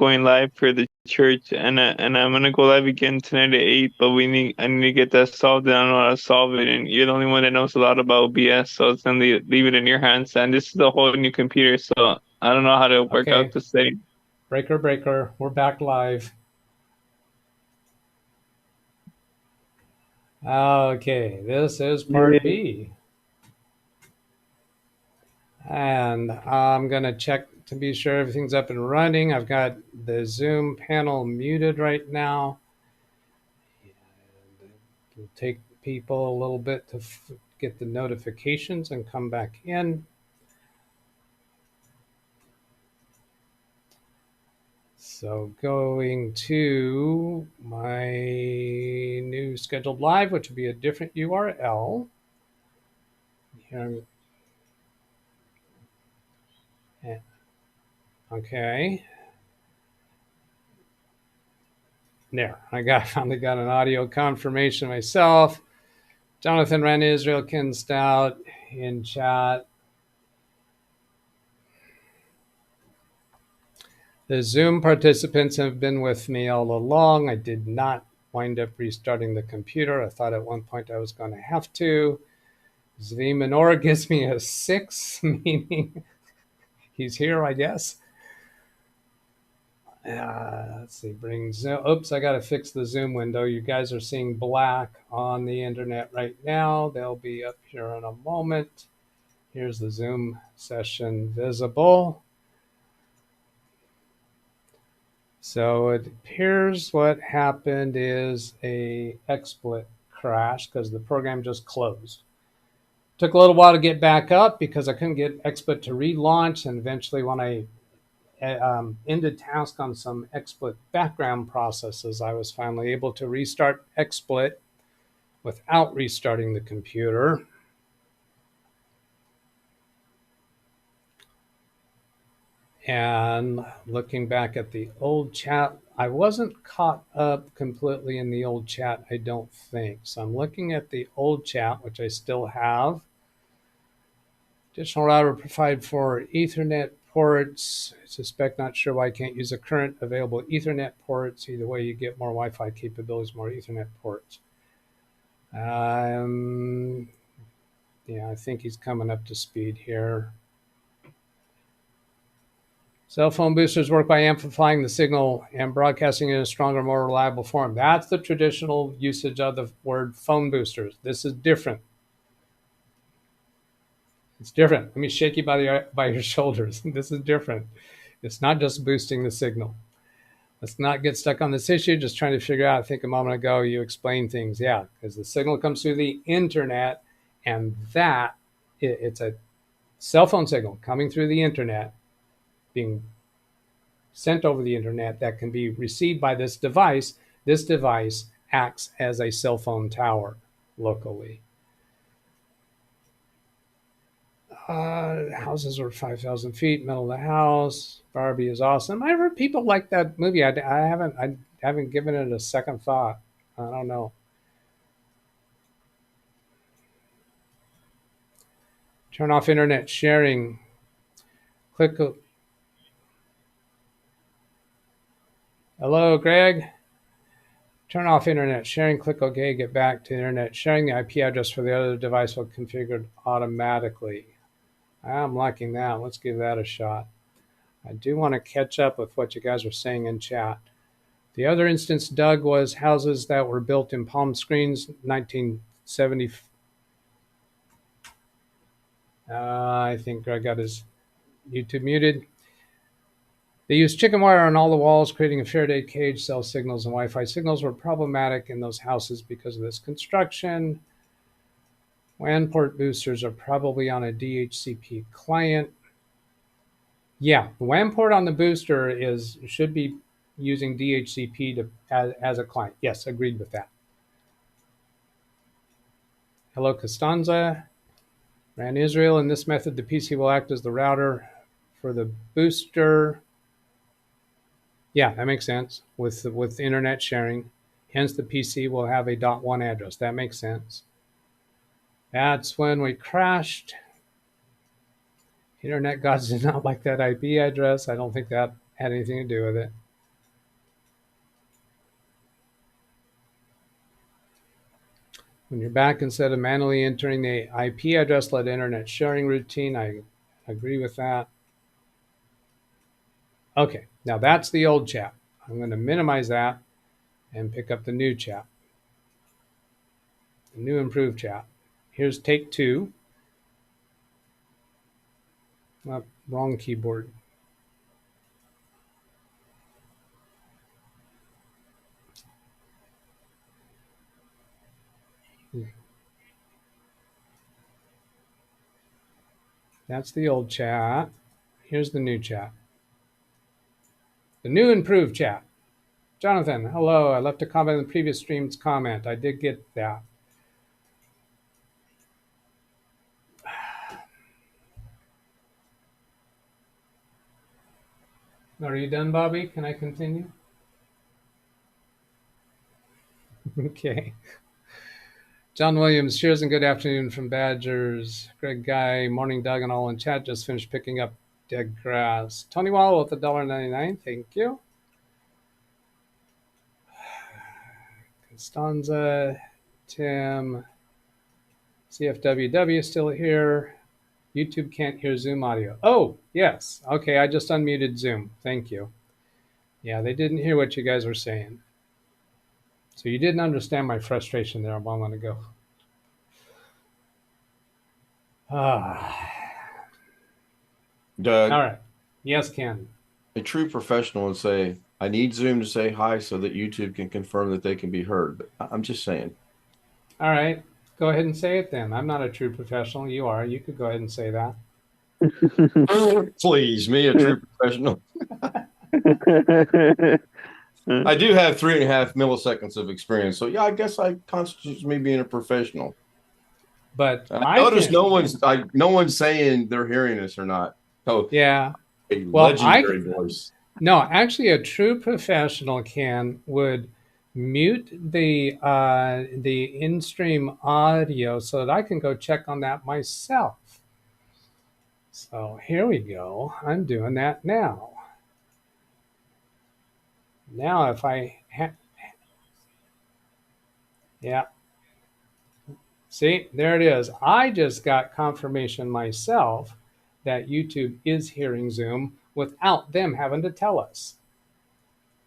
going live for the church, and I'm gonna go live again tonight at 8. But I need to get that solved, and I don't know how to solve it. And you're the only one that knows a lot about OBS, so it's gonna leave it in your hands. And this is a whole new computer, so I don't know how to work out Okay. the setting. Breaker. We're back live. Okay, this is part B. And I'm going to check to be sure everything's up and running. I've got the Zoom panel muted right now. It'll take people a little bit to get the notifications and come back in. So going to my new scheduled live, which will be a different URL. Here. Okay. There, I finally got an audio confirmation myself. Jonathan ran Israel Ken Stout in chat. The Zoom participants have been with me all along. I did not wind up restarting the computer. I thought at one point I was going to have to. Demeanor gives me a 6, meaning he's here, I guess. Let's see, bring Zoom. Oops, I got to fix the Zoom window. You guys are seeing black on the internet right now. They'll be up here in a moment. Here's the Zoom session visible. So it appears what happened is a XSplit crash because the program just closed. Took a little while to get back up because I couldn't get XSplit to relaunch, and eventually when I ended task on some XSplit background processes, I was finally able to restart XSplit without restarting the computer. And looking back at the old chat, I wasn't caught up completely in the old chat, I don't think. So I'm looking at the old chat, which I still have. Additional router provided for Ethernet ports. I suspect, not sure why I can't use the current available Ethernet ports. Either way, you get more Wi-Fi capabilities, more Ethernet ports. Yeah, I think he's coming up to speed here. Cell phone boosters work by amplifying the signal and broadcasting in a stronger, more reliable form. That's the traditional usage of the word phone boosters. This is different. It's different. Let me shake you by your shoulders. This is different. It's not just boosting the signal. Let's not get stuck on this issue, just trying to figure out. I think a moment ago you explained things. Yeah, because the signal comes through the internet, and it's a cell phone signal coming through the internet, being sent over the internet that can be received by this device. This device acts as a cell phone tower locally. Houses are 5,000 feet, middle of the house. Barbie is awesome. I've heard people like that movie. I haven't given it a second thought. I don't know. Turn off internet sharing. Click. Hello, Greg. Turn off internet sharing. Click OK. Get back to internet sharing. The IP address for the other device will be configured automatically. I'm liking that. Let's give that a shot. I do want to catch up with what you guys are saying in chat. The other instance, Doug, was houses that were built in Palm Springs, 1970. I think Greg got his YouTube muted. They used chicken wire on all the walls, creating a Faraday cage. Cell signals and Wi-Fi signals were problematic in those houses because of this construction. WAN port boosters are probably on a DHCP client. Yeah, the WAN port on the booster should be using DHCP as a client. Yes, agreed with that. Hello, Costanza. Ran Israel. In this method, the PC will act as the router for the booster. Yeah, that makes sense with internet sharing. Hence, the PC will have a .1 address. That makes sense. That's when we crashed. Internet gods did not like that IP address. I don't think that had anything to do with it. When you're back, instead of manually entering the IP address, let internet sharing routine. I agree with that. Okay, now that's the old chat. I'm going to minimize that and pick up the new chat, the new improved chat. Here's take two. Oh, wrong keyboard. That's the old chat. Here's the new chat. The new improved chat. Jonathan, hello. I left a comment in the previous stream's comment. I did get that. Are you done, Bobby? Can I continue? Okay. John Williams, cheers and good afternoon from Badgers. Greg Guy, morning Doug and all in chat. Just finished picking up dead grass. Tony Wall with $1.99. Thank you. Constanza, Tim, CFWW still here. YouTube can't hear Zoom audio. Oh, yes. Okay, I just unmuted Zoom. Thank you. Yeah, they didn't hear what you guys were saying. So you didn't understand my frustration there a moment ago. Doug, All right. Yes, Ken. a true professional would say, I need Zoom to say hi so that YouTube can confirm that they can be heard. But I'm just saying. All right. Go ahead and say it then. I'm not a true professional. You are. You could go ahead and say that. Please, me, a true professional. I do have 3.5 milliseconds of experience. So, yeah, I guess I constitutes me being a professional. But I notice no one's saying they're hearing us or not. Oh, yeah. A legendary voice. No, actually, a true professional would mute the in-stream audio so that I can go check on that myself. So here we go. I'm doing that now. Now, if I yeah. See, there it is. I just got confirmation myself that YouTube is hearing Zoom without them having to tell us.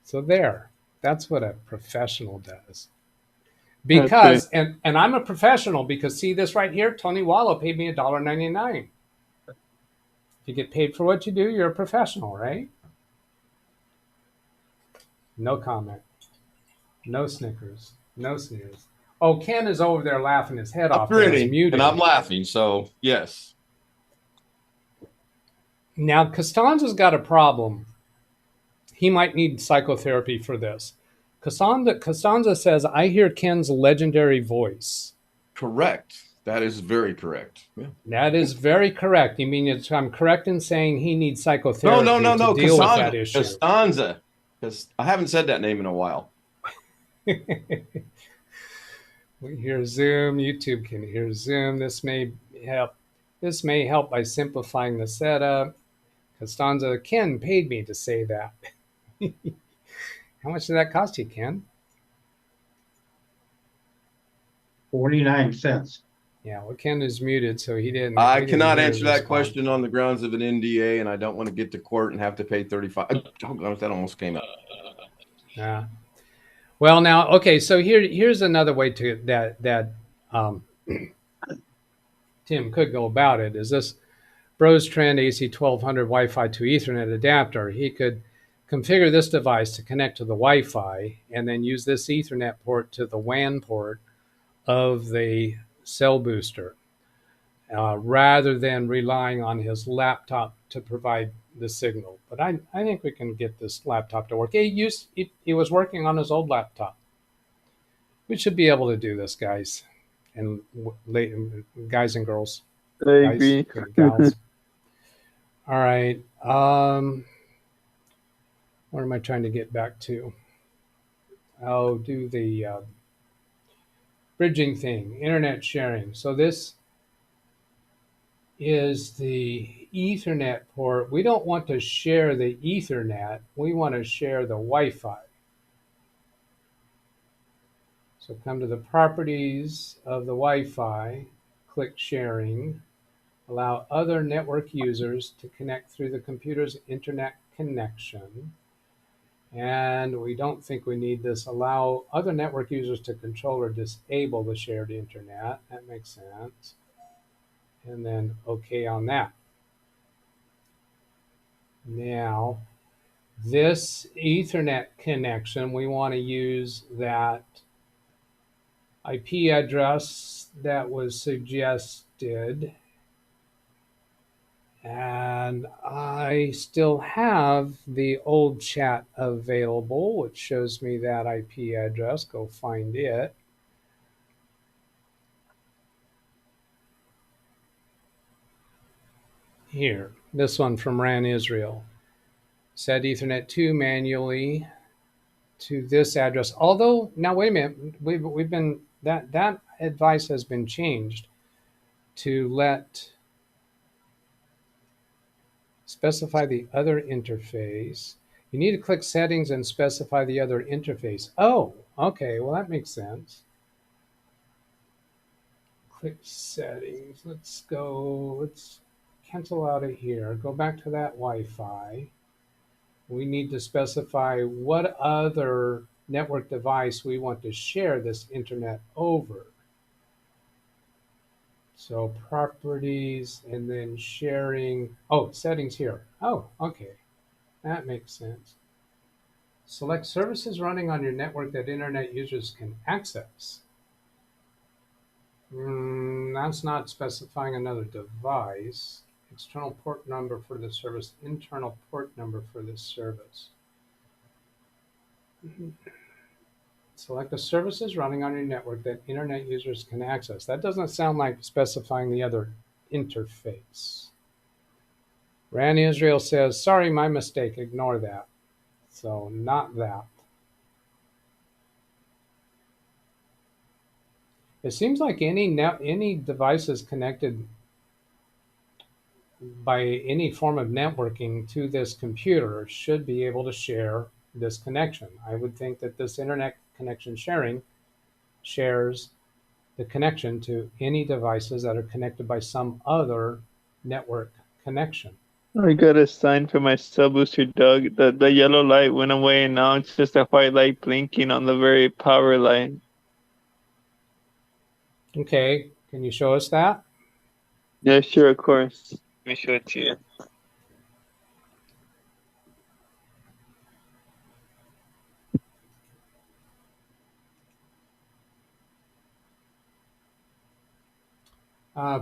So there, that's what a professional does. Because, and I'm a professional because see this right here, Tony Wallow paid me $1.99. If you get paid for what you do, you're a professional, right? No comment. No snickers. No sneers. Oh, Ken is over there laughing his head off. Grinning, and I'm laughing, so yes. Now, Costanza's got a problem. He might need psychotherapy for this. Costanza says, I hear Ken's legendary voice. Correct. That is very correct. Yeah. That is very correct. You mean I'm correct in saying he needs psychotherapy no. to deal with that issue? Costanza. Because I haven't said that name in a while. We hear Zoom. YouTube can hear Zoom. This may help. This may help by simplifying the setup. Costanza, Ken paid me to say that. How much did that cost you, Ken? 49 cents. Yeah, well, Ken is muted, so he didn't. I cannot answer that question on the grounds of an NDA, and I don't want to get to court and have to pay $35. That almost came out. Yeah. Well, now, okay, so here's another way to that Tim could go about it. Is this Bros Trend AC1200 Wi-Fi to Ethernet adapter? He could configure this device to connect to the Wi-Fi and then use this Ethernet port to the WAN port of the cell booster, rather than relying on his laptop to provide the signal. But I think we can get this laptop to work. He was working on his old laptop. We should be able to do this, guys and guys and girls. I agree. Gals. All right. What am I trying to get back to? I'll do the bridging thing, internet sharing. So this is the Ethernet port. We don't want to share the Ethernet. We want to share the Wi-Fi. So come to the properties of the Wi-Fi, click sharing, allow other network users to connect through the computer's internet connection. And we don't think we need this. Allow other network users to control or disable the shared internet. That makes sense. And then OK on that. Now, this Ethernet connection, we want to use that IP address that was suggested. And I still have the old chat available, which shows me that IP address. Go find it. Here, this one from RAN Israel. Set Ethernet 2 manually to this address. Although, now wait a minute, we've been, that advice has been changed to specify the other interface. You need to click settings and specify the other interface. Oh, okay, well that makes sense. Click settings, let's cancel out of here, go back to that Wi-Fi. We need to specify what other network device we want to share this internet over. So properties and then sharing, oh, settings here. Oh, okay, that makes sense. Select services running on your network that internet users can access. That's not specifying another device. External port number for the service, internal port number for this service. Select the services running on your network that internet users can access. That doesn't sound like specifying the other interface. RAN Israel says, sorry, my mistake, ignore that. So not that. It seems like any devices connected by any form of networking to this computer should be able to share this connection. I would think that this internet connection sharing shares the connection to any devices that are connected by some other network connection. I got a sign for my cell booster, Doug. The yellow light went away, and now it's just a white light blinking on the very power line. Okay, can you show us that? Yeah, sure, of course. Let me show it to you.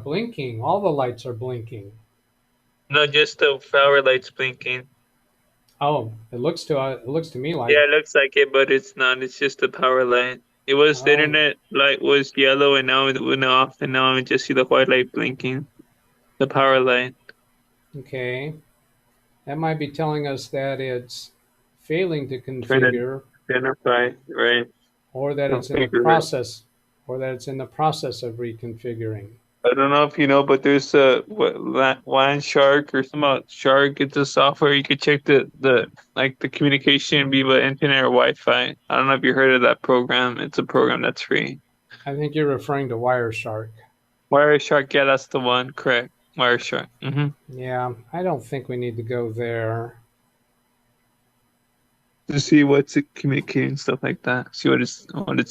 Blinking, all the lights are blinking. No, just the power light's blinking. Oh, it looks to me like. Yeah, it looks like it, but it's not. It's just the power light. It was the internet light was yellow, and now it went off, and now I just see the white light blinking. The power light. Okay, that might be telling us that it's failing to Trying configure, to identify, right? or that it's in the Configure it. process, or that it's in the process of reconfiguring. I don't know if you know, but there's WAN Shark or some Shark. It's a software you could check the communication via internet or Wi-Fi. I don't know if you heard of that program. It's a program that's free. I think you're referring to Wireshark. Wireshark, yeah, that's the one. Correct. Wireshark. Yeah, I don't think we need to go there. To see what's it communicating, stuff like that. See what it's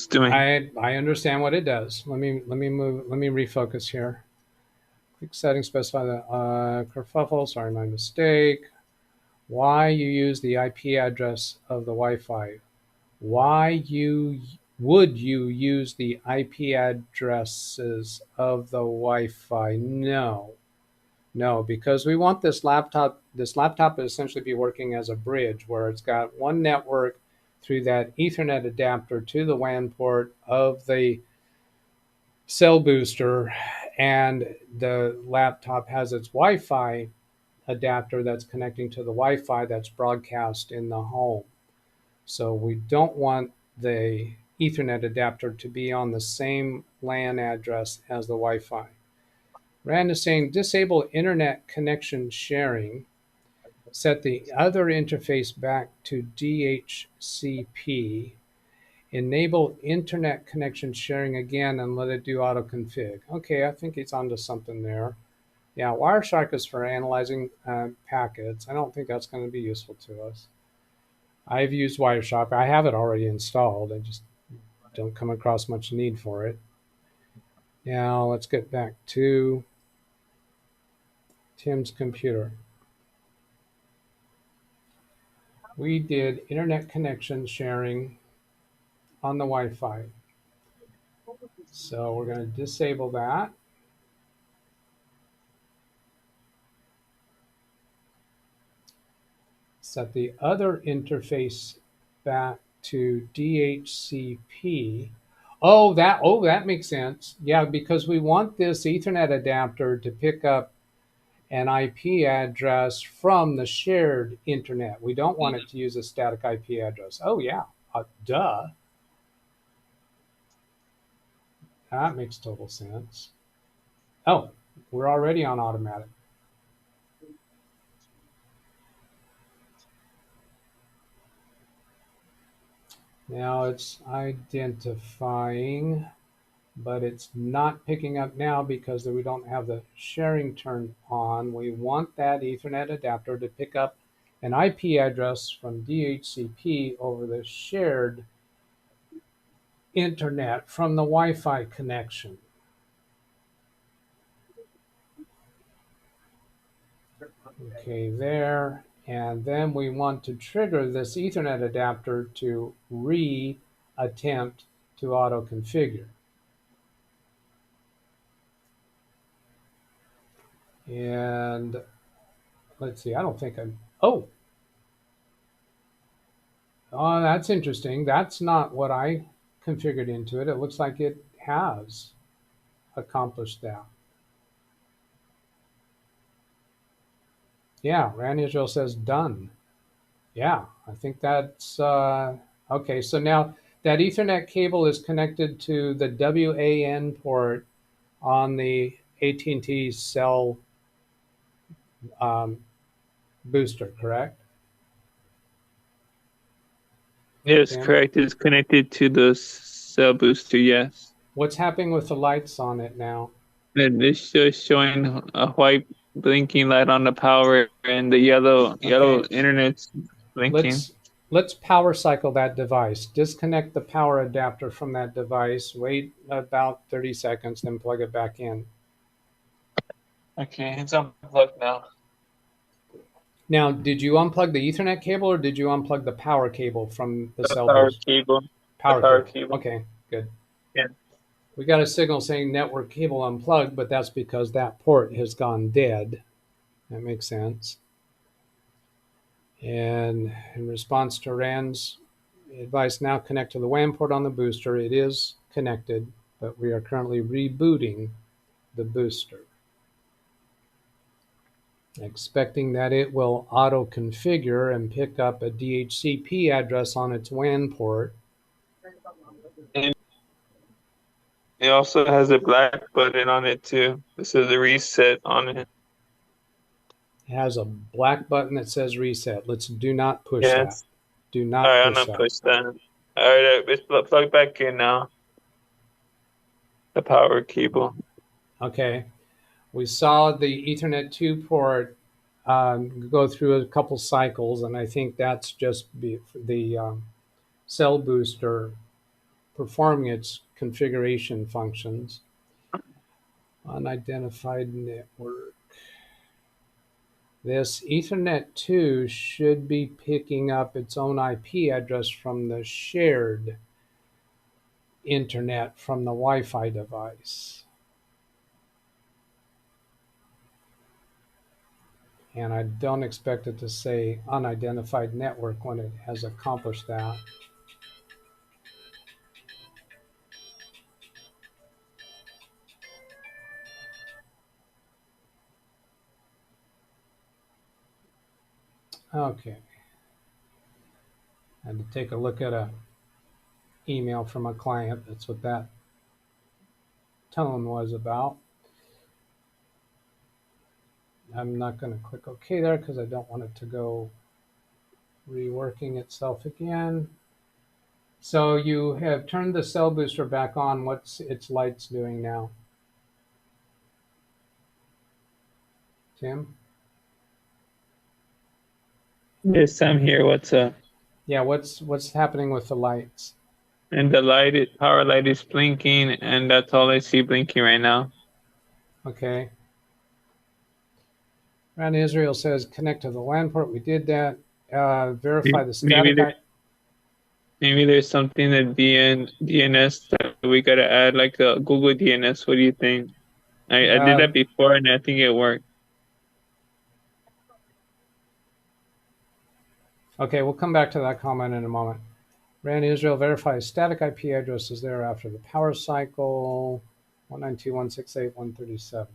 doing. I understand what it does. Let me refocus here. Click settings, specify the kerfuffle. Sorry, my mistake. Why you use the IP address of the Wi-Fi? Why would you use the IP addresses of the Wi-Fi? No, because we want this laptop to essentially be working as a bridge where it's got one network through that Ethernet adapter to the WAN port of the cell booster, and the laptop has its Wi-Fi adapter that's connecting to the Wi-Fi that's broadcast in the home. So we don't want the Ethernet adapter to be on the same LAN address as the Wi-Fi. RAN is saying disable internet connection sharing, set the other interface back to DHCP, Enable internet connection sharing again and let it do auto config. Okay, I think he's onto something there. Yeah, Wireshark is for analyzing packets. I don't think that's going to be useful to us. I've used Wireshark. I have it already installed. I just don't come across much need for it. Now let's get back to Tim's computer. We did internet connection sharing on the Wi-Fi. So we're going to disable that. Set the other interface back to DHCP. Oh, that makes sense. Yeah, because we want this Ethernet adapter to pick up an IP address from the shared internet. We don't want it to use a static IP address. Oh, yeah, duh. That makes total sense. Oh, we're already on automatic. Now it's identifying, but it's not picking up now because we don't have the sharing turned on. We want that Ethernet adapter to pick up an IP address from DHCP over the shared internet from the Wi-Fi connection. Okay, there. And then we want to trigger this Ethernet adapter to re-attempt to auto-configure. And let's see, I don't think I'm, oh, that's interesting. That's not what I configured into it. It looks like it has accomplished that. Yeah, Rand Israel says done. Yeah, I think that's, okay, so now that Ethernet cable is connected to the WAN port on the AT&T cell booster, correct? Yes, Tim? correct. It's connected to the cell booster, yes. What's happening with the lights on it now? And it's just showing a white blinking light on the power and the yellow Okay. internet's blinking. Let's power cycle that device. Disconnect the power adapter from that device. Wait about 30 seconds, then plug it back in. Okay, it's unplugged now. Now, did you unplug the Ethernet cable or did you unplug the power cable from the cell Power boost? cable. Power cable. Okay, good. Yeah. We got a signal saying network cable unplugged, but that's because that port has gone dead. That makes sense. And in response to Rand's advice, now connect to the WAN port on the booster. It is connected, but we are currently rebooting the booster, expecting that it will auto-configure and pick up a DHCP address on its WAN port. And it also has a black button on it too. This is a reset on it. It has a black button that says reset. Let's do not push that. Do All not right, I'm push gonna that. push that. All right, it's plugged back in now. The power cable. Okay. We saw the Ethernet 2 port go through a couple cycles, and I think that's just the cell booster performing its configuration functions. Unidentified network. This Ethernet 2 should be picking up its own IP address from the shared internet from the Wi-Fi device. And I don't expect it to say unidentified network when it has accomplished that. Okay. I had to take a look at a email from a client. That's what that tone was about. I'm not going to click OK there because I don't want it to go reworking itself again. So you have turned the cell booster back on. What's its lights doing now? Tim? Yes, I'm here. What's up? Yeah, what's happening with the lights? And the power light is blinking, and that's all I see blinking right now. Okay. Around Israel says connect to the LAN port. We did that. Verify the Maybe static. maybe there's something that DNS that we gotta add, like a Google DNS. What do you think? I did that before, and I think it worked. Okay, we'll come back to that comment in a moment. Rand Israel verifies static IP addresses there after the power cycle, 192.168.137.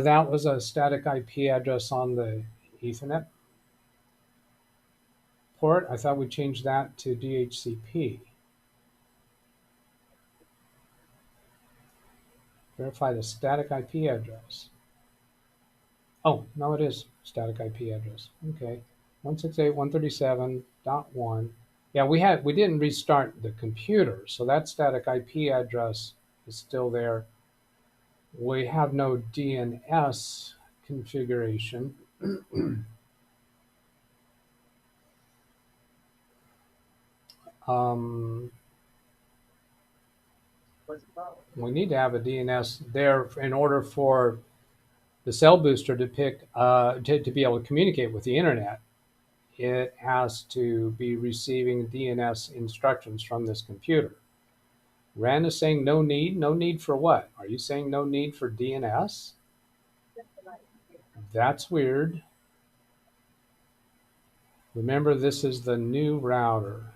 That was a static IP address on the Ethernet port. I thought we changed that to DHCP. Verify the static IP address. Oh, no, it is static IP address. Okay, 168.137.1. Yeah, we didn't restart the computer, so that static IP address is still there. We have no DNS configuration. We need to have a DNS there in order for the cell booster to to be able to communicate with the internet. It has to be receiving DNS instructions from this computer. Rand is saying no need. No need for what? Are you saying no need for DNS? That's weird. Remember, this is the new router.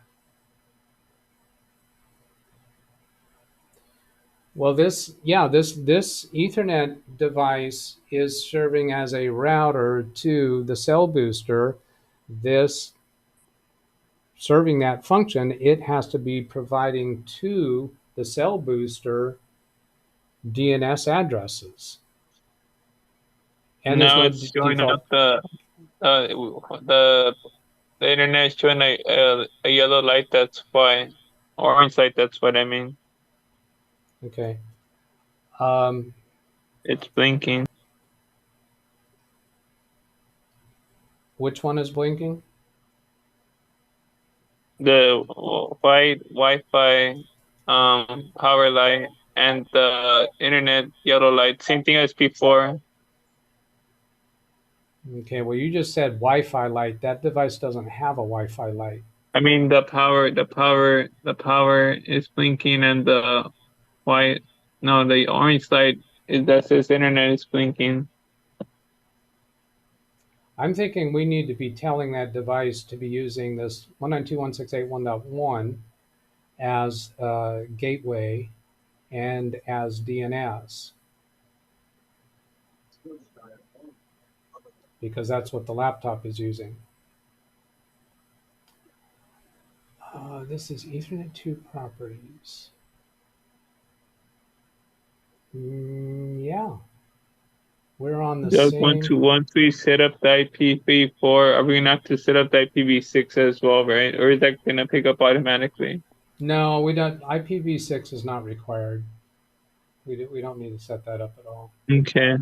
Well, this Ethernet device is serving as a router to the cell booster. This serving that function, it has to be providing to the cell booster DNS addresses. And there's Now no it's showing default. up the internet is showing a yellow light. That's why, orange light. That's what I mean. Okay. It's blinking. Which one is blinking? The white Wi-Fi power light and the internet yellow light. Same thing as before. Okay, well, you just said Wi-Fi light. That device doesn't have a Wi-Fi light. I mean the power is blinking, and the the orange light that says internet is blinking. I'm thinking we need to be telling that device to be using this 192.168.1.1 as a gateway and as DNS, because that's what the laptop is using. This is Ethernet 2 properties. Yeah, we're on the Just same. once we set up the IPv4, are we gonna have to set up the IPv6 as well, right? Or is that gonna pick up automatically? No, we don't. IPv6 is not required. We don't need to set that up at all. Okay.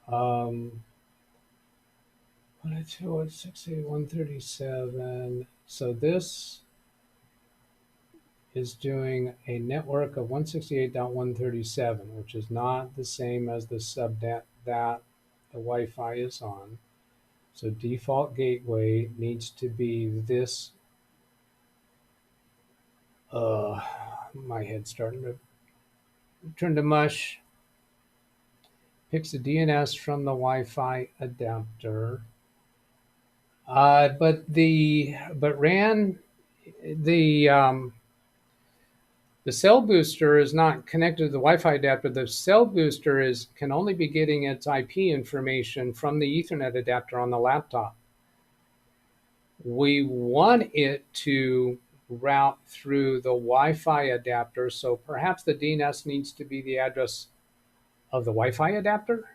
192.168.137. So this is doing a network of 168.137, which is not the same as the subnet that the Wi-Fi is on. So default gateway needs to be this. My head's starting to turn to mush. Picks the DNS from the Wi-Fi adapter. But RAN, the cell booster is not connected to the Wi-Fi adapter. The cell booster can only be getting its IP information from the Ethernet adapter on the laptop. We want it to route through the Wi-Fi adapter, so perhaps the DNS needs to be the address of the Wi-Fi adapter.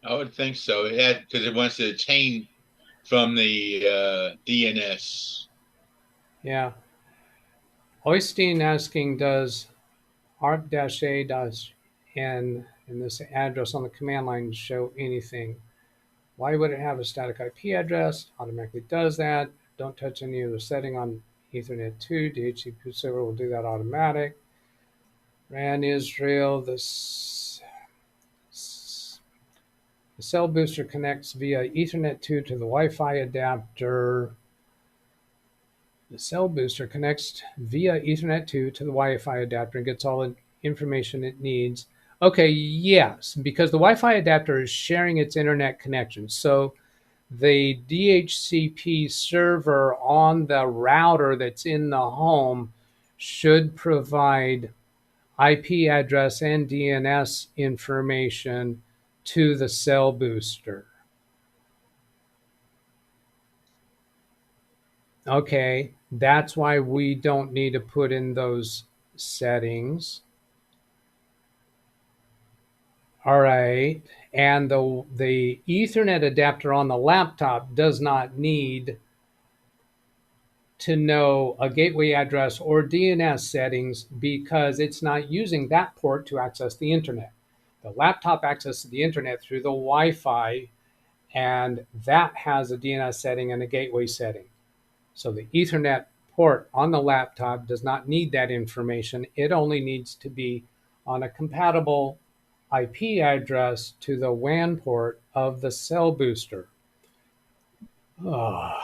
I would think so. Because it wants to chain from the DNS. Yeah. Oystein asking, does ARP-A-N and this address on the command line show anything? Why would it have a static IP address? Automatically does that. Don't touch any other setting on Ethernet 2. DHCP server will do that automatic. RAN Israel, the cell booster connects via Ethernet 2 to the Wi-Fi adapter. The cell booster connects via Ethernet 2 to the Wi-Fi adapter and gets all the information it needs. Okay, yes, because the Wi-Fi adapter is sharing its internet connection. So the DHCP server on the router that's in the home should provide IP address and DNS information to the cell booster. Okay, that's why we don't need to put in those settings. All right, and the Ethernet adapter on the laptop does not need to know a gateway address or DNS settings because it's not using that port to access the internet. The laptop accesses the internet through the Wi-Fi, and that has a DNS setting and a gateway setting. So the Ethernet port on the laptop does not need that information. It only needs to be on a compatible IP address to the WAN port of the cell booster. Oh.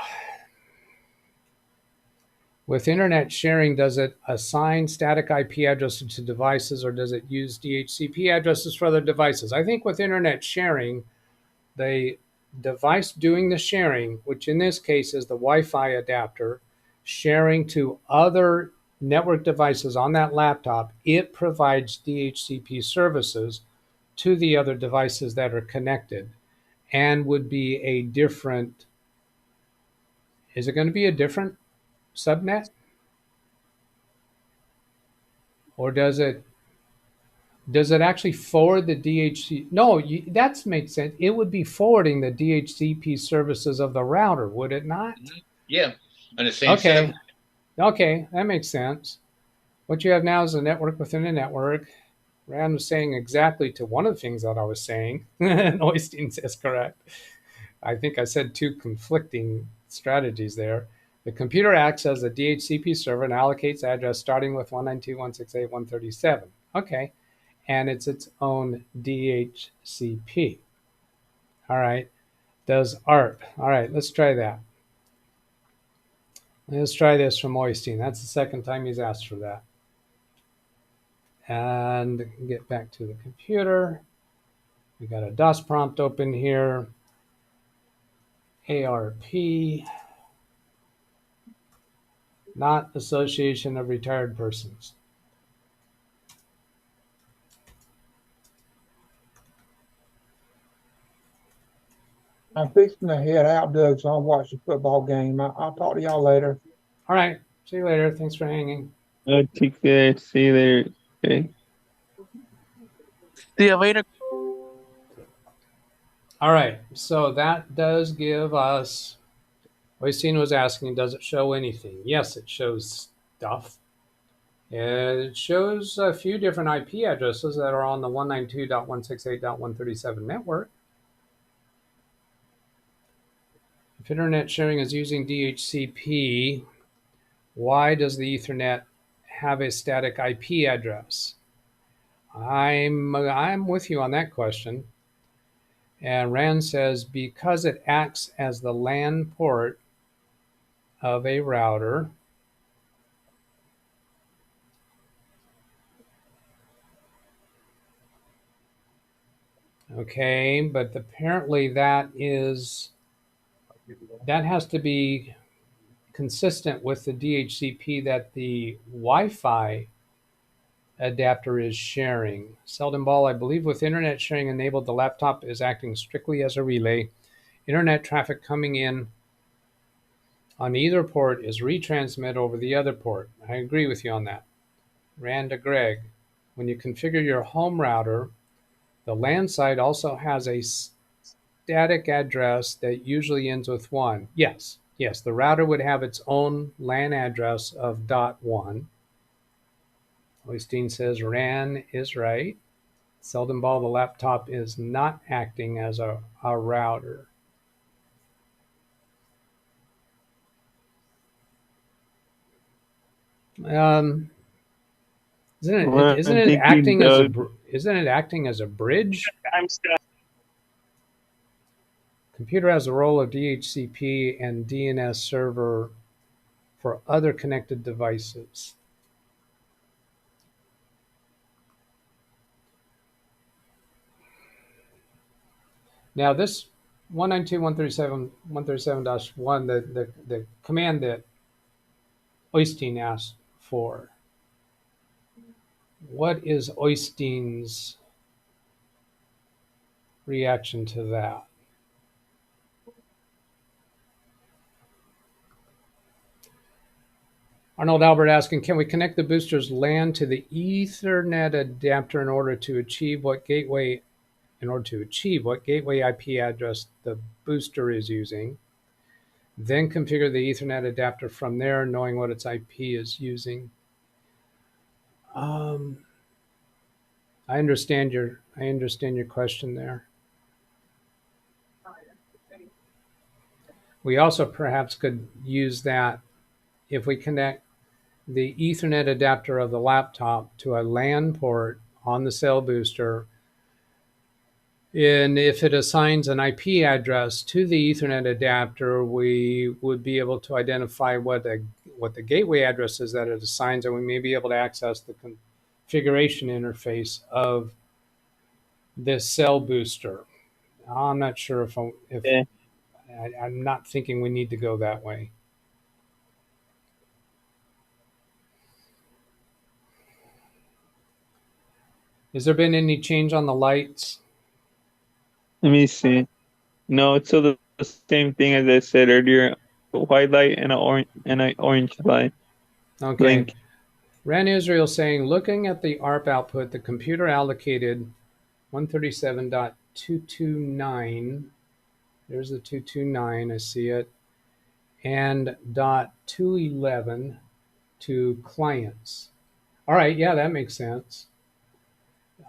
With internet sharing, does it assign static IP addresses to devices, or does it use DHCP addresses for other devices? I think with internet sharing, the device doing the sharing, which in this case is the Wi-Fi adapter, sharing to other network devices on that laptop, it provides DHCP services to the other devices that are connected and would be a different, is it going to be a different subnet? Or does it actually forward the DHCP? No, that makes sense. It would be forwarding the DHCP services of the router, would it not? Yeah, on the same Okay. set. Okay, that makes sense. What you have now is a network within a network. Rand was saying exactly to one of the things that I was saying. Oystein says correct. I think I said two conflicting strategies there. The computer acts as a DHCP server and allocates address starting with 192.168.137. Okay, and it's its own DHCP. All right, does ARP. All right, let's try that. Let's try this from Oystein. That's the second time he's asked for that. And get back to the computer. We got a DOS prompt open here. ARP, not Association of Retired Persons. I'm fixing to head out, Doug, so I'll watch the football game. I'll talk to y'all later. All right. See you later. Thanks for hanging. Take care. See you later. Okay. See you later. All right. So that does give us, Oystein was asking, does it show anything? Yes, it shows stuff. It shows a few different IP addresses that are on the 192.168.137 network. If internet sharing is using DHCP, why does the Ethernet have a static IP address? I'm with you on that question. And Rand says, because it acts as the LAN port of a router. Okay, but apparently that has to be consistent with the DHCP that the Wi-Fi adapter is sharing. Seldom Ball, I believe with internet sharing enabled, the laptop is acting strictly as a relay. Internet traffic coming in on either port is retransmitted over the other port. I agree with you on that. Randa Greg, when you configure your home router, the LAN site also has a static address that usually ends with 1. Yes, Yes, the router would have its own LAN address of .1. Oystein says RAN is right. Seldom Ball, the laptop is not acting as a router. Isn't Well, it thank you, acting as Doug. isn't it acting as a bridge? I'm stuck. Computer has the role of DHCP and DNS server for other connected devices. Now this 192.137.1, the command that Oystein asked for, what is Oystein's reaction to that? Arnold Albert asking, can we connect the booster's LAN to the Ethernet adapter in order to achieve what gateway IP address the booster is using? Then configure the Ethernet adapter from there, knowing what its IP is using. I understand your question there. We also perhaps could use that if we connect the Ethernet adapter of the laptop to a LAN port on the cell booster, and if it assigns an IP address to the Ethernet adapter, we would be able to identify what the gateway address is that it assigns, and we may be able to access the configuration interface of this cell booster. I'm not sure if I'm not thinking we need to go that way. Has there been any change on the lights? Let me see. No, it's still the same thing as I said earlier. A white light and an orange light. Okay. Blink. Ran Israel saying, looking at the ARP output, the computer allocated 137.229. There's the 229, I see it. And .211 to clients. All right, yeah, that makes sense.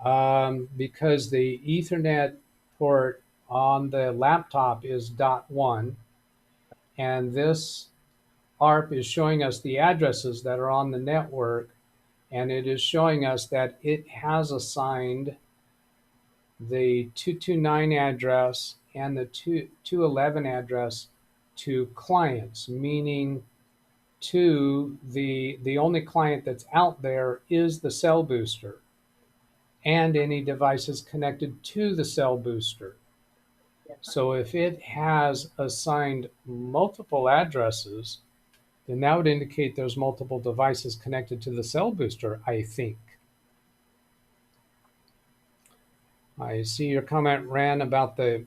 Because the Ethernet port on the laptop is .1, and this ARP is showing us the addresses that are on the network, and it is showing us that it has assigned the 229 address and the 211 address to clients, meaning the only client that's out there is the cell booster and any devices connected to the cell booster. So if it has assigned multiple addresses, then that would indicate there's multiple devices connected to the cell booster, I think. I see your comment, Ran, about the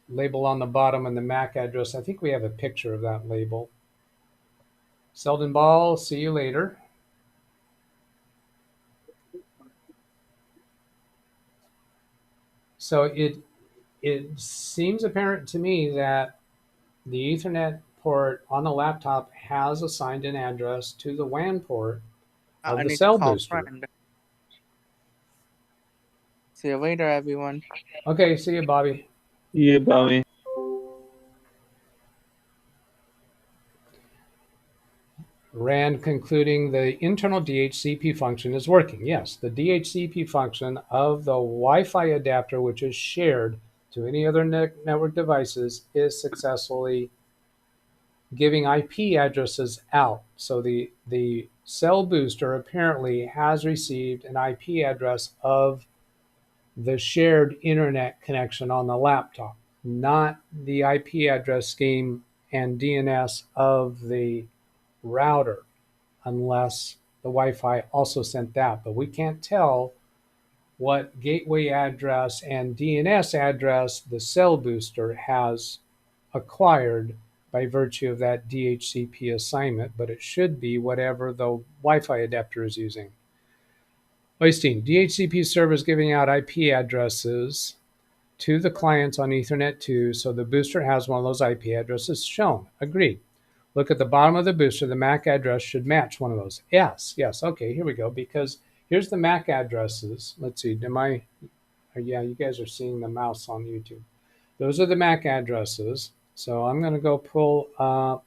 label on the bottom and the MAC address. I think we have a picture of that label. Selden Ball, see you later. So it seems apparent to me that the Ethernet port on the laptop has assigned an address to the WAN port of the cell booster. See you later, everyone. Okay, see you, Bobby. Yeah, Bobby. Rand concluding the internal DHCP function is working. Yes, the DHCP function of the Wi-Fi adapter, which is shared to any other network devices, is successfully giving IP addresses out. So the cell booster apparently has received an IP address of the shared internet connection on the laptop, not the IP address scheme and DNS of the router, unless the Wi-Fi also sent that. But we can't tell what gateway address and DNS address the cell booster has acquired by virtue of that DHCP assignment, but it should be whatever the Wi-Fi adapter is using. Oystein, DHCP servers giving out IP addresses to the clients on Ethernet 2, so the booster has one of those IP addresses shown. Agreed. Look at the bottom of the booster. The MAC address should match one of those. Yes, yes. Okay, here we go. Because here's the MAC addresses. Let's see. Yeah, you guys are seeing the mouse on YouTube. Those are the MAC addresses. So I'm going to go pull up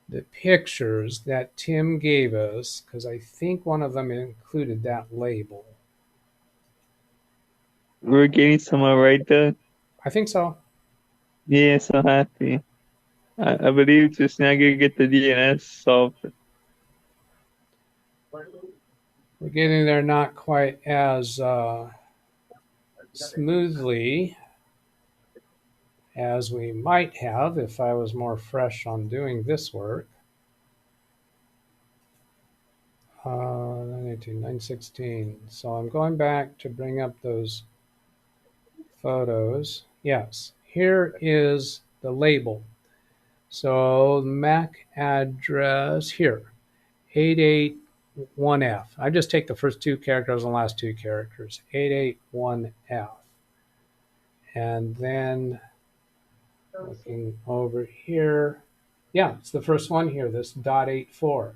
the pictures that Tim gave us, because I think one of them included that label. We're getting somewhere, right, Doug? I think so. Yeah, so happy. I believe just now gonna get the DNS solved. We're getting there not quite as smoothly as we might have if I was more fresh on doing this work. 918, 916. So I'm going back to bring up those photos. Yes, here is the label. So MAC address here, 881F. I just take the first two characters and the last two characters, 881F. And then looking over here, yeah, it's the first one here, this .84.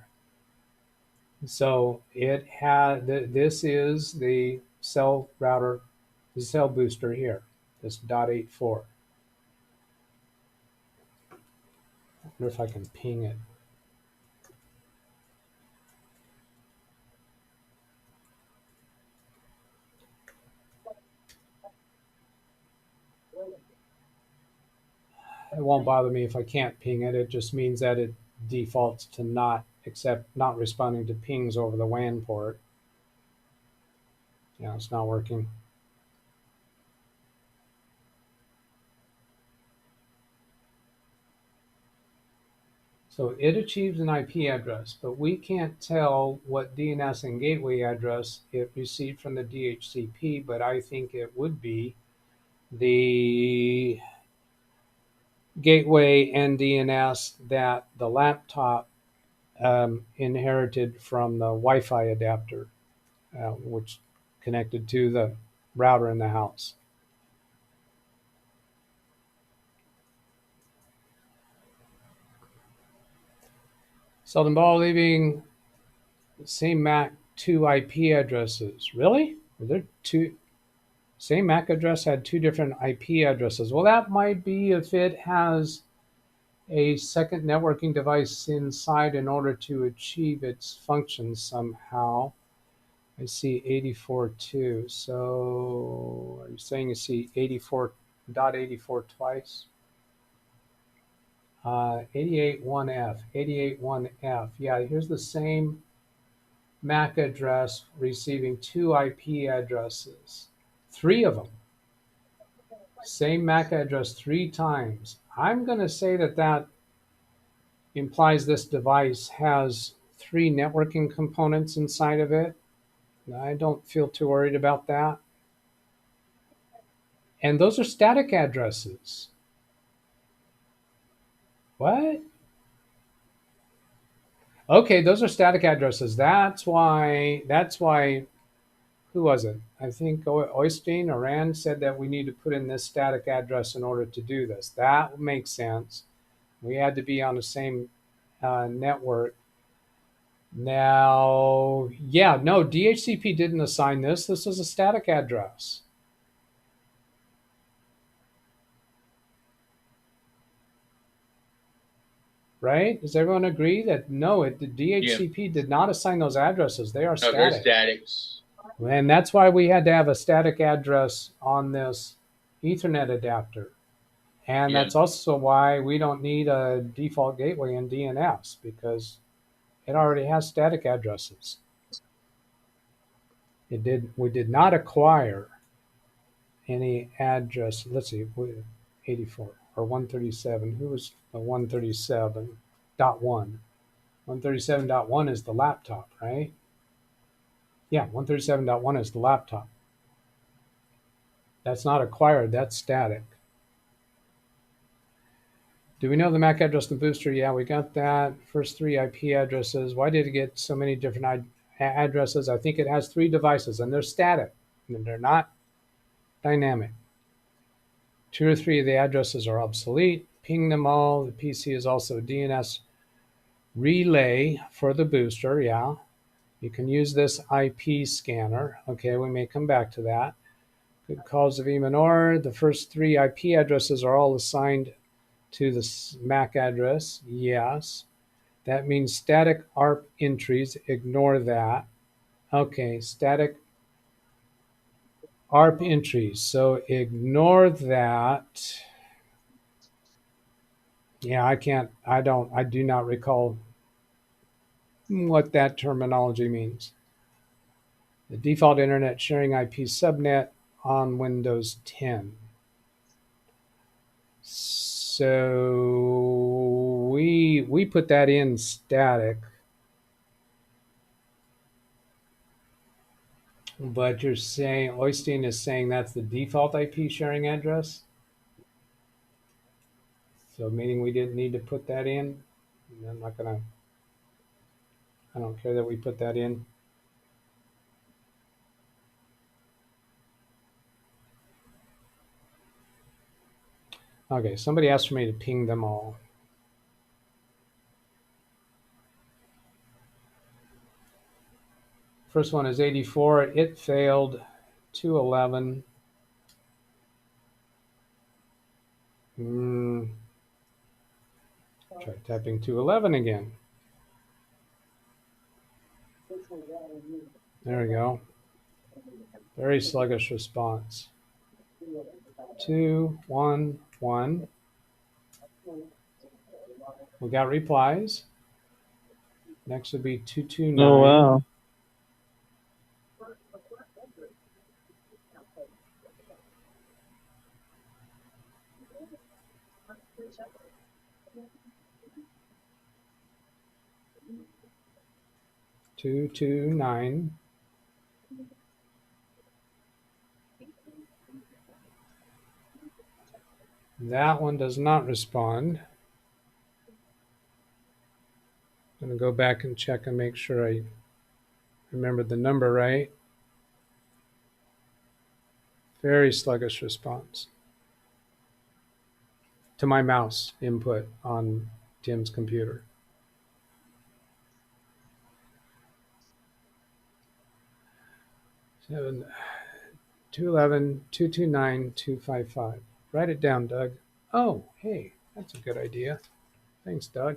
So it had, this is the cell router, the cell booster here, this .84. I wonder if I can ping it. It won't bother me if I can't ping it. It just means that it defaults to not responding to pings over the WAN port. Yeah, it's not working. So it achieves an IP address, but we can't tell what DNS and gateway address it received from the DHCP, but I think it would be the gateway and DNS that the laptop inherited from the Wi-Fi adapter, which connected to the router in the house. Seldom Ball leaving the same MAC 2 IP addresses. Really? Were there two? Same MAC address had two different IP addresses. Well, that might be if it has a second networking device inside in order to achieve its functions somehow. I see 84.2. So are you saying you see 84.84 twice? 88.1F, 88.1F. Yeah, here's the same MAC address receiving two IP addresses. Three of them. Same MAC address 3 times. I'm going to say that that implies this device has 3 networking components inside of it. I don't feel too worried about that. And those are static addresses. What? Okay, those are static addresses. That's why, who was it? I think Oystein or Rand said that we need to put in this static address in order to do this. That makes sense. We had to be on the same network. Now, yeah, no, DHCP didn't assign this. This is a static address. Right? Does everyone agree that no, the DHCP did not assign those addresses. They are static. No, they're statics. And that's why we had to have a static address on this Ethernet adapter. And that's also why we don't need a default gateway in DNS, because it already has static addresses. We did not acquire any address. Let's see, 84 or 137. Who was the 137.1? 137.1 is the laptop, right? Yeah, 137.1 is the laptop. That's not acquired, that's static. Do we know the MAC address in the booster? Yeah, we got that. First 3 IP addresses. Why did it get so many different addresses? I think it has 3 devices, and they're static, and they're not dynamic. 2 or 3 of the addresses are obsolete. ping them all. The PC is also a DNS relay for the booster. Yeah, you can use this IP scanner. Okay, we may come back to that. Good calls of demeanor. The first 3 IP addresses are all assigned to the MAC address. Yes. That means static ARP entries. Ignore that. Okay, static ARP entries. So ignore that. Yeah, I do not recall what that terminology means. The default internet sharing IP subnet on Windows 10. So we put that in static, but you're saying Oystein is saying that's the default IP sharing address. So meaning we didn't need to put that in. I don't care that we put that in. Okay, somebody asked for me to ping them all. First one is 84. It failed. 211. Try typing 211 again. There we go. Very sluggish response. 211. We got replies. Next would be 229. Oh, wow. That one does not respond. I'm going to go back and check and make sure I remember the number right. Very sluggish response to my mouse input on Tim's computer. Seven, 211, 229, 255. Write it down, Doug. Oh, hey, that's a good idea. Thanks, Doug.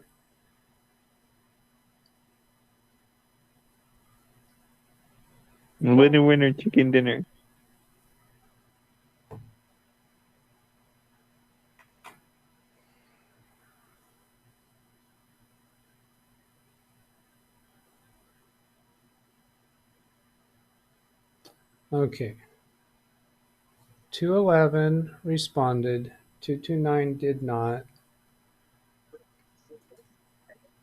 Winner, winner, chicken dinner. Okay. 211 responded. 229 did not.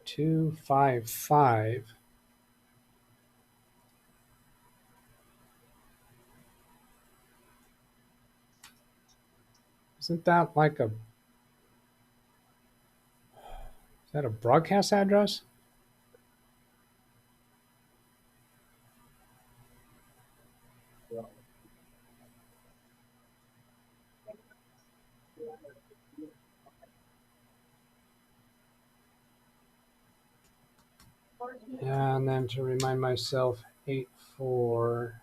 255. Isn't that like is that a broadcast address? And then to remind myself, 84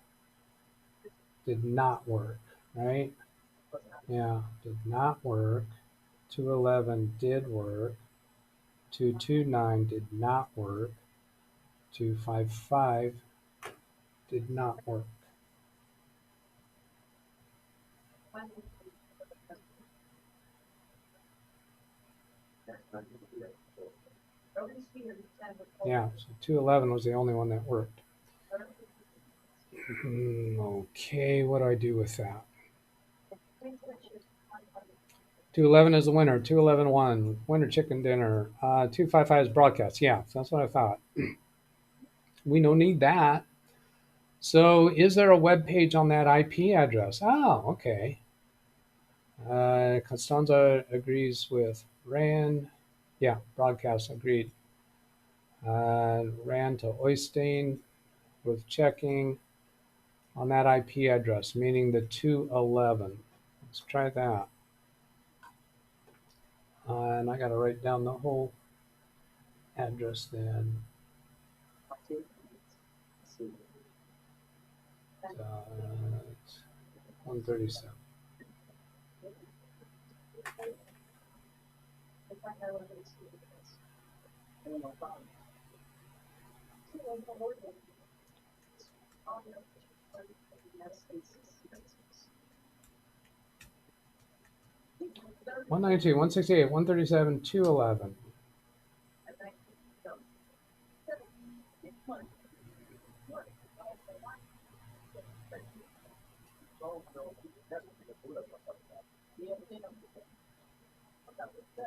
did not work, right? Yeah, did not work. 211 did work. 229 did not work. 255 did not work. Yeah, so 211 was the only one that worked. Okay, what do I do with that? 211 is the winner. 211 won. Winner chicken dinner. 255 is broadcast. Yeah, so that's what I thought. We don't need that. So is there a web page on that IP address? Oh, okay. Constanza agrees with Ran. Yeah, broadcast agreed. Ran to Oystein with checking on that IP address, meaning the 211. Let's try that. And I got to write down the whole address then. 137. One 168, 137, 211.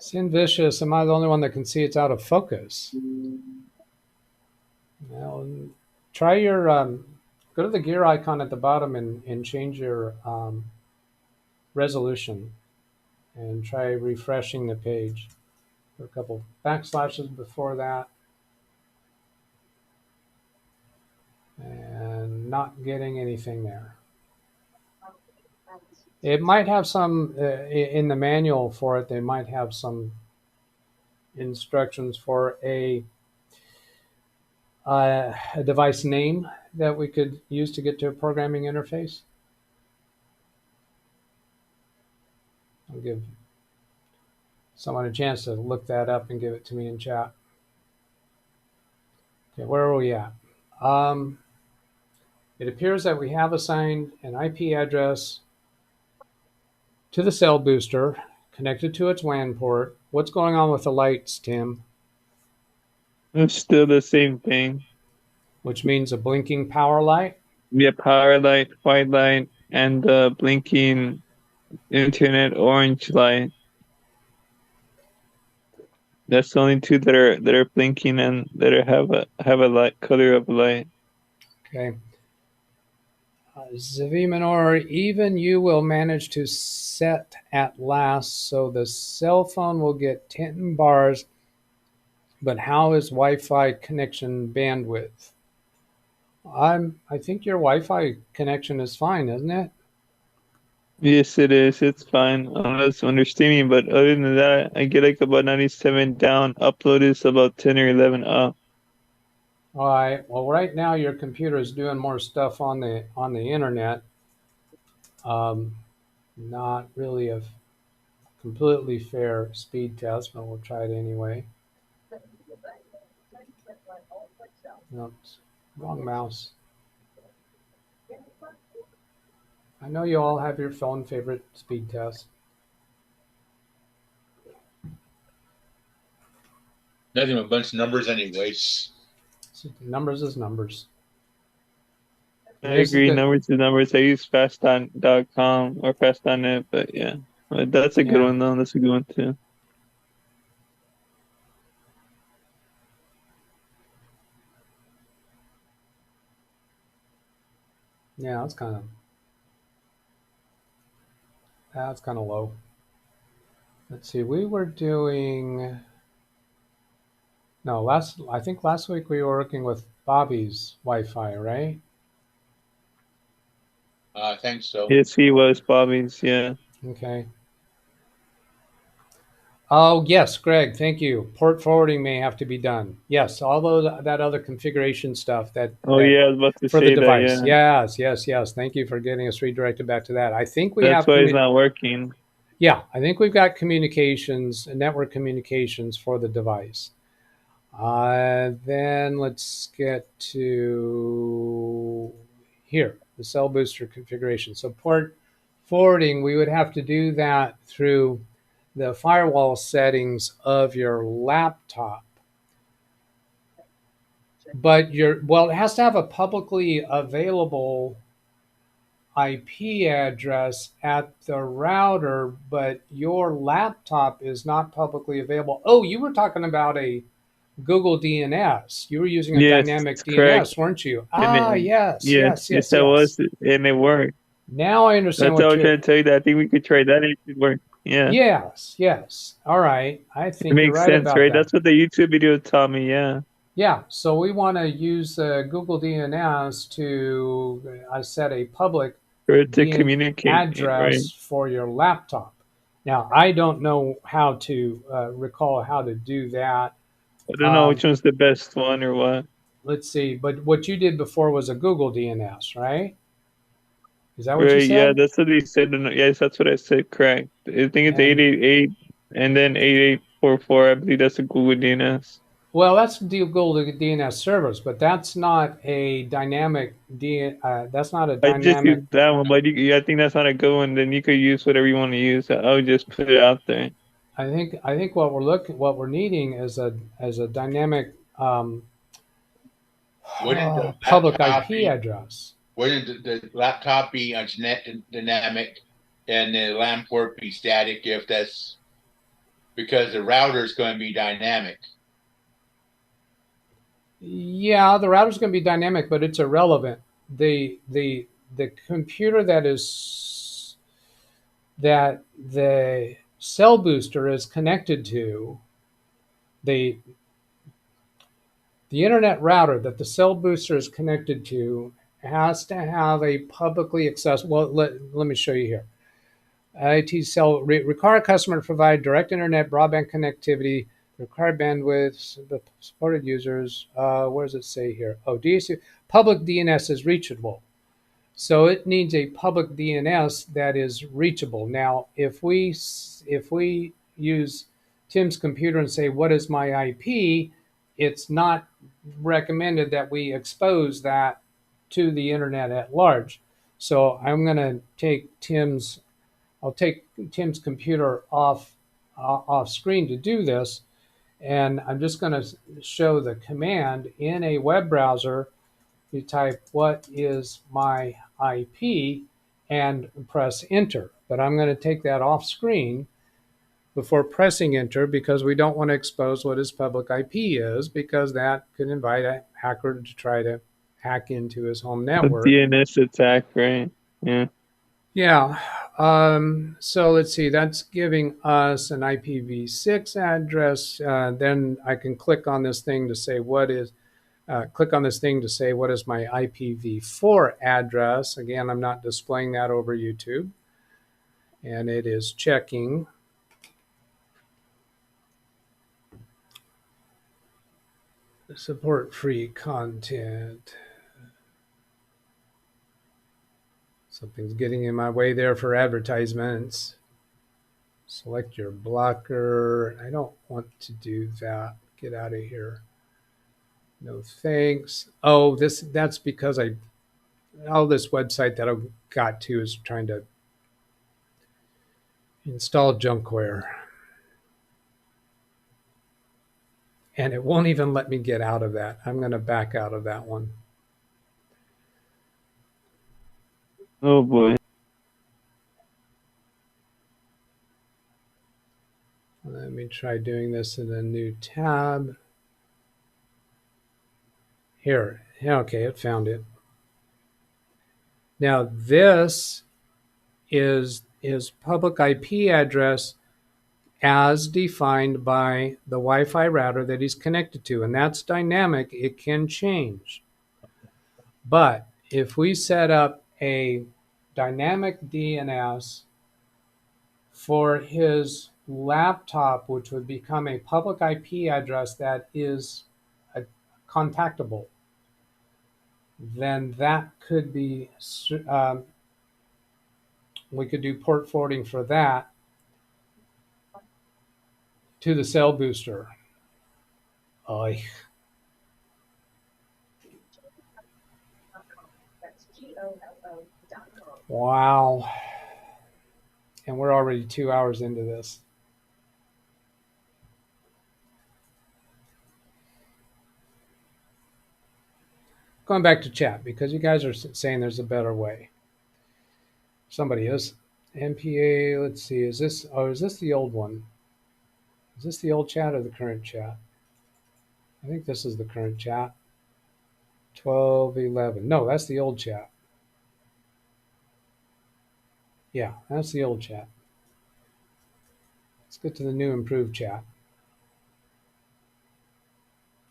Sin Vicious, am I the only one that can see it's out of focus? Well, try your, go to the gear icon at the bottom and change your resolution and try refreshing the page. A couple backslashes before that. And not getting anything there. It might have some, in the manual for it, they might have some instructions for a device name that we could use to get to a programming interface. I'll give someone a chance to look that up and give it to me in chat. Okay, where are we at? It appears that we have assigned an IP address to the cell booster connected to its WAN port. What's going on with the lights, Tim? It's still the same thing. Which means a blinking power light? Yeah, power light, white light, and the blinking internet orange light. That's the only two that are blinking and that have a light color of light. Okay. Demeanor, even you will manage to set at last, so the cell phone will get 10 bars, but how is Wi-Fi connection bandwidth? I think your Wi-Fi connection is fine, isn't it? Yes, it is. It's fine. Unless when they're streaming, but other than that, I get like about 97 down. Upload is about 10 or 11 up. All right. Well, right now your computer is doing more stuff on the internet. Not really a completely fair speed test, but we'll try it anyway. Oops, wrong mouse. I know you all have your phone favorite speed test. Nothing but a bunch of numbers anyways. So numbers is numbers. I agree. Numbers is numbers. I use fast.com or fast.net, but yeah. But that's a good one, though. That's a good one, too. Yeah, that's kind of low. Let's see. We were doing I think last week we were working with Bobby's Wi-Fi, right? I think so. Yes, he was Bobby's. Yeah. Okay. Oh, yes, Greg, thank you. Port forwarding may have to be done. Yes, although that other configuration stuff yeah, I was about to for say the device. that, yeah. Yes. Thank you for getting us redirected back to that. I think we That's have why it's not working. Yeah, I think we've got communications, network communications for the device. Then let's get to here, the cell booster configuration. So port forwarding, we would have to do that through the firewall settings of your laptop. But it has to have a publicly available IP address at the router, but your laptop is not publicly available. Oh, you were talking about a Google DNS. You were using a dynamic DNS, correct. Weren't you? Yes, that was, and it worked. Now I understand what I was trying to tell you. That I think we could try that. It could work. Yeah. Yes. All right. I think it makes you're right sense, about right? that. That's what the YouTube video taught me. Yeah. Yeah. So we want to use Google DNS to set a public to communicate address for your laptop. Now, I don't know how to recall how to do that. I don't know which one's the best one or what. Let's see. But what you did before was a Google DNS, right? Is that what you Right, yeah, said? that's what he said. Yes, that's what I said, correct. I think it's And 888 and then 8844. I believe that's a Google DNS. well, that's Google DNS servers, but that's not a dynamic that's not a I just dynamic. used that one, but I think that's not a good one. Then you could use whatever you want to use. I would just put it out there. I think what we're needing is a dynamic Wouldn't the public laptop IP be, address. wouldn't the laptop be on net dynamic and the LAN port be static if that's because the router is going to be dynamic? Yeah, the router's going to be dynamic, but it's irrelevant. The computer that the cell booster is connected to, the internet router that the cell booster is connected to has to have a publicly accessible. Well, let me show you here. IT cell require a customer to provide direct internet broadband connectivity, required bandwidth, the supported users. Where does it say here? Oh, public DNS is reachable. So it needs a public DNS that is reachable. Now, if we use Tim's computer and say, what is my IP? It's not recommended that we expose that to the internet at large. So I'm going to take I'll take Tim's computer off screen to do this. And I'm just going to show the command in a web browser. You type, what is my IP, and press enter. But I'm going to take that off screen before pressing enter because we don't want to expose what his public IP is, because that could invite a hacker to try to hack into his home A network. DNS attack, right? Yeah. Yeah. So let's see, that's giving us an IPv6 address. Then I can click on this thing to say what is my IPv4 address. Again, I'm not displaying that over YouTube. And it is checking. Support free content. Something's getting in my way there for advertisements. Select your blocker. I don't want to do that. Get out of here. No thanks. Oh, that's because this website that I got to is trying to install junkware. And it won't even let me get out of that. I'm going to back out of that one. Oh boy. Let me try doing this in a new tab. Here. Okay, it found it. Now this is public IP address as defined by the Wi-Fi router that he's connected to, and that's dynamic. It can change. But if we set up a dynamic DNS for his laptop, which would become a public IP address that is contactable, then that could be, we could do port forwarding for that to the cell booster. Wow. And we're already 2 hours into this. Going back to chat, because you guys are saying there's a better way. Somebody is. MPA, let's see, is this the old one? Is this the old chat or the current chat? I think this is the current chat. 12:11. No, that's the old chat. Yeah, that's the old chat. Let's get to the new improved chat.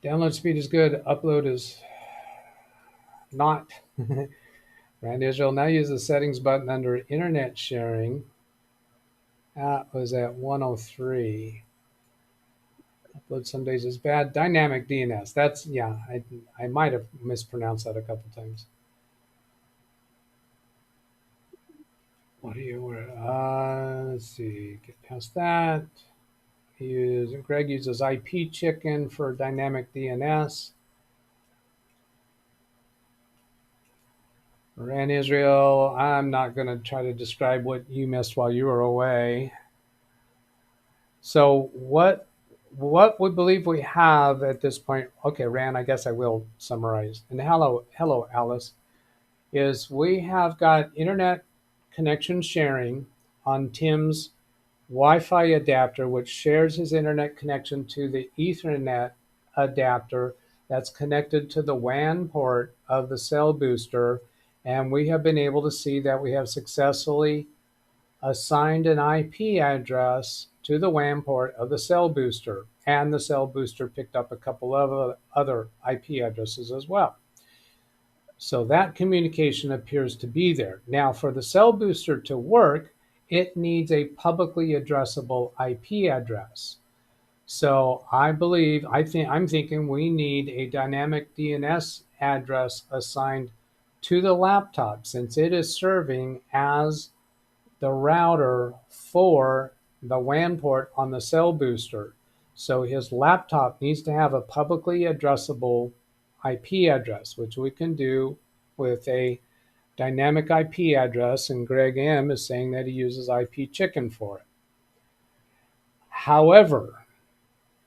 Download speed is good. Upload is not. Rand Israel, now use the settings button under internet sharing That was at 103. Upload some days is bad. Dynamic DNS. That's, yeah, I might have mispronounced that a couple times. What do you, let's see, get past that. Greg uses IP chicken for dynamic DNS. Ran Israel, I'm not going to try to describe what you missed while you were away. So what we believe we have at this point, okay, Ran, I guess I will summarize. And hello, Alice, is we have got internet connection sharing on Tim's Wi-Fi adapter, which shares his internet connection to the Ethernet adapter that's connected to the WAN port of the cell booster. And we have been able to see that we have successfully assigned an IP address to the WAN port of the cell booster. And the cell booster picked up a couple of other IP addresses as well. So that communication appears to be there. Now, for the cell booster to work, it needs a publicly addressable IP address. So I'm thinking we need a dynamic DNS address assigned to the laptop, since it is serving as the router for the WAN port on the cell booster. So his laptop needs to have a publicly addressable IP address, which we can do with a dynamic IP address, and Greg M is saying that he uses IP chicken for it. However,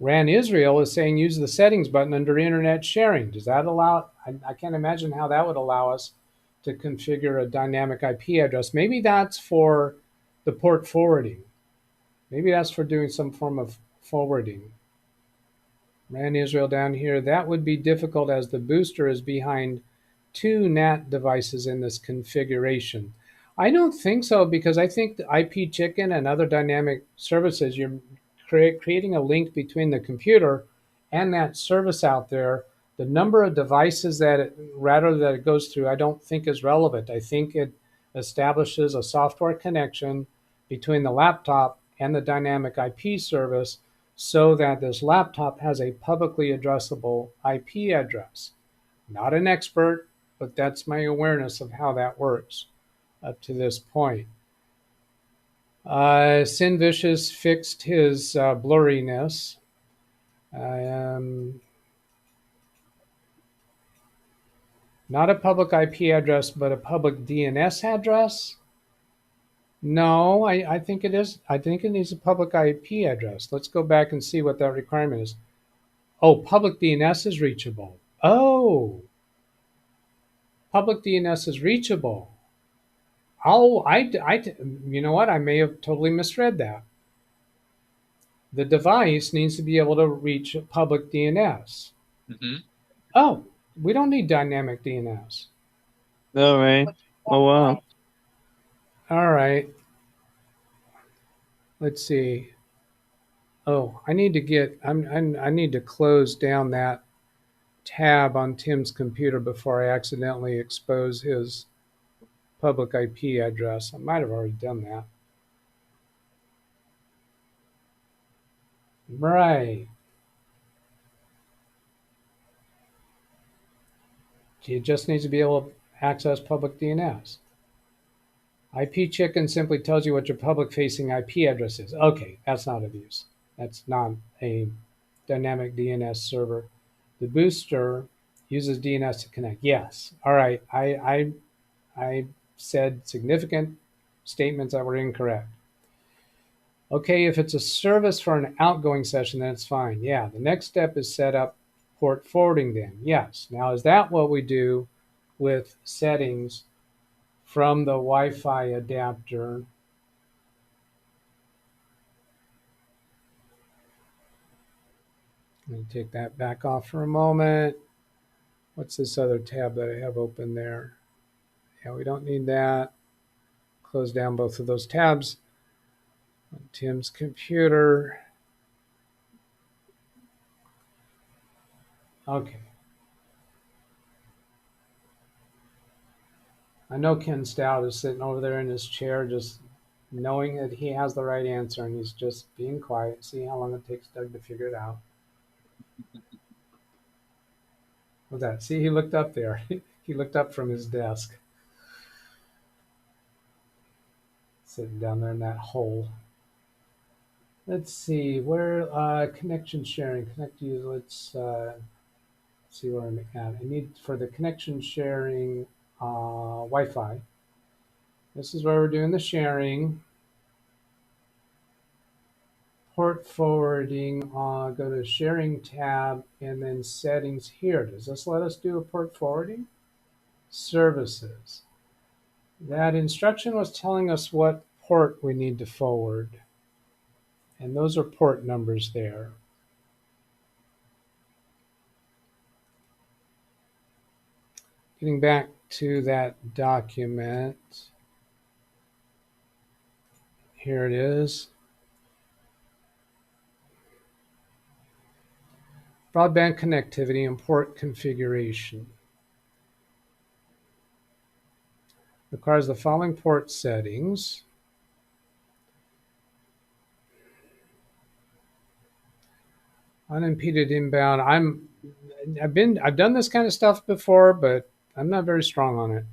Ran Israel is saying use the settings button under internet sharing. Does that allow, I can't imagine how that would allow us to configure a dynamic IP address. Maybe that's for the port forwarding. Maybe that's for doing some form of forwarding. Ran Israel down here, that would be difficult as the booster is behind two NAT devices in this configuration. I don't think so, because I think the IP chicken and other dynamic services, you're creating a link between the computer and that service out there. The number of devices that it goes through, I don't think is relevant. I think it establishes a software connection between the laptop and the dynamic IP service so that this laptop has a publicly addressable IP address. Not an expert, but that's my awareness of how that works up to this point. Sin Vicious fixed his blurriness. Not a public IP address, but a public DNS address? No, I think it is. I think it needs a public IP address. Let's go back and see what that requirement is. Oh, public DNS is reachable. Oh, public DNS is reachable. Oh, you know what? I may have totally misread that. The device needs to be able to reach public DNS. Mm-hmm. Oh, we don't need dynamic DNS. No, right? Oh, wow. All right. Let's see. Oh, I need to I need to close down that tab on Tim's computer before I accidentally expose his public IP address. I might have already done that. Right. It just needs to be able to access public DNS. IP chicken simply tells you what your public-facing IP address is. Okay, that's not abuse. That's not a dynamic DNS server. The booster uses DNS to connect. Yes. All right. I said significant statements that were incorrect. Okay, if it's a service for an outgoing session, then it's fine. Yeah, the next step is set up port forwarding then. Yes. Now, is that what we do with settings from the Wi-Fi adapter? Let me take that back off for a moment. What's this other tab that I have open there? Yeah, we don't need that. Close down both of those tabs on Tim's computer. Okay. I know Ken Stout is sitting over there in his chair just knowing that he has the right answer and he's just being quiet. See how long it takes Doug to figure it out. What's that? See, he looked up there. He looked up from his desk. Sitting down there in that hole. Let's see, where, connection sharing, connect you, let's see where I'm at. I need, for the connection sharing Wi-Fi. This is where we're doing the sharing. Port forwarding, go to sharing tab and then settings here. Does this let us do a port forwarding? Services. That instruction was telling us what port we need to forward. And those are port numbers there. Getting back to that document. Here it is. Broadband connectivity and port configuration. Requires the following port settings. Unimpeded inbound. I've done this kind of stuff before, but I'm not very strong on it.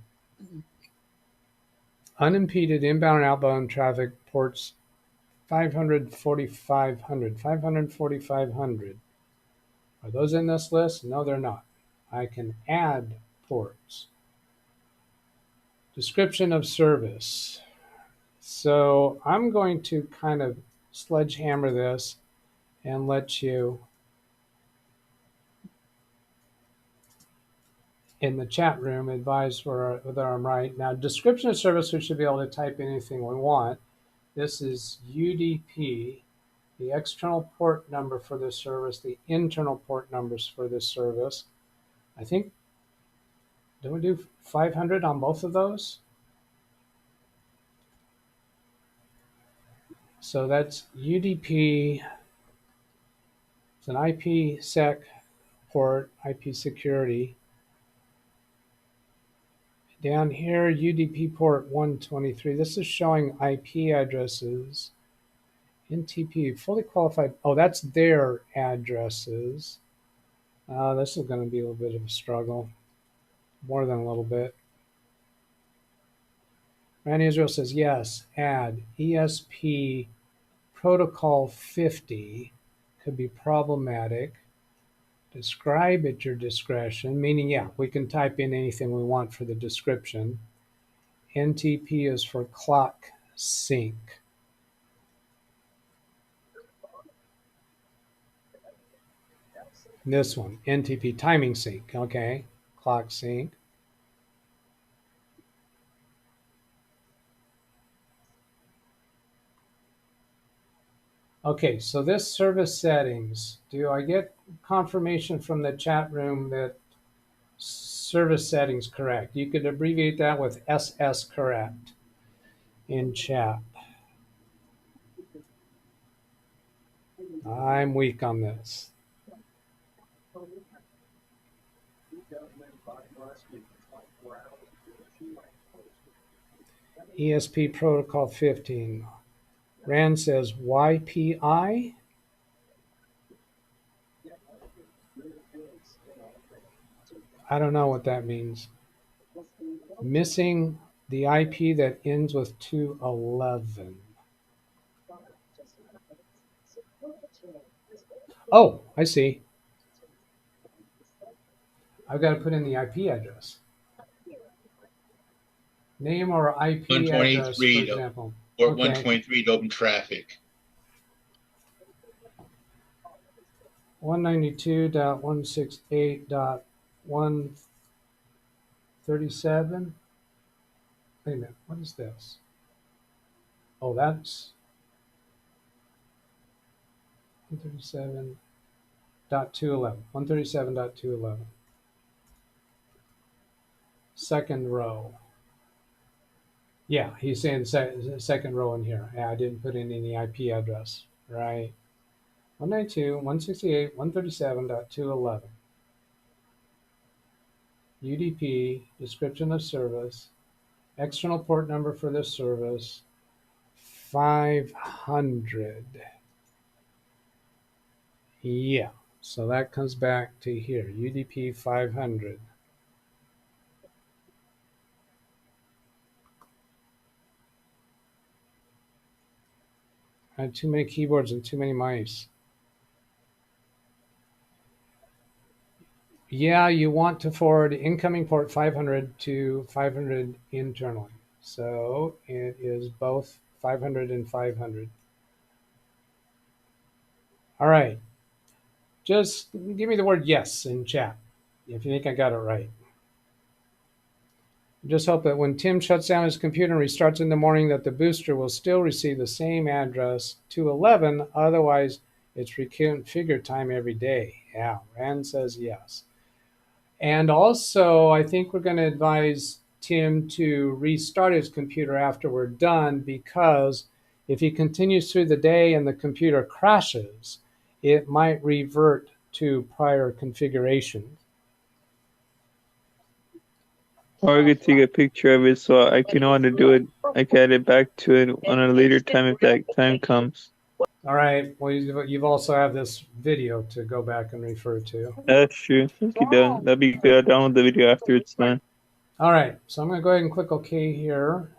Unimpeded inbound and outbound traffic ports 500, 4500, 500, 4500. Are those in this list? No, they're not. I can add ports. Description of service. So I'm going to kind of sledgehammer this and let you in the chat room advise whether I'm right. Now, description of service, we should be able to type anything we want. This is UDP, the external port number for this service, the internal port numbers for this service. I think, did we do 500 on both of those? So that's UDP. It's an IPsec port, IP security. Down here, UDP port 123. This is showing IP addresses. NTP, fully qualified. Oh, that's their addresses. This is going to be a little bit of a struggle. More than a little bit. Randy Israel says, yes, add ESP protocol 50 could be problematic. Describe at your discretion, meaning, yeah, we can type in anything we want for the description. NTP is for clock sync. This one, NTP timing sync, okay, clock sync. Okay, so this service settings, do I get confirmation from the chat room that service settings correct? You could abbreviate that with SS correct in chat. I'm weak on this. ESP protocol 15. Rand says YPI. I don't know what that means. Missing the IP that ends with 211. Oh, I see. I've got to put in the IP address. Name or IP address, for example. Or okay. 123 to open traffic. 192.168.137. Wait a minute, what is this? Oh, that's 137.211. 137.211. Second row. Yeah, he's saying second row in here. Yeah, I didn't put in any IP address, right? 192.168.137.211. UDP, description of service, external port number for this service, 500. Yeah, so that comes back to here, UDP 500. I had too many keyboards and too many mice. Yeah, you want to forward incoming port 500 to 500 internally. So it is both 500 and 500. All right. Just give me the word yes in chat if you think I got it right. Just hope that when Tim shuts down his computer and restarts in the morning that the booster will still receive the same address 211. Otherwise, it's reconfigure time every day. Yeah, Rand says yes. And also, I think we're going to advise Tim to restart his computer after we're done, because if he continues through the day and the computer crashes, it might revert to prior configuration. Or I could take a picture of it so I can know how to do it. I can add it back to it on a later time if that time comes. All right. Well, you've also have this video to go back and refer to. That's true. That'd be good. I'll download the video after it's done. All right. So I'm going to go ahead and click OK here.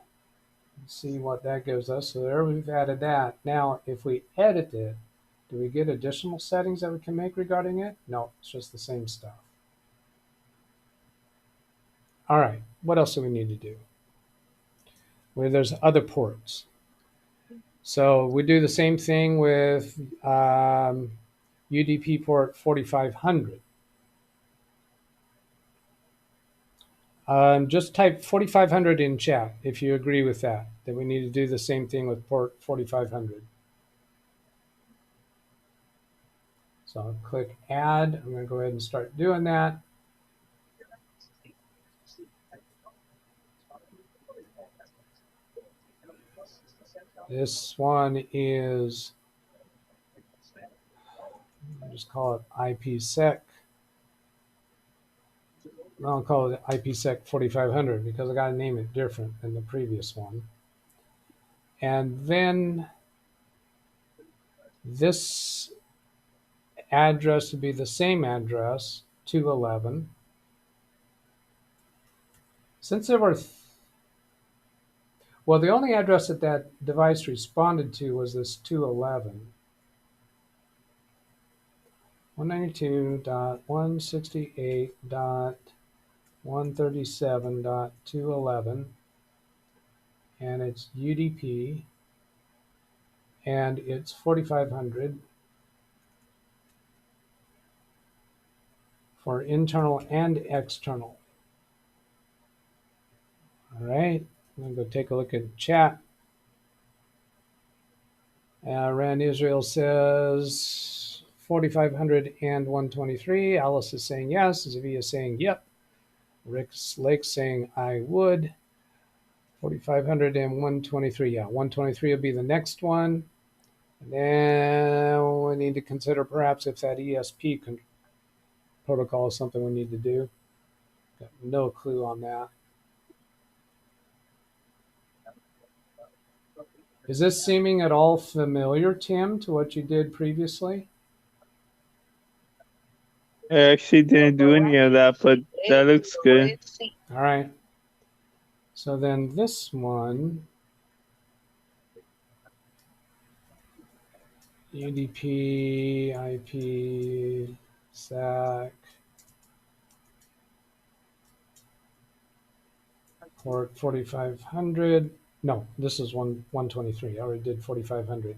See what that gives us. So there we've added that. Now, if we edit it, do we get additional settings that we can make regarding it? No, it's just the same stuff. All right. What else do we need to do? Where there's other ports. So we do the same thing with UDP port 4500. Just type 4500 in chat if you agree with that we need to do the same thing with port 4500. So I'll click add. I'm going to go ahead and start doing that. This one is, I'll just call it IPsec. I'll call it IPsec 4500 because I got to name it different than the previous one. And then this address would be the same address, 211. Since there were, well, the only address that that device responded to was this 211. 192.168.137.211, and it's UDP, and it's 4500 for internal and external. All right, I'm going to go take a look at chat. Rand Israel says 4500 and 123. Alice is saying yes. Zavia is saying yep. Rick Lake saying I would. 4500 and 123. Yeah, 123 will be the next one. And then we need to consider perhaps if that ESP protocol is something we need to do. Got no clue on that. Is this seeming at all familiar, Tim, to what you did previously? I actually didn't do any of that, but that looks good. All right. So then this one, UDP, IP, SAC, port 4500. No, this is 123. I already did 4500.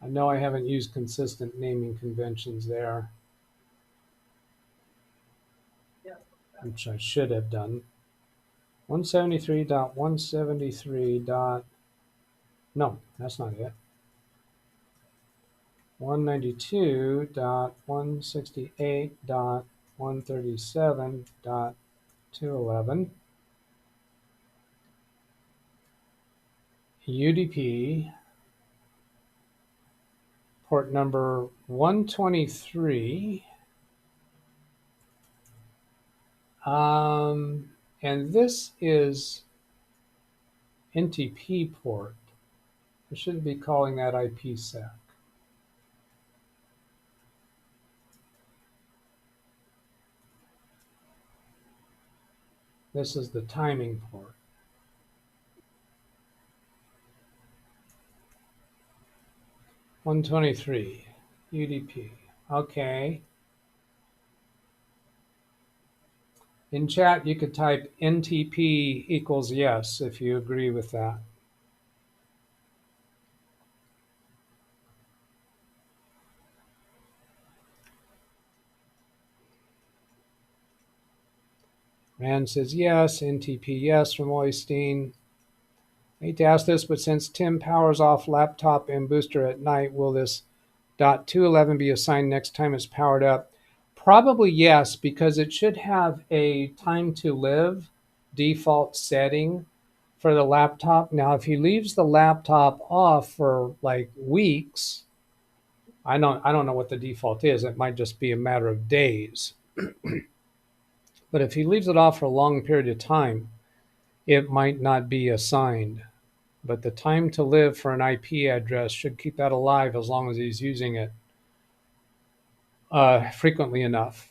I know I haven't used consistent naming conventions there, which I should have done. 173.173. No, that's not it. 192.168.137.211. UDP port number 123. And this is NTP port. We shouldn't be calling that IPsec. This is the timing port. (123) UDP. Okay. In chat, you could type NTP equals yes if you agree with that. Rand says yes, NTP yes from Oystein. I hate to ask this, but since Tim powers off laptop and booster at night, will this .211 be assigned next time it's powered up? Probably yes, because it should have a time to live default setting for the laptop. Now, if he leaves the laptop off for like weeks, I don't know what the default is. It might just be a matter of days. But if he leaves it off for a long period of time, it might not be assigned. But the time to live for an IP address should keep that alive as long as he's using it frequently enough,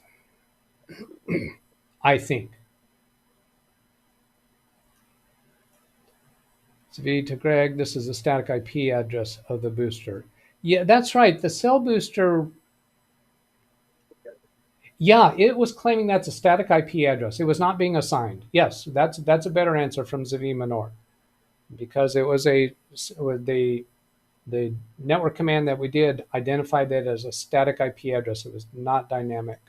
I think. Zvi to Greg, this is the static IP address of the booster. Yeah, that's right. The cell booster, yeah, it was claiming that's a static IP address. It was not being assigned. Yes, that's a better answer from Zvi Manor, because it was the network command that we did identified that as a static IP address. It was not dynamic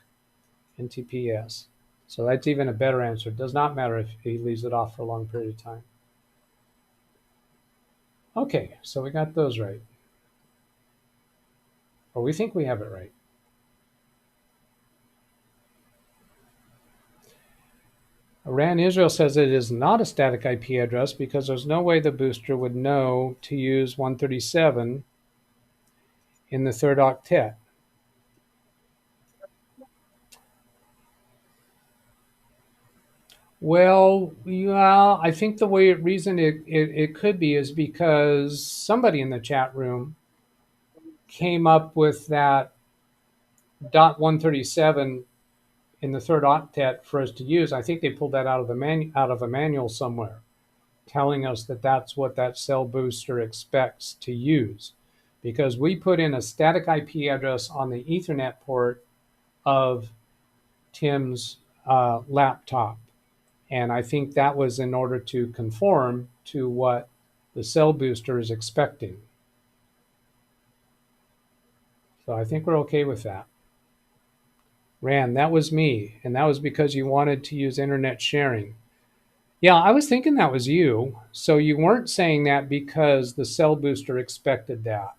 NTPS. So that's even a better answer. It does not matter if he leaves it off for a long period of time. Okay, so we got those right. Or we think we have it right. Iran Israel says it is not a static IP address because there's no way the booster would know to use 137 in the third octet. Well, yeah, I think the reason it could be is because somebody in the chat room came up with that .137 in the third octet for us to use. I think they pulled that out of a manual somewhere, telling us that that's what that cell booster expects to use, because we put in a static IP address on the Ethernet port of Tim's laptop. And I think that was in order to conform to what the cell booster is expecting. So I think we're okay with that. Rand, that was me. And that was because you wanted to use internet sharing. Yeah, I was thinking that was you. So you weren't saying that because the cell booster expected that.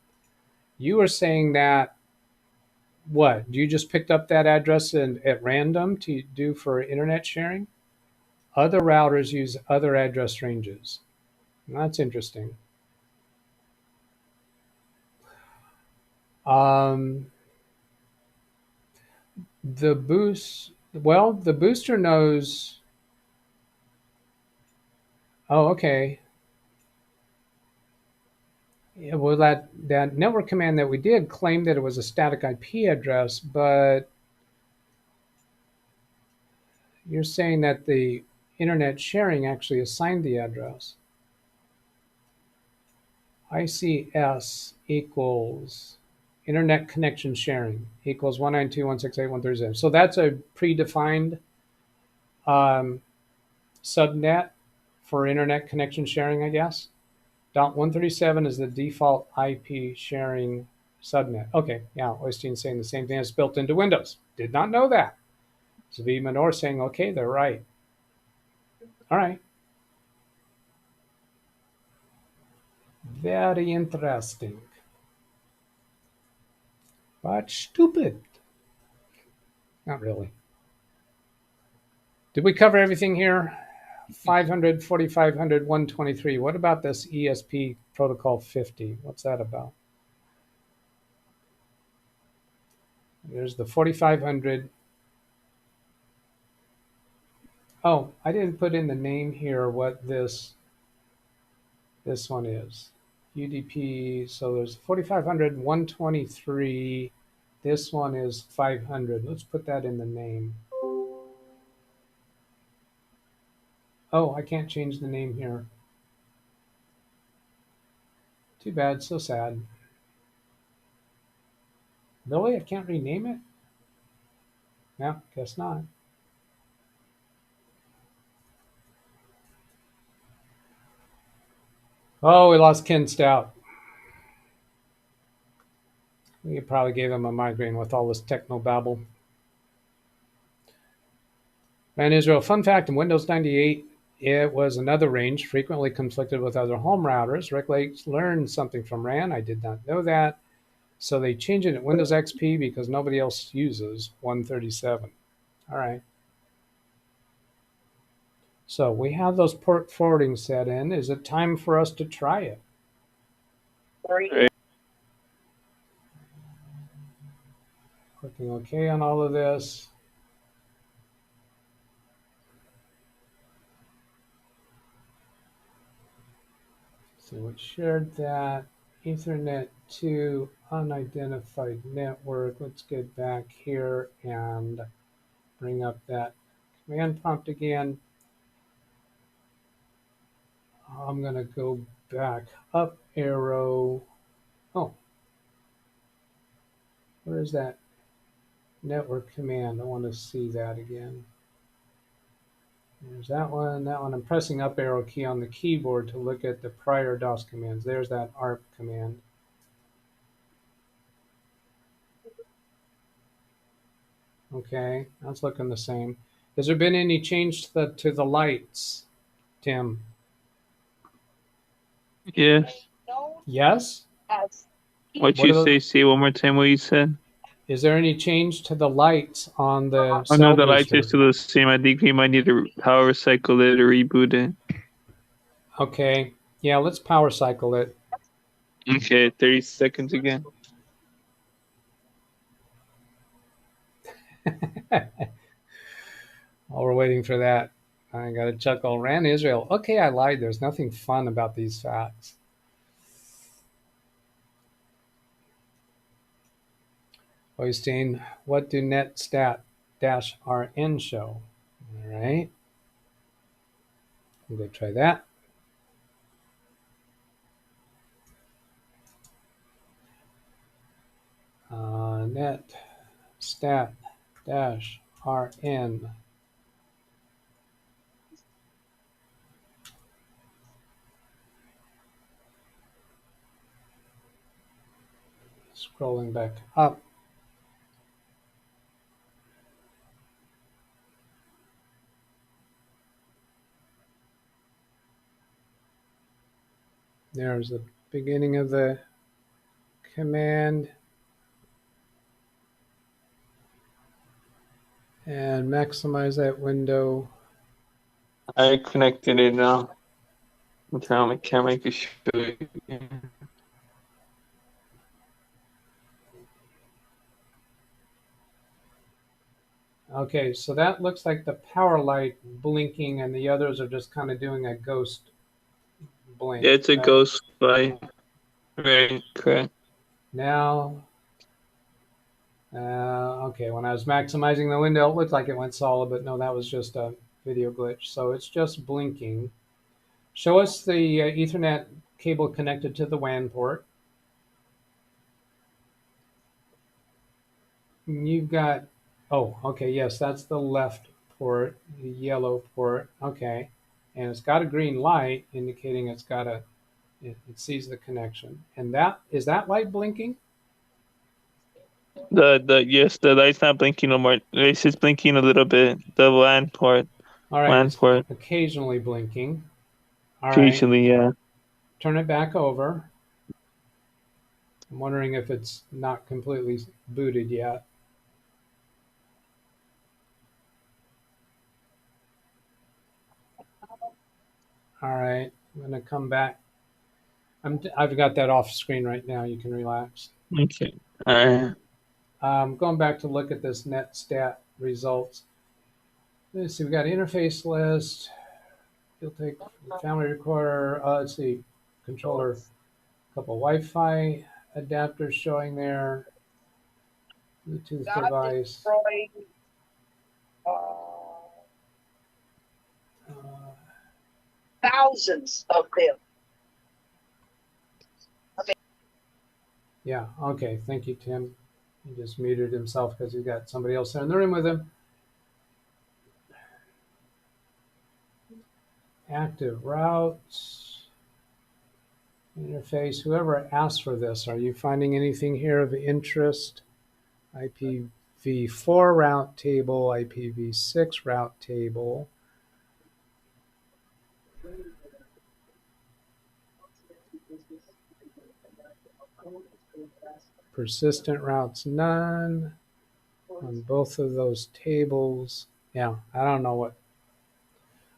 You were saying that, what? You just picked up that address at random to do for internet sharing? Other routers use other address ranges. That's interesting. The booster knows. Oh, okay. Yeah, well, that network command that we did claimed that it was a static IP address, but you're saying that the internet sharing actually assigned the address. ICS equals internet connection sharing equals 192.168.137. So that's a predefined subnet for internet connection sharing, I guess. .137 is the default IP sharing subnet. Okay, yeah, Oystein's saying the same thing. It's built into Windows. Did not know that. Zvi Manor saying, okay, they're right. All right. Very interesting. But stupid. Not really. Did we cover everything here? 500, 4500, 123. What about this ESP protocol 50? What's that about? There's the 4500. Oh, I didn't put in the name here what this one is. UDP, so there's 4,500, 123. This one is 500. Let's put that in the name. Oh, I can't change the name here. Too bad, so sad. Really? I can't rename it? No, guess not. Oh, we lost Ken Stout. We probably gave him a migraine with all this techno babble. Man Israel, fun fact, in Windows 98, it was another range, frequently conflicted with other home routers. Rick Lake learned something from RAN. I did not know that. So they changed it at Windows XP because nobody else uses 137. All right. So we have those port forwarding set in. Is it time for us to try it? Right. Clicking OK on all of this. So we shared that. Ethernet to unidentified network. Let's get back here and bring up that command prompt again. I'm going to go back up arrow. Oh, where is that network command? I want to see that again. There's that one, that one. I'm pressing up arrow key on the keyboard to look at the prior DOS commands. There's that ARP command. Okay, that's looking the same. Has there been any change to the lights, Tim? Yes. Yes? What What you are say? the, Say one more time what you said. is there any change to the lights on the Oh no, cell the lights booster? are still the same. I think we might need to power cycle it or reboot it. Okay, yeah, let's power cycle it. Okay, 30 seconds again. While we're waiting for that, I got a chuckle. RAN Israel. Okay, I lied. There's nothing fun about these facts. Oystein, what do netstat-rn show? All right. We'll go try that. Netstat-rn. Scrolling back up. There's the beginning of the command. And maximize that window. I connected it now. I'm turning on my camera. I can show you. Okay, so that looks like the power light blinking, and the others are just kind of doing a ghost blink. Yeah, it's a right? ghost light. Right, correct. Now, okay, when I was maximizing the window, it looked like it went solid, but no, that was just a video glitch. So it's just blinking. Show us the Ethernet cable connected to the WAN port. You've got, oh, okay, yes, that's the left port, the yellow port, okay. And it's got a green light indicating it's got a, it sees the connection. And that, is that light blinking? Yes, the light's not blinking no more. It's just blinking a little bit. The LAN port. All right, LAN it's port. occasionally blinking. All right, Occasionally, yeah. turn it back over. I'm wondering if it's not completely booted yet. All right, I'm gonna come back. I've got that off screen right now. You can relax. Okay. All right. Going back to look at this netstat results. Let's see, we got interface list. You'll take family recorder. Let's see, controller couple Wi-Fi adapters showing there. Bluetooth device. Destroying, thousands of them. Yeah, okay. Thank you, Tim. He just muted himself because he's got somebody else there in the room with him. Active routes. Interface. Whoever asked for this, are you finding anything here of interest? IPv4 route table, IPv6 route table. Persistent routes, none on both of those tables. Yeah, I don't know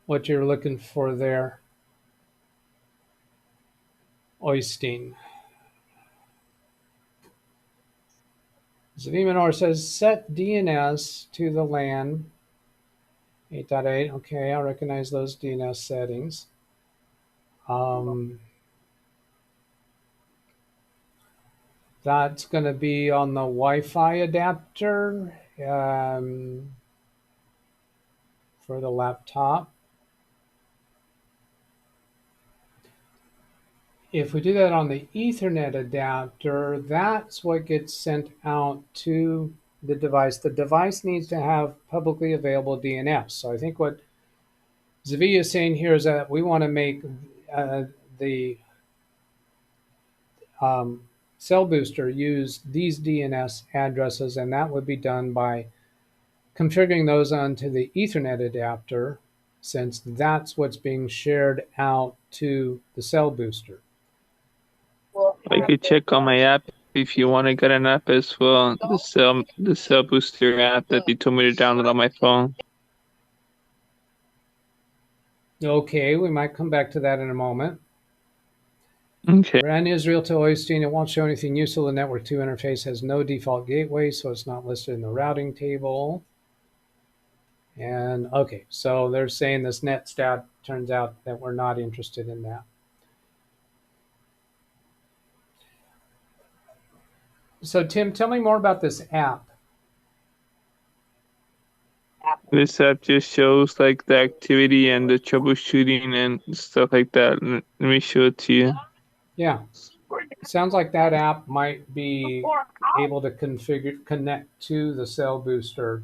what you're looking for there. Oystein. demeanor says set DNS to the LAN 8.8. Okay, I recognize those DNS settings. That's going to be on the Wi-Fi adapter for the laptop. If we do that on the Ethernet adapter, that's what gets sent out to the device. The device needs to have publicly available DNS. So I think what Zavi is saying here is that we want to make the cell booster use these DNS addresses, and that would be done by configuring those onto the Ethernet adapter, since that's what's being shared out to the cell booster. I could check on my app if you want to get an app as well. The cell booster app that you told me to download on my phone. Okay, we might come back to that in a moment. Okay. Ran Israel to Oystein. It won't show anything useful. The network 2 interface has no default gateway, so it's not listed in the routing table. And okay, so they're saying this netstat, turns out that we're not interested in that. So Tim, tell me more about this app. This app just shows like the activity and the troubleshooting and stuff like that. Let me show it to you. Yeah, it sounds like that app might be able to connect to the cell booster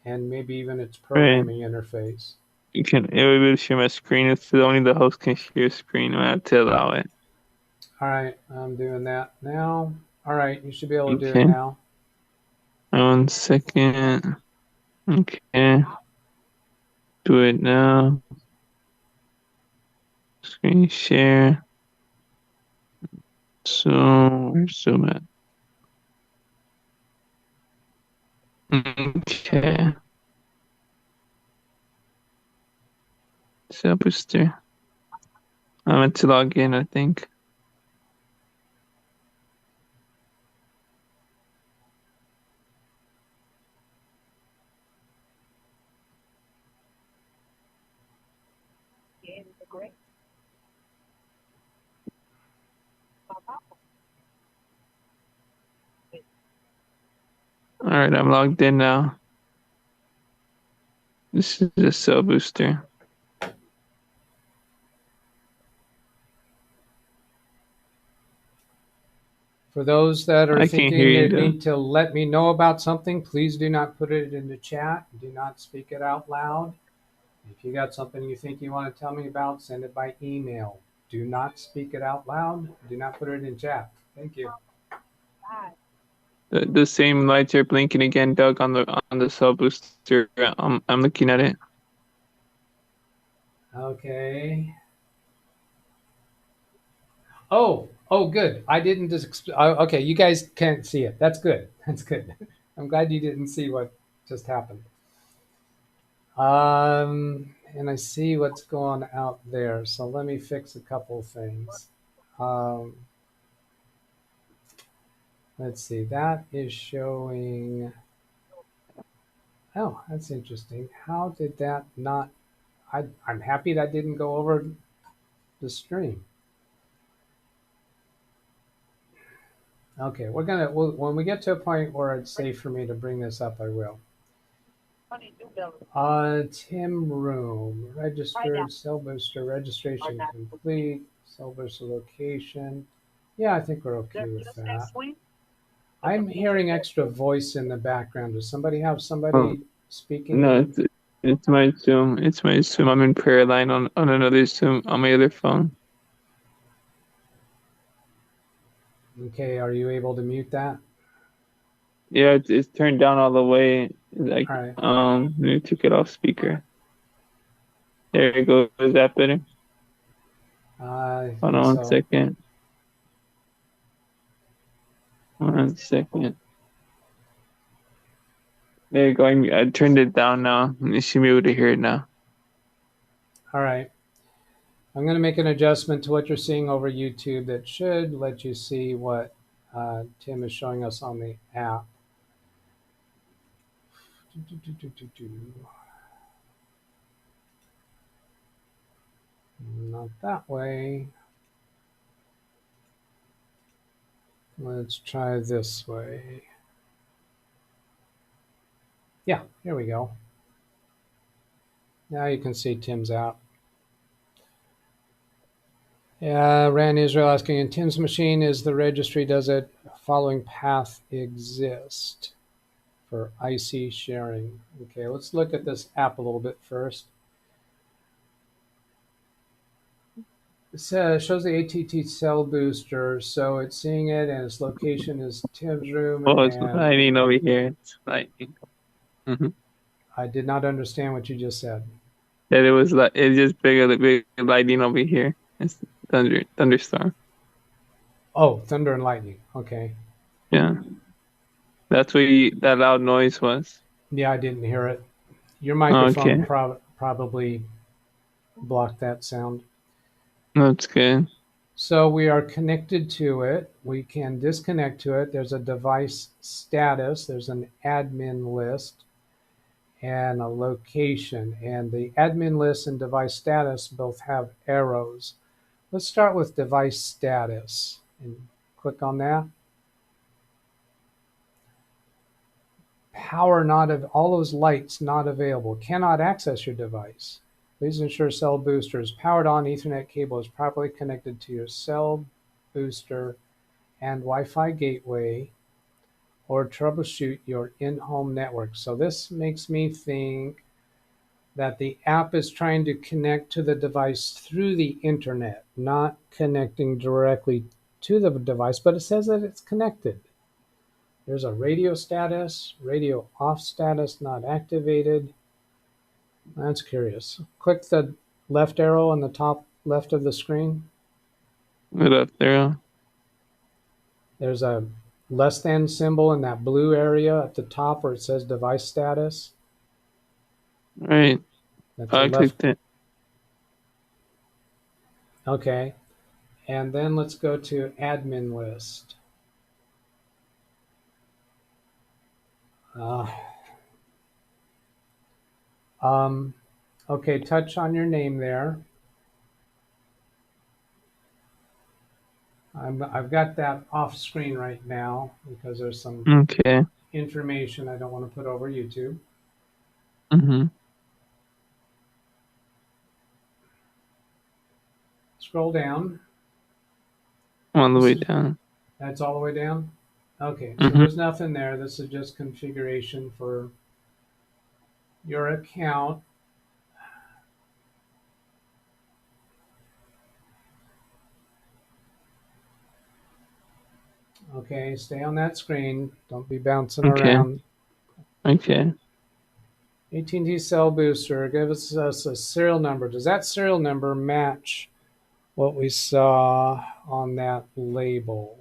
and maybe even its programming interface. It will be able to share my screen. It's only the host can share screen. I have to allow it. All right, I'm doing that now. All right, you should be able to do it now. 1 second. Okay. Do it now. Screen share. So where's Zoom at? Okay. Cell booster. I'm meant to log in, I think. All right, I'm logged in now. This is a cell booster. For those that are thinking you, they need to let me know about something, please do not put it in the chat. Do not speak it out loud. If you got something you think you want to tell me about, send it by email. Do not speak it out loud. Do not put it in chat. Thank you. The same lights are blinking again, Doug, on the cell booster. I'm looking at it. Okay. Oh, good. I didn't just. Okay, you guys can't see it. That's good. That's good. I'm glad you didn't see what just happened. And I see what's going out there. So let me fix a couple things. Let's see. That is showing. Oh, that's interesting. How did that not? I'm happy that didn't go over the stream. Okay, when we get to a point where it's safe for me to bring this up, I will. Tim Room, registered, Cell Booster, registration complete, Cell Booster location. Yeah, I think we're okay with that. I'm hearing extra voice in the background. Does somebody have somebody speaking? No, it's my Zoom. It's my Zoom. I'm in prayer line on another Zoom on my other phone. Okay, are you able to mute that? Yeah, it's turned down all the way. Like, All right. let me take it off speaker. There you go. Is that better? I Hold think on so. 1 second. 1 second. There you go. I turned it down now. You should be able to hear it now. All right. I'm going to make an adjustment to what you're seeing over YouTube that should let you see what Tim is showing us on the app. Not that way. Let's try this way. Yeah, here we go. Now you can see Tim's app. Yeah, Rand Israel asking, in Tim's machine, is the registry, does it following path exist for IC sharing? Okay, let's look at this app a little bit first. It shows the ATT cell booster, so it's seeing it, and its location is Tim's room. Oh, it's And lightning over here. It's lightning. I did not understand what you just said. That it was like it's just big lightning over here. It's thunderstorm. Oh, thunder and lightning. Okay. Yeah, that's what that loud noise was. Yeah, I didn't hear it. Your microphone Okay, probably blocked that sound. that's good. So we are connected to it. We can disconnect to it. There's a device status. There's an admin list and a location. And the admin list and device status both have arrows. Let's start with device status and click on that. Power not of all those lights not available. Cannot access your device. Please ensure cell booster is powered on. Ethernet cable is properly connected to your cell booster and Wi-Fi gateway, or troubleshoot your in-home network. So this makes me think that the app is trying to connect to the device through the internet, not connecting directly to the device, but it says that it's connected. There's a radio status, radio off status not activated. That's curious. Click the left arrow on the top left of the screen. What up there? There's a less than symbol in that blue area at the top where it says device status. Right. That's I clicked it. Okay. And then let's go to admin list. Okay, touch on your name there. I've got that off screen right now because there's some information I don't want to put over YouTube. Scroll down. On the way down. That's all the way down? Okay, so there's nothing there. This is just configuration for your account. Okay, stay on that screen. Don't be bouncing around. Okay. AT&T Cell Booster, give us a serial number. Does that serial number match what we saw on that label?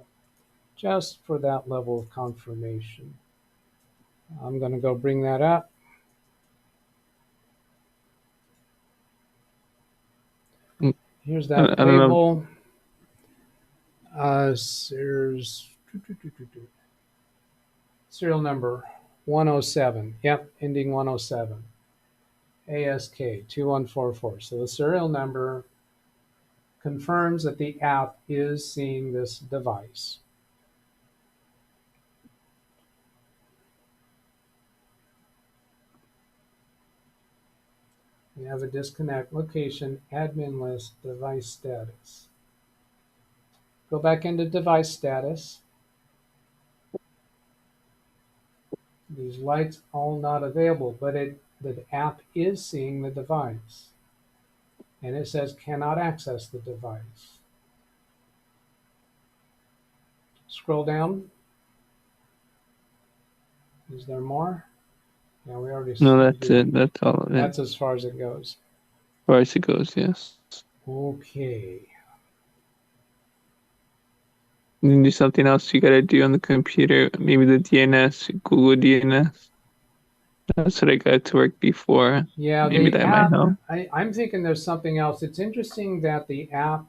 Just for that level of confirmation. I'm going to go bring that up. Here's that label. Serial number 107. Yep, ending 107. ASK 2144. So the serial number confirms that the app is seeing this device. You have a disconnect, location, admin list, device status. Go back into device status. These lights all not available, but the app is seeing the device. And it says cannot access the device. Scroll down. Is there more? Yeah, we already No, see that's here. it. That's all of it. That's as far as it goes. As far as it goes, yes. Okay. You can do something else you gotta do on the computer. Maybe the DNS, Google DNS. That's what I got to work before. Yeah, Maybe the that might app, help. I'm thinking there's something else. It's interesting that the app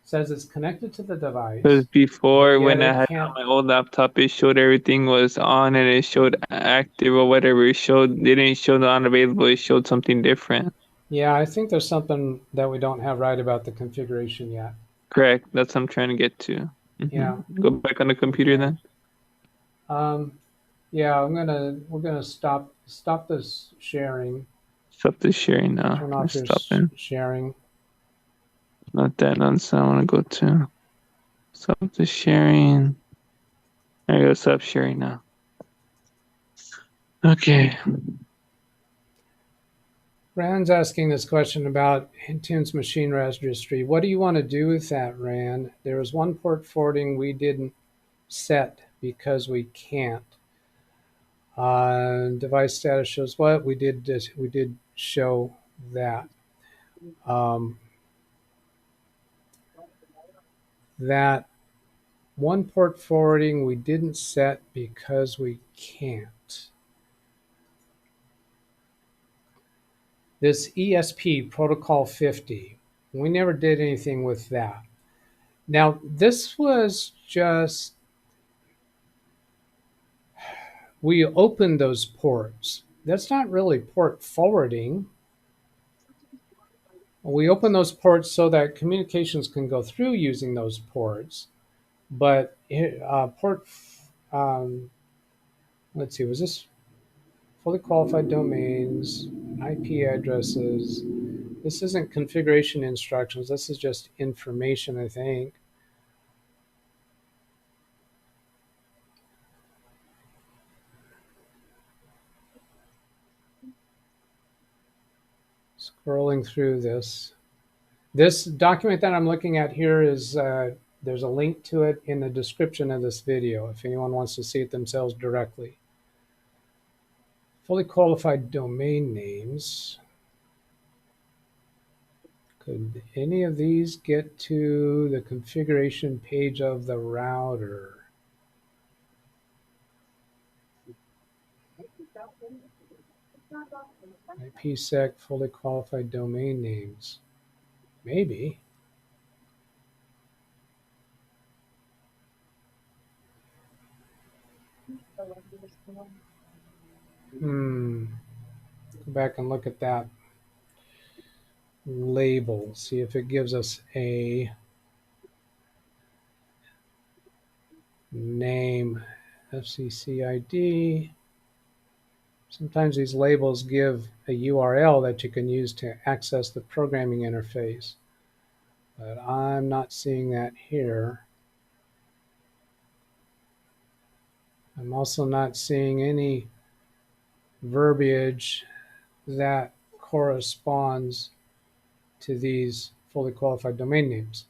says it's connected to the device. Because before, but yet when I it had can't. on my old laptop, it showed everything was on and it showed active or whatever. It showed, they didn't show the unavailable. It showed something different. Yeah, I think there's something that we don't have right about the configuration yet. Correct. That's what I'm trying to get to. Yeah. Go back on the computer Okay. then. Yeah, we're gonna stop this sharing. Stop the sharing now. Turn off your Stop it. sharing. Not that nonsense I want to go to. Stop the sharing. There you go. Stop sharing now. Okay. Rand's asking this question about Intune's machine registry. What do you want to do with that, Rand? There was one port forwarding we didn't set because we can't. Device status shows what? We did show that. That one port forwarding we didn't set because we can't. This ESP protocol 50, we never did anything with that. Now, this was just, we opened those ports. That's not really port forwarding. We open those ports so that communications can go through using those ports. But let's see, was this fully qualified domains, IP addresses? This isn't configuration instructions. This is just information, I think. Scrolling through this. This document that I'm looking at here is, there's a link to it in the description of this video if anyone wants to see it themselves directly. Fully qualified domain names. Could any of these get to the configuration page of the router? IPsec fully qualified domain names. Maybe. Go back and look at that label. See if it gives us a name, FCC ID. Sometimes these labels give a URL that you can use to access the programming interface, but I'm not seeing that here. I'm also not seeing any verbiage that corresponds to these fully qualified domain names.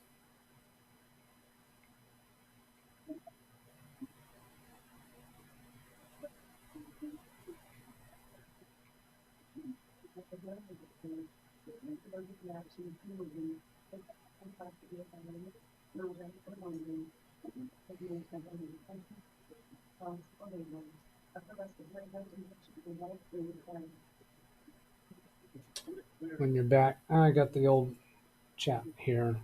When you're back, I got the old chat here.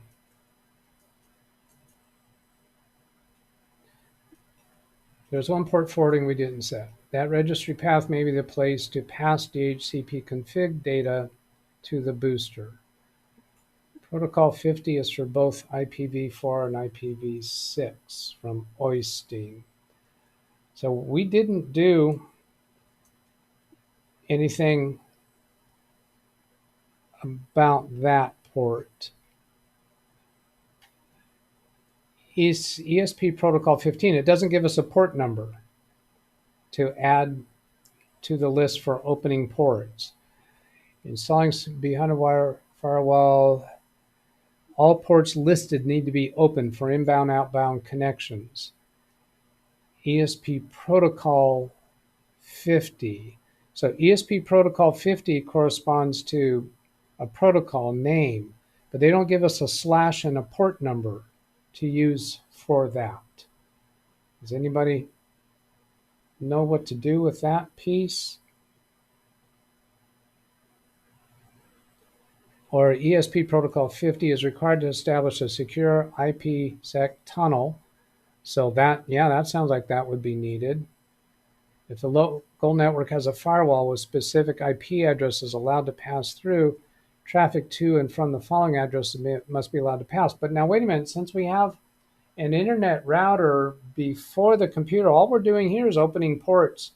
There's one port forwarding we didn't set. That registry path may be the place to pass DHCP config data to the booster. Protocol 50 is for both IPv4 and IPv6 from Oystein. So we didn't do anything about that port. Is ESP protocol 15. It doesn't give us a port number to add to the list for opening ports. Installing behind a wire firewall, all ports listed need to be open for inbound, outbound connections. ESP protocol 50. So ESP protocol 50 corresponds to a protocol name, but they don't give us a slash and a port number to use for that. Does anybody know what to do with that piece? Or ESP protocol 50 is required to establish a secure IPsec tunnel. So that, yeah, that sounds like that would be needed. If the local network has a firewall with specific IP addresses allowed to pass through, traffic to and from the following addresses must be allowed to pass. But now, wait a minute, since we have an internet router before the computer, all we're doing here is opening ports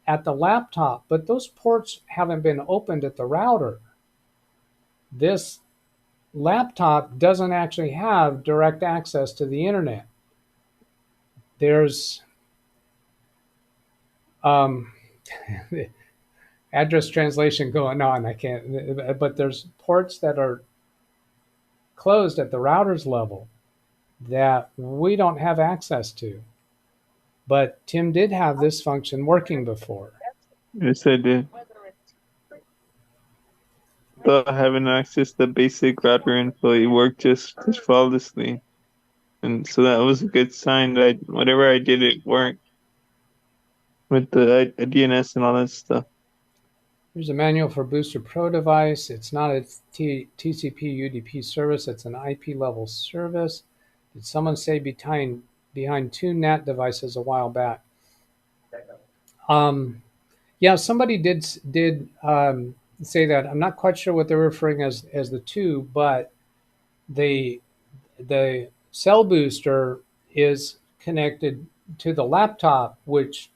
at the laptop, but those ports haven't been opened at the router. This laptop doesn't actually have direct access to the internet. There's address translation going on. I can't, but there's ports that are closed at the router's level that we don't have access to. But Tim did have this function working before. Yes, I did. Without having access to basic router info, it worked just flawlessly. And so that was a good sign that whatever I did, it worked with the DNS and all that stuff. Here's a manual for Booster Pro device. It's not a TCP UDP service. It's an IP level service. Did someone say behind two NAT devices a while back? Yeah, somebody did say that. I'm not quite sure what they're referring as the two, but the cell booster is connected to the laptop, which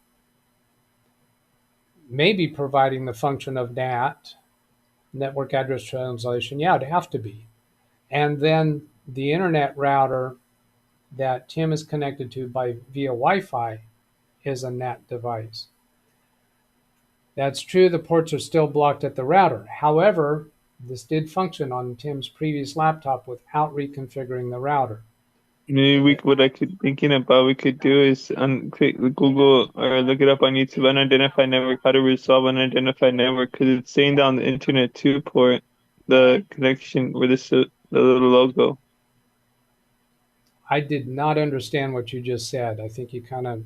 may be providing the function of NAT, network address translation. Yeah, it'd have to be. And then the internet router that Tim is connected to via Wi-Fi is a NAT device. That's true, the ports are still blocked at the router. However, this did function on Tim's previous laptop without reconfiguring the router. Maybe what I could thinking about we could do is click Google or look it up on YouTube, unidentified network, how to resolve unidentified network, because it's saying down the internet 2 port, the connection where the little logo. I did not understand what you just said. I think you kind of...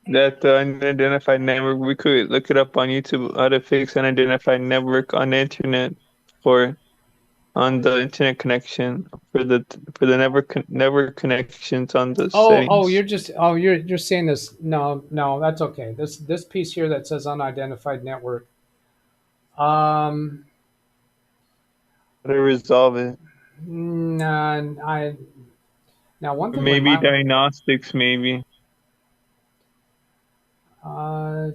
That unidentified network, we could look it up on YouTube, how to fix unidentified network on the internet on the internet connection for the network connections on the settings. You're saying this. No, that's okay. This piece here that says unidentified network. How to resolve it. Now one thing maybe diagnostics, maybe. Yeah,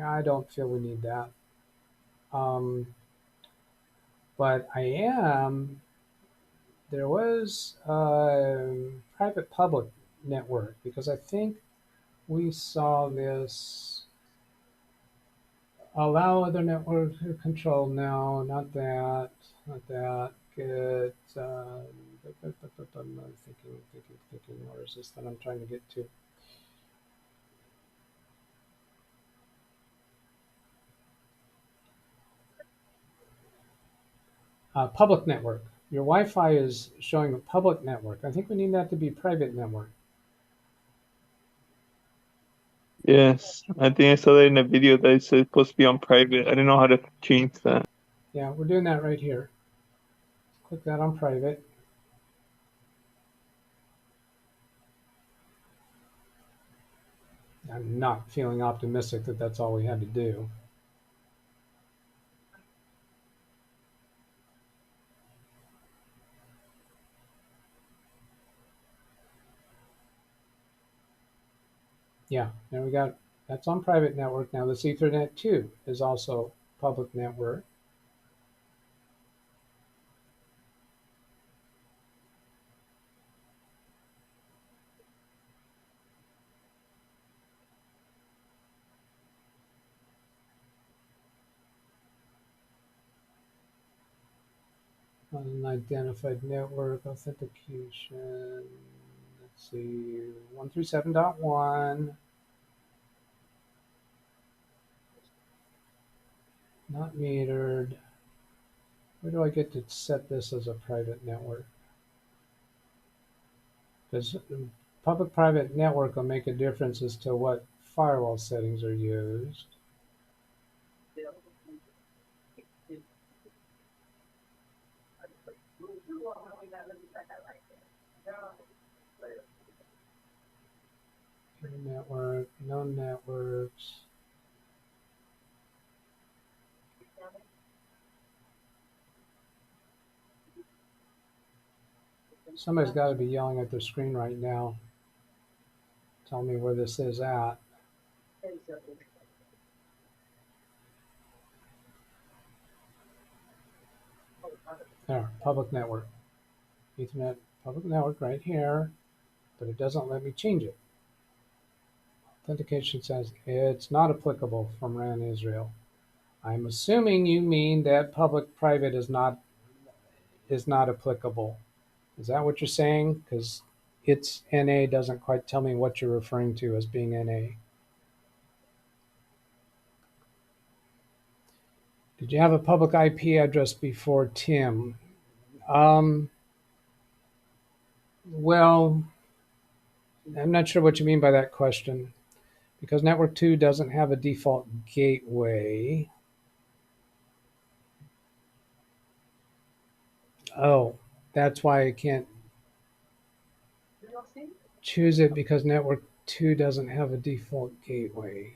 I don't feel we need that. But there was a private public network, because I think we saw this. Allow other network control. No, not that. Good. I'm thinking, where is this that I'm trying to get to? Public network. Your Wi-Fi is showing a public network. I think we need that to be private network. Yes, I think I saw that in a video that it's supposed to be on private. I didn't know how to change that. Yeah, we're doing that right here. Click that on private. I'm not feeling optimistic that that's all we had to do. Yeah, there we got, that's on private network. Now this Ethernet 2 is also public network. Unidentified network authentication. Let's see, 137.1. Not metered. Where do I get to set this as a private network? Because public-private network will make a difference as to what firewall settings are used. Network, no networks. Somebody's got to be yelling at their screen right now. Tell me where this is at. There, public network. Ethernet public network right here, but it doesn't let me change it. Authentication says it's not applicable from RAN Israel. I'm assuming you mean that public-private is not applicable. Is that what you're saying? Because its NA doesn't quite tell me what you're referring to as being NA. Did you have a public IP address before Tim? Well, I'm not sure what you mean by that question, because Network 2 doesn't have a default gateway. Oh, that's why I can't choose it, because Network 2 doesn't have a default gateway.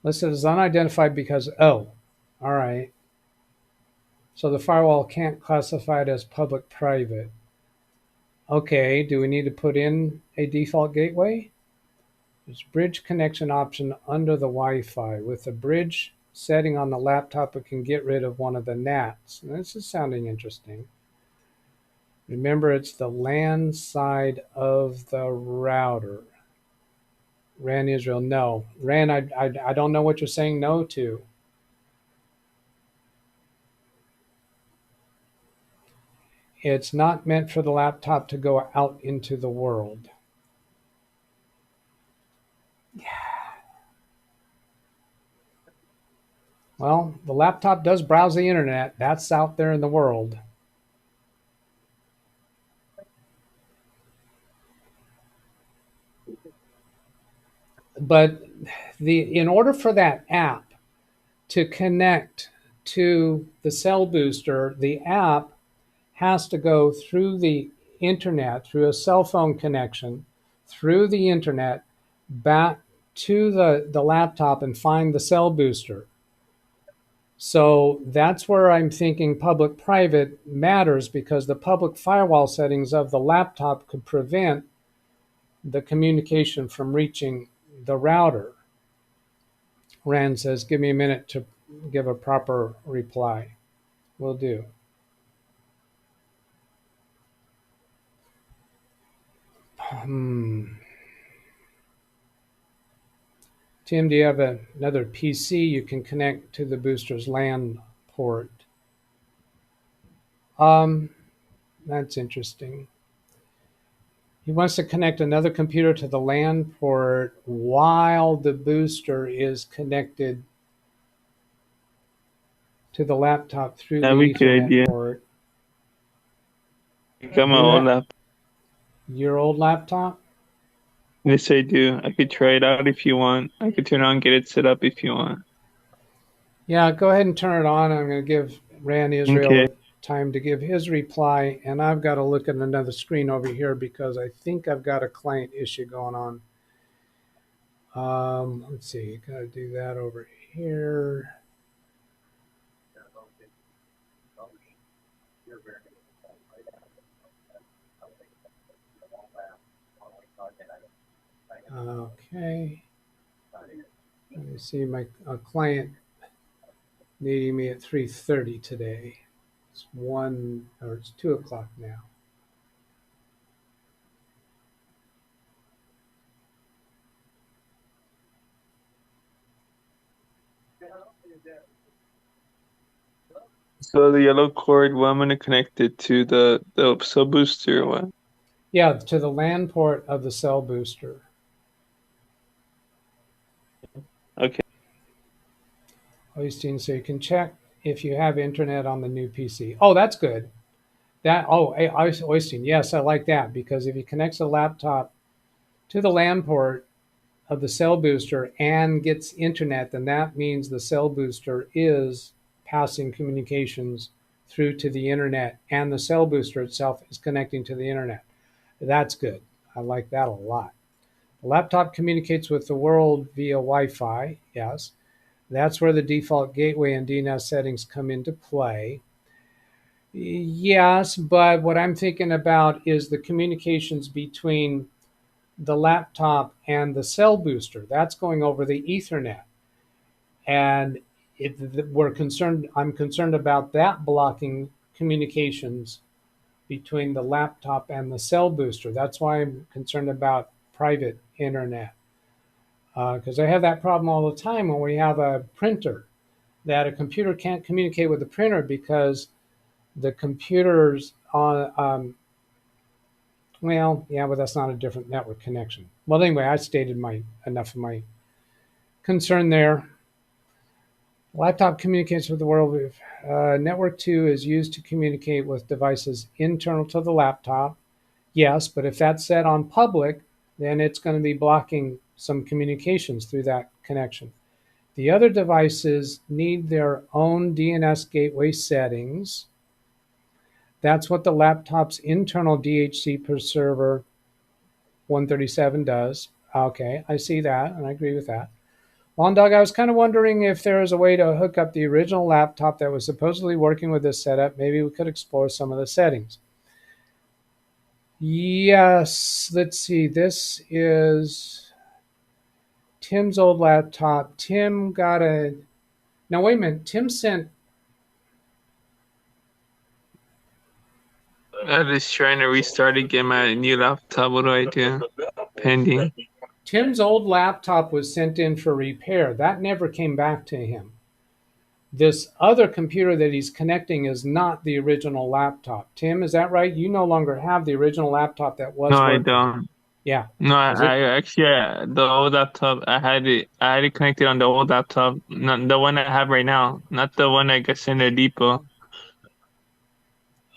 Listed as unidentified because, oh, all right. So the firewall can't classify it as public-private. Okay, do we need to put in a default gateway? There's bridge connection option under the Wi-Fi. With the bridge setting on the laptop, it can get rid of one of the NATs. And this is sounding interesting. Remember, it's the LAN side of the router. RAN Israel, no. RAN, I don't know what you're saying no to. It's not meant for the laptop to go out into the world. Well, the laptop does browse the internet. That's out there in the world. But in order for that app to connect to the cell booster, the app has to go through the internet, through a cell phone connection, through the internet, back to the laptop and find the cell booster. So that's where I'm thinking public-private matters, because the public firewall settings of the laptop could prevent the communication from reaching the router. Rand says, give me a minute to give a proper reply. Will do. Tim, do you have another PC you can connect to the booster's LAN port? That's interesting. He wants to connect another computer to the LAN port while the booster is connected to the laptop through the Ethernet port. Got my old laptop. Your old laptop? Yes, I do. I could try it out if you want. I could turn it on, get it set up if you want. Yeah, go ahead and turn it on. I'm going to give RAN Israel time to give his reply, and I've got to look at another screen over here because I think I've got a client issue going on. Let's see, got to do that over here. Okay. Let me see, my client needing me at 3:30 today. It's 2 o'clock now. So the yellow cord, well, I'm gonna connect it to the sub booster or what? Yeah, to the LAN port of the cell booster. Okay. Oystein, so you can check if you have internet on the new PC. Oh, that's good. Oystein, yes, I like that, because if you connect the laptop to the LAN port of the cell booster and gets internet, then that means the cell booster is passing communications through to the internet, and the cell booster itself is connecting to the internet. That's good. I like that a lot. The laptop communicates with the world via Wi-Fi. Yes, that's where the default gateway and DNS settings come into play. Yes, but what I'm thinking about is the communications between the laptop and the cell booster. That's going over the Ethernet. And I'm concerned about that blocking communications between the laptop and the cell booster. That's why I'm concerned about private internet. Because I have that problem all the time when we have a printer, that a computer can't communicate with the printer because the computer's on, well, yeah, but that's not a different network connection. Well, anyway, I stated enough of my concern there. Laptop communicates with the world. Network 2 is used to communicate with devices internal to the laptop. Yes, but if that's set on public, then it's going to be blocking some communications through that connection. The other devices need their own DNS gateway settings. That's what the laptop's internal DHC per server 137 does. Okay, I see that, and I agree with that. Long Dog, I was kind of wondering if there was a way to hook up the original laptop that was supposedly working with this setup. Maybe we could explore some of the settings. Yes, let's see. This is Tim's old laptop. Tim got a... Now, wait a minute. Tim sent... I'm just trying to restart and get my new laptop. What do I do? Pending. Tim's old laptop was sent in for repair. That never came back to him. This other computer that he's connecting is not the original laptop. Tim, is that right? You no longer have the original laptop that was No, I working. don't. Yeah. No, Is it? I actually the old laptop I had it connected on the old laptop, not the one I have right now, not the one I guess in the depot.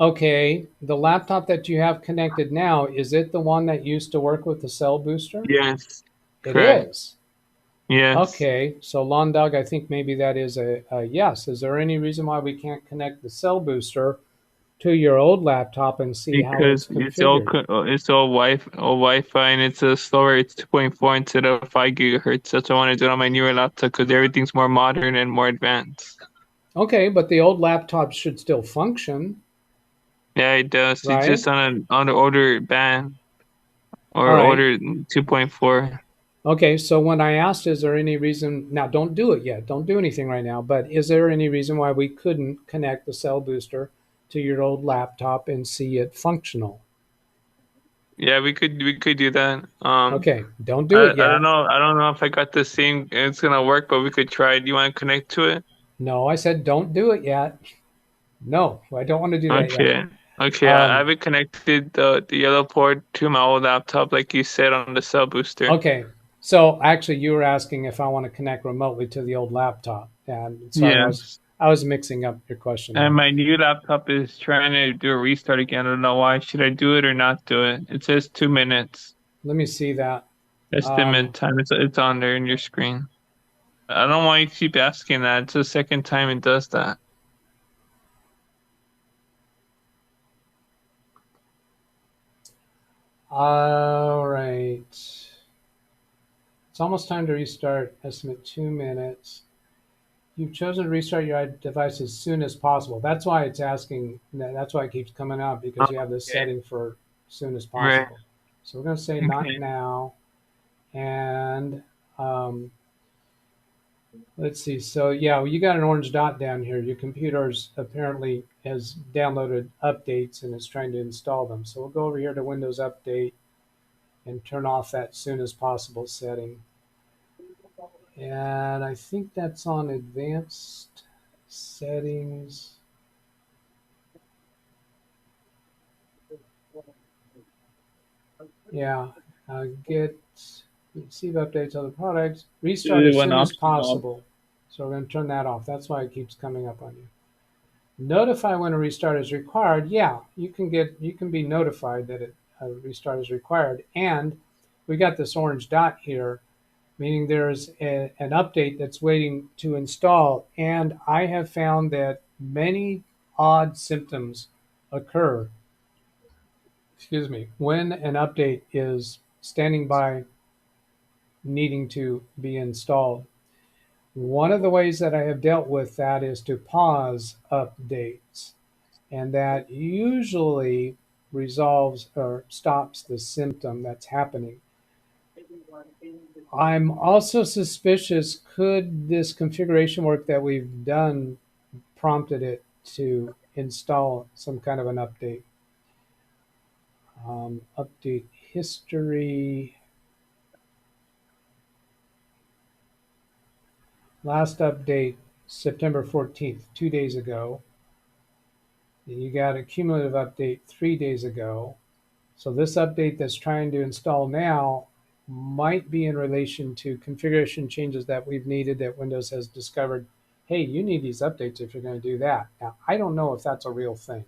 Okay. The laptop that you have connected now, is it the one that used to work with the cell booster? Yes, It correct. is. Yes. Okay. So, Long Dog, I think maybe that is a yes. Is there any reason why we can't connect the cell booster to your old laptop and see how it's Because configured? it's all Wi-Fi and it's a slower. It's 2.4 instead of 5 gigahertz. That's why I want to do it on my newer laptop because everything's more modern and more advanced. Okay, but the old laptop should still function, Yeah, it does. It's right? just on the older band All or right. older 2.4. Okay, so when I asked, is there any reason, now don't do it yet, don't do anything right now, but is there any reason why we couldn't connect the cell booster to your old laptop and see it functional? Yeah, we could do that. Okay, don't do it I yet. don't know if I got the same. It's gonna work, but we could try. Do you want to connect to it? No, I said don't do it yet. No, I don't want to do that yet. Okay. Okay. I haven't connected the yellow port to my old laptop, like you said on the cell booster. Okay, so actually you were asking if I want to connect remotely to the old laptop, and sorry, Yes. I was mixing up your question there. And my new laptop is trying to do a restart again. I don't know why. Should I do it or not do it? It says 2 minutes. Let me see that. Estimate time. It's on there in your screen. I don't know why you keep asking that. It's the second time it does that. All right. It's almost time to restart. Estimate 2 minutes. You've chosen to restart your device as soon as possible. That's why it's asking. That's why it keeps coming up, because you have this Okay. setting for as soon as Right. possible. So we're going to say not Okay. now. And let's see. So yeah, you got an orange dot down here. Your computer's apparently has downloaded updates and is trying to install them. So we'll go over here to Windows Update and turn off that soon as possible setting. And I think that's on advanced settings. Yeah. Get receive updates on the products. Restart as soon as possible. So we're going to turn that off. That's why it keeps coming up on you. Notify when a restart is required. Yeah, you can be notified that a restart is required. And we got this orange dot here, meaning there's an update that's waiting to install. And I have found that many odd symptoms occur, excuse me, when an update is standing by needing to be installed. One of the ways that I have dealt with that is to pause updates, and that usually resolves or stops the symptom that's happening. I'm also suspicious, could this configuration work that we've done prompted it to install some kind of an update? Update history. Last update, September 14th, 2 days ago. You got a cumulative update 3 days ago. So this update that's trying to install now might be in relation to configuration changes that we've needed that Windows has discovered. Hey, you need these updates if you're going to do that. Now, I don't know if that's a real thing.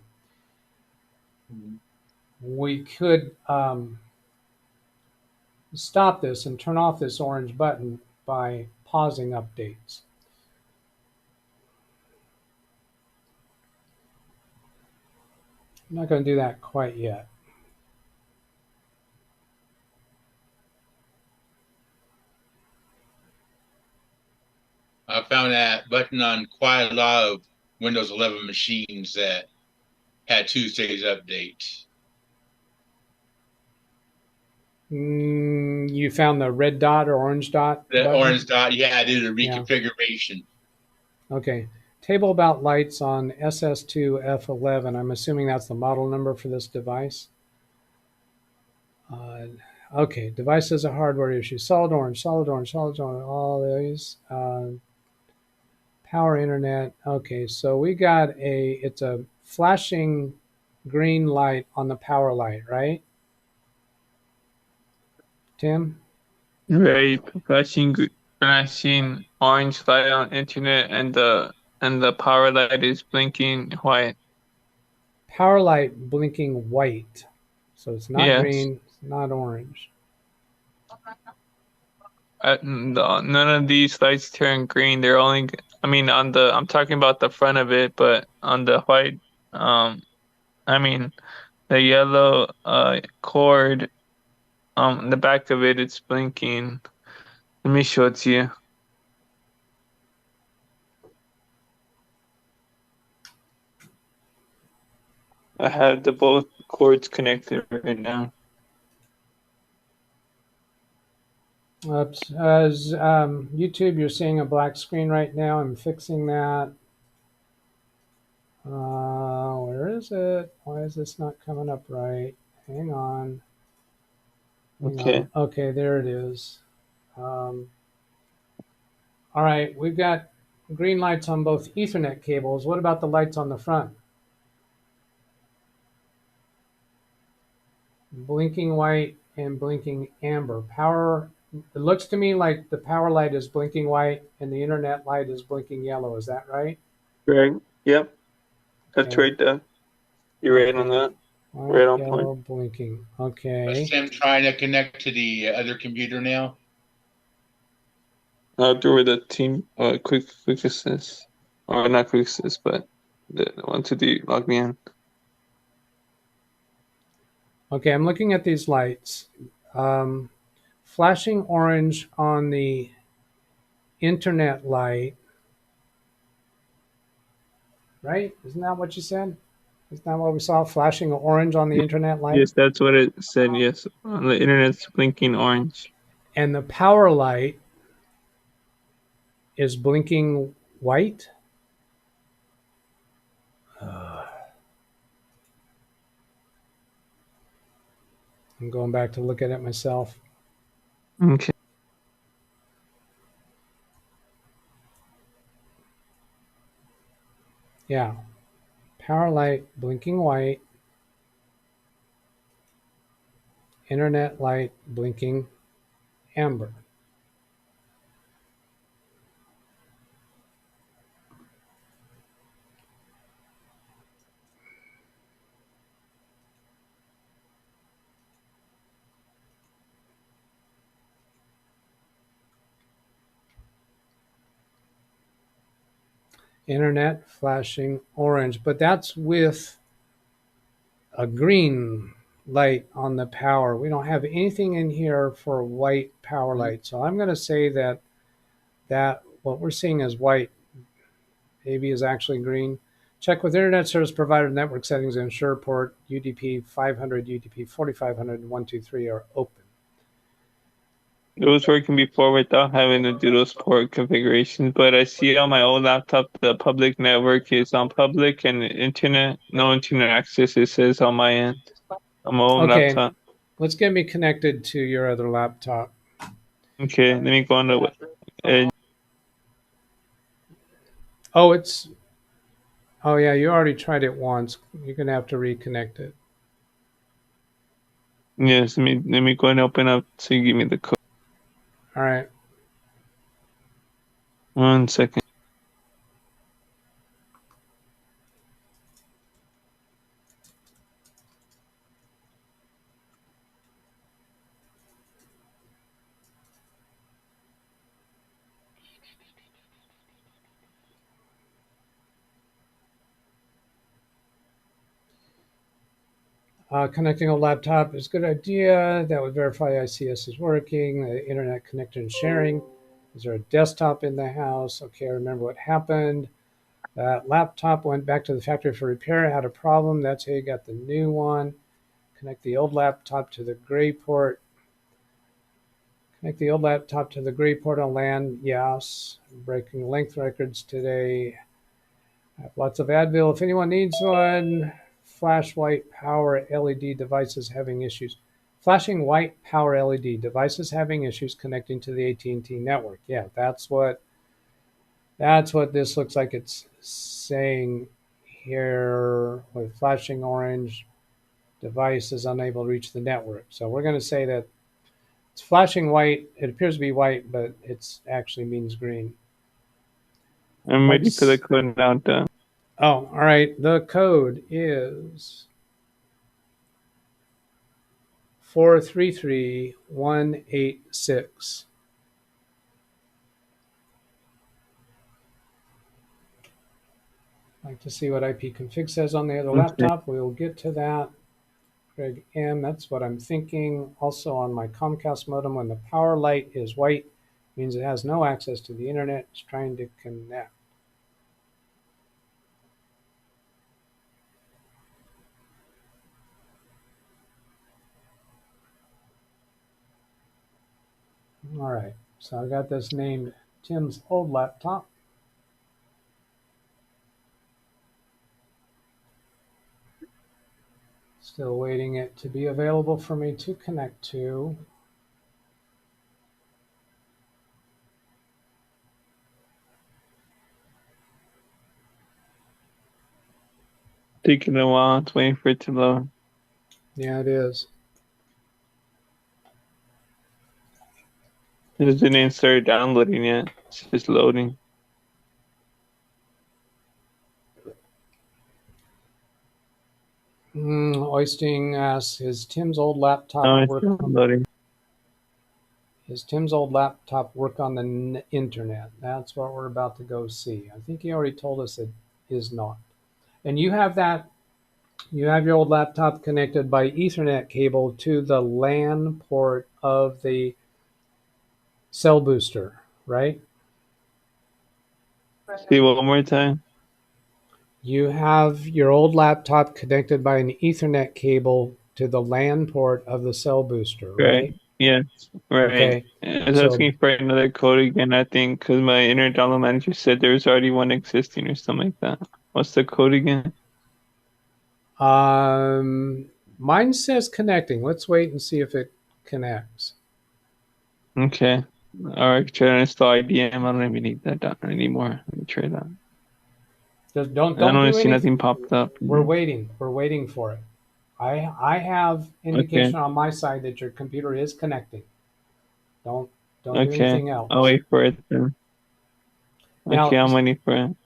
We could stop this and turn off this orange button by pausing updates. I'm not going to do that quite yet. I found that button on quite a lot of Windows 11 machines that had Tuesday's update. You found the red dot or orange dot? The button? orange dot, yeah, I did a reconfiguration. Yeah. Okay. Table about lights on SS2F11. I'm assuming that's the model number for this device. Okay, device is a hardware issue. Solid orange, all these. Power internet. Okay, so we got it's a flashing green light on the power light, right? Tim? Right, flashing orange light on internet, and the power light is blinking white. Power light blinking white. So it's not Yes. green, it's not orange. None of these lights turn green. They're only, I mean, I'm talking about the front of it, but on the white, I mean, the yellow cord, the back of it, it's blinking. Let me show it to you. I have the both cords connected right now. Oops. As YouTube, you're seeing a black screen right now. I'm fixing that. Where is it? Why is this not coming up right? Hang on. Okay. Okay, there it is. All right, we've got green lights on both Ethernet cables. What about the lights on the front? Blinking white and blinking amber. Power. It looks to me like the power light is blinking white and the internet light is blinking yellow. Is that right? Right. Yep. That's Okay. right there. You're right on that. White, Right on yellow, point. blinking. Was Okay. Tim trying to connect to the other computer now? I'll do with the team quick assist. Or not quick assist, but the one to the log me in. Okay, I'm looking at these lights. Flashing orange on the internet light, right? Isn't that what you said? Isn't that what we saw? Flashing orange on the internet light? Yes, that's what it said, yes. On the internet's blinking orange. And the power light is blinking white? I'm going back to look at it myself. Okay. Yeah. Power light blinking white Internet light blinking amber. Internet flashing orange, but that's with a green light on the power. We don't have anything in here for white power light. So I'm going to say that what we're seeing as white maybe is actually green. Check with Internet Service Provider network settings and ensure port UDP 500, UDP 4500, and 123 are open. It was working before without having to do those port configurations, but I see on my old laptop the public network is on public and no internet access, it says on my end. On my old Okay, laptop. let's get me connected to your other laptop. Okay, let me go on the Oh yeah, you already tried it once. You're gonna have to reconnect it. yes, let me go and open up so you give me the code. All right. 1 second. Connecting a laptop is a good idea. That would verify ICS is working. The internet connection sharing. Is there a desktop in the house? Okay, I remember what happened. That laptop went back to the factory for repair. Had a problem. That's how you got the new one. Connect the old laptop to the gray port. Connect the old laptop to the gray port on LAN. Yes. Breaking length records today. I have lots of Advil. If anyone needs one. Flash white power LED devices having issues. Flashing white power LED devices having issues connecting to the AT&T network. Yeah, that's what this looks like it's saying here with flashing orange. Device is unable to reach the network. So we're going to say that it's flashing white. It appears to be white, but it actually means green. I'm ready for the code now, done. Oh, all right. The code is 433186. I'd like to see what ipconfig says on the other laptop. We will get to that. Greg M, that's what I'm thinking. Also on my Comcast modem, when the power light is white, means it has no access to the internet. It's trying to connect. All right, so I got this named Tim's old laptop. Still waiting it to be available for me to connect to. Taking a while, it's waiting for it to load. Yeah, it is. It doesn't even start downloading yet. It's just loading. Oisting asks, is Tim's old laptop loading. Is Tim's old laptop work on the internet? That's what we're about to go see. I think he already told us it is not. And you have your old laptop connected by Ethernet cable to the LAN port of the cell booster, right? See one more time. You have your old laptop connected by an Ethernet cable to the LAN port of the cell booster, right? Yes, right. Okay. I was asking for another code again, I think, because my internet download manager said there was already one existing or something like that. What's the code again? Mine says connecting. Let's wait and see if it connects. Okay. All right, try to install IDM. I don't even need that down anymore. Let me try that. Just don't I don't do see anything. nothing popped up. We're waiting for it. I have indication on my side that your computer is connecting. Don't do anything else. I'll wait for it then. Now, Okay, I'm waiting for it.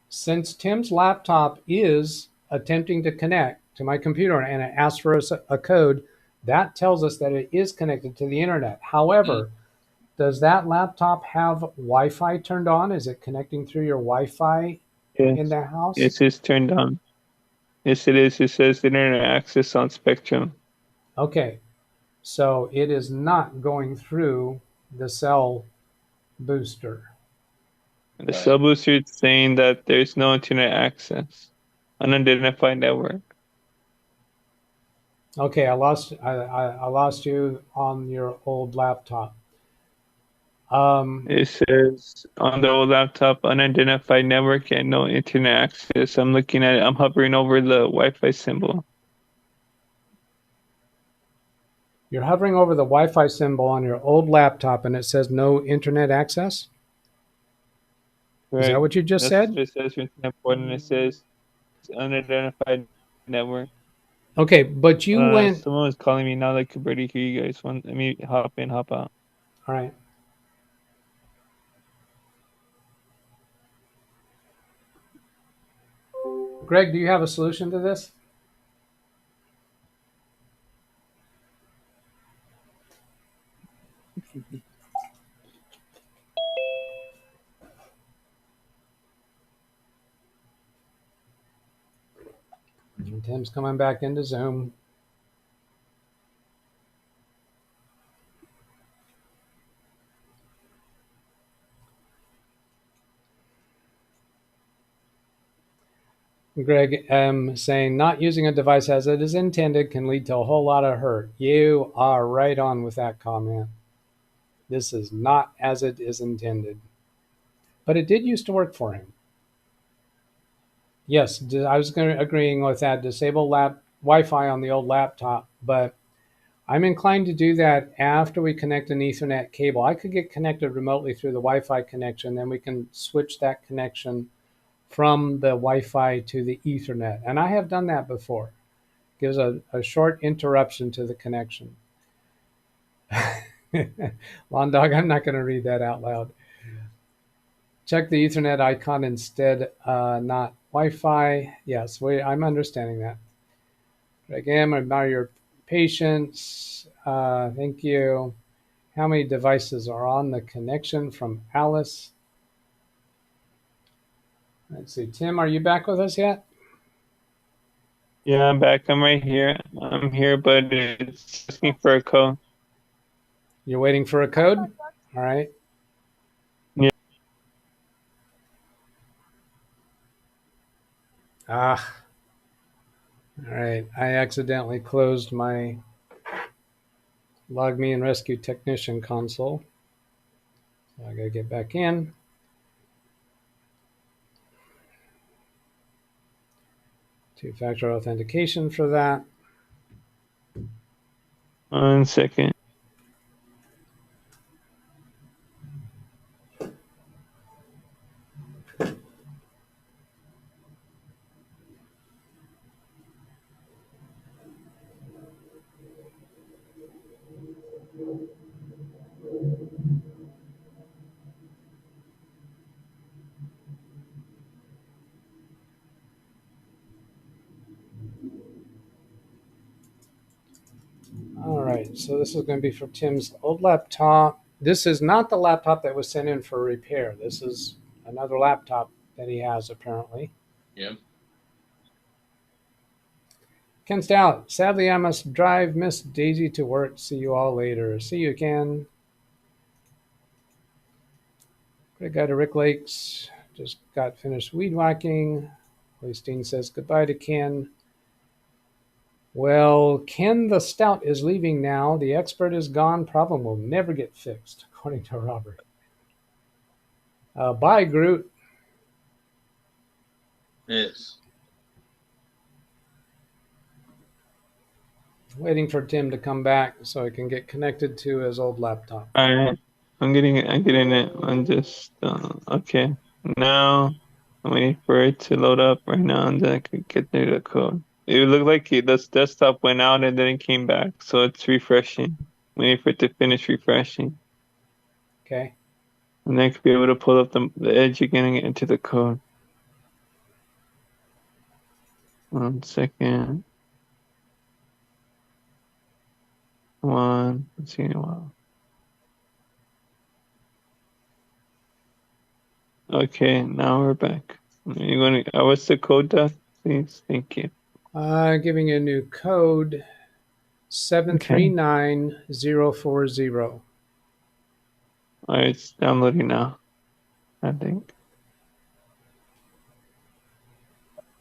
Since Tim's laptop is attempting to connect to my computer and it asks for a code, that tells us that it is connected to the internet. However, does that laptop have Wi-Fi turned on? Is it connecting through your Wi-Fi in the house? Yes, it's turned on. Yes, it is. It says internet access on Spectrum. Okay, so it is not going through the cell booster. The cell booster is saying that there's no internet access, unidentified network. Okay, I lost you on your old laptop. It says on the old laptop, unidentified network and no internet access. I'm looking at it. I'm hovering over the Wi-Fi symbol. You're hovering over the Wi-Fi symbol on your old laptop and it says no internet access? Correct. Is that what you just said? It says internet port and it says unidentified network. Okay, but you went... Someone was calling me now that could barely hear you guys. Let me hop in, hop out. All right. Greg, do you have a solution to this? Tim's coming back into Zoom. Greg saying, not using a device as it is intended can lead to a whole lot of hurt. You are right on with that comment. This is not as it is intended. But it did used to work for him. Yes, I was agreeing with that. Disable Wi-Fi on the old laptop, but I'm inclined to do that after we connect an Ethernet cable. I could get connected remotely through the Wi-Fi connection, then we can switch that connection from the Wi-Fi to the Ethernet. And I have done that before. Gives a short interruption to the connection. Lawn Dog, I'm not going to read that out loud. Check the Ethernet icon instead, not Wi-Fi. Yes, I'm understanding that. Again, I admire your patience. Thank you. How many devices are on the connection from Alice? Let's see. Tim, are you back with us yet? Yeah, I'm back. I'm right here. I'm here, but it's asking for a code. You're waiting for a code? All right. Yeah. All right. I accidentally closed my Log Me and Rescue Technician console. So I got to get back in. Two-factor authentication for that. 1 second. All right, so this is going to be for Tim's old laptop. This is not the laptop that was sent in for repair. This is another laptop that he has, apparently. Yep. Ken Stout, sadly, I must drive Miss Daisy to work. See you all later. See you, Ken. Great guy to Rick Lakes. Just got finished weed whacking. Hoisteen says goodbye to Ken. Well, Ken the Stout is leaving now. The expert is gone. Problem will never get fixed, according to Robert. Bye, Groot. Yes. Waiting for Tim to come back so he can get connected to his old laptop. All right. I'm getting it. I'm just, okay. Now, I'm waiting for it to load up right now and then I can get through the code. it looked like this desktop went out and then it came back, so it's refreshing. Waiting for it to finish refreshing. Okay. And then I could be able to pull up the edge again and get into the code. 1 second. Come on. Let's see. Wow. Okay, now we're back. You're going to, what's the code, Doug? Please, thank you. Giving you a new code, 739040. All right, it's downloading now, I think.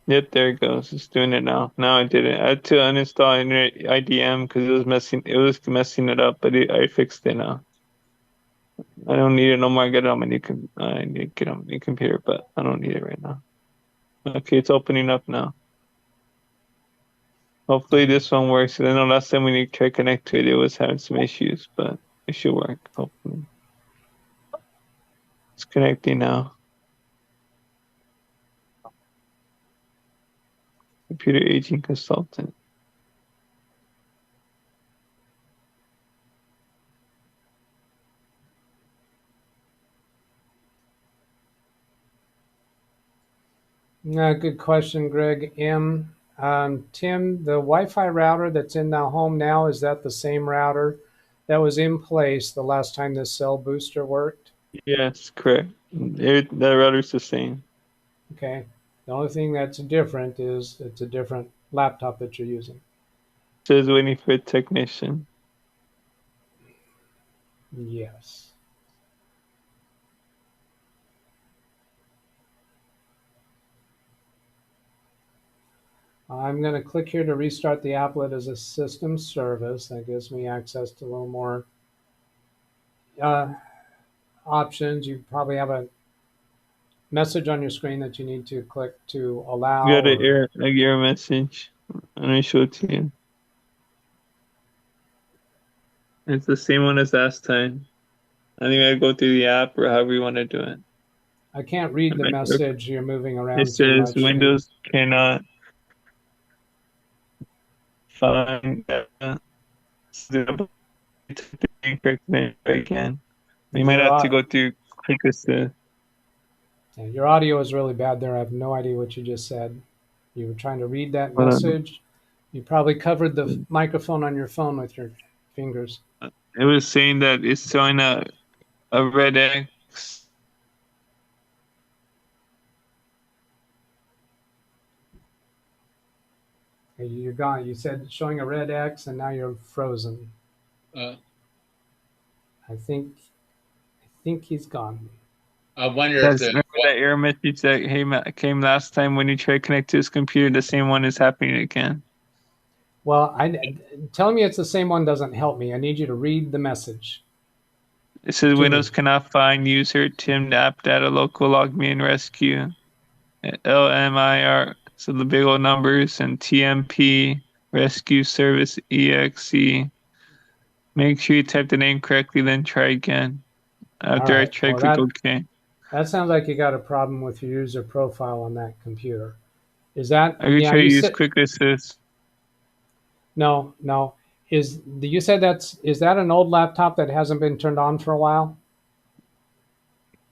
Yep, there it goes. It's doing it now. Now I did it. I had to uninstall Internet IDM because it was messing it up, but I fixed it now. I don't need it no more. I got it on my new I need to get it on my new computer, but I don't need it right now. Okay, it's opening up now. Hopefully this one works. I know last time when you tried to connect to it, it was having some issues, but it should work, hopefully. It's connecting now. Computer aging consultant. Good question, Greg M. Tim, the Wi-Fi router that's in the home now, is that the same router that was in place the last time this cell booster worked? Yes, correct. The router's the same. Okay. The only thing that's different is it's a different laptop that you're using. It says waiting for a technician. Yes. I'm going to click here to restart the applet as a system service. That gives me access to a little more options. You probably have a message on your screen that you need to click to allow. You got an error message. I'm going to show it to you. It's the same one as last time. I think I go through the app or however you want to do it. I can't read the message. You're moving around it too says much. Windows cannot find the incorrect name again. You might have to go through quick assist. Yeah, your audio is really bad there. I have no idea what you just said. You were trying to read that message. You probably covered the microphone on your phone with your fingers. It was saying that it's showing a red X. You're gone. You said showing a red X, and now you're frozen. I think he's gone. I wonder if Remember that error message that came last time when you tried to connect to his computer? The same one is happening again. Well, telling me it's the same one doesn't help me. I need you to read the message. It says Windows cannot find user Tim app data local log me and rescue. LMIR, so the big old numbers, and TMP rescue service exe. Make sure you type the name correctly, then try again. After I try, click OK. That sounds like you got a problem with your user profile on that computer. Is that? I could try to use quick assist. No. You said is that an old laptop that hasn't been turned on for a while?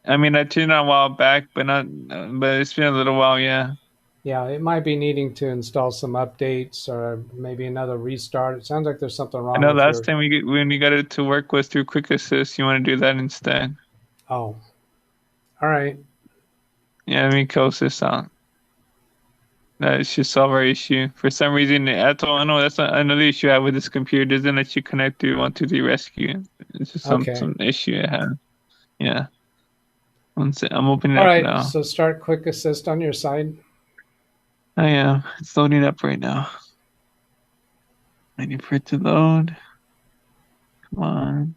I mean, I turned it on a while back, but it's been a little while, yeah. Yeah, it might be needing to install some updates or maybe another restart. It sounds like there's something wrong. I know last time when you got it to work was through quick assist. You want to do that instead. Oh, all right. Yeah, let me close this out. That should solve our issue. For some reason, I know that's another issue I have with this computer. It doesn't let you connect to 123 rescue. It's just some issue I have. Yeah. I'm opening it up now. All right, so start quick assist on your side. I am. It's loading up right now. Waiting for it to load. Come on.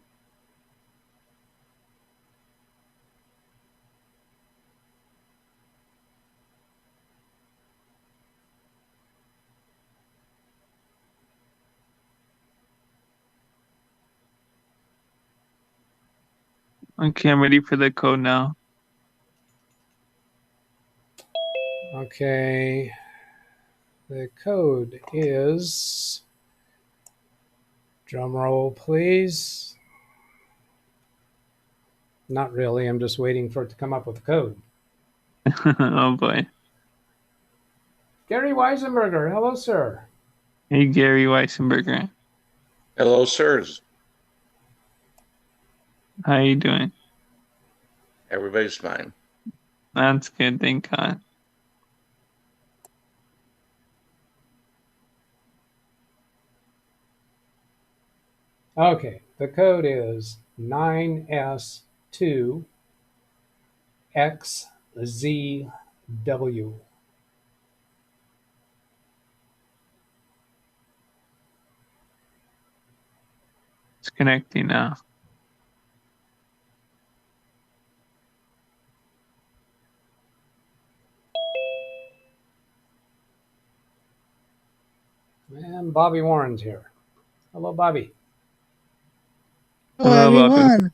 Okay, I'm ready for the code now. Okay. The code is, drum roll please. Not really, I'm just waiting for it to come up with the code. Oh boy. Gary Weisenberger, hello sir. Hey, Gary Weissenberger. Hello, sirs. How you doing? Everybody's fine. That's good, thank God. Okay, the code is 9S2XZW. It's connecting now. And Bobby Warren's here. Hello, Bobby. Hello, Hello, Bobby. everyone.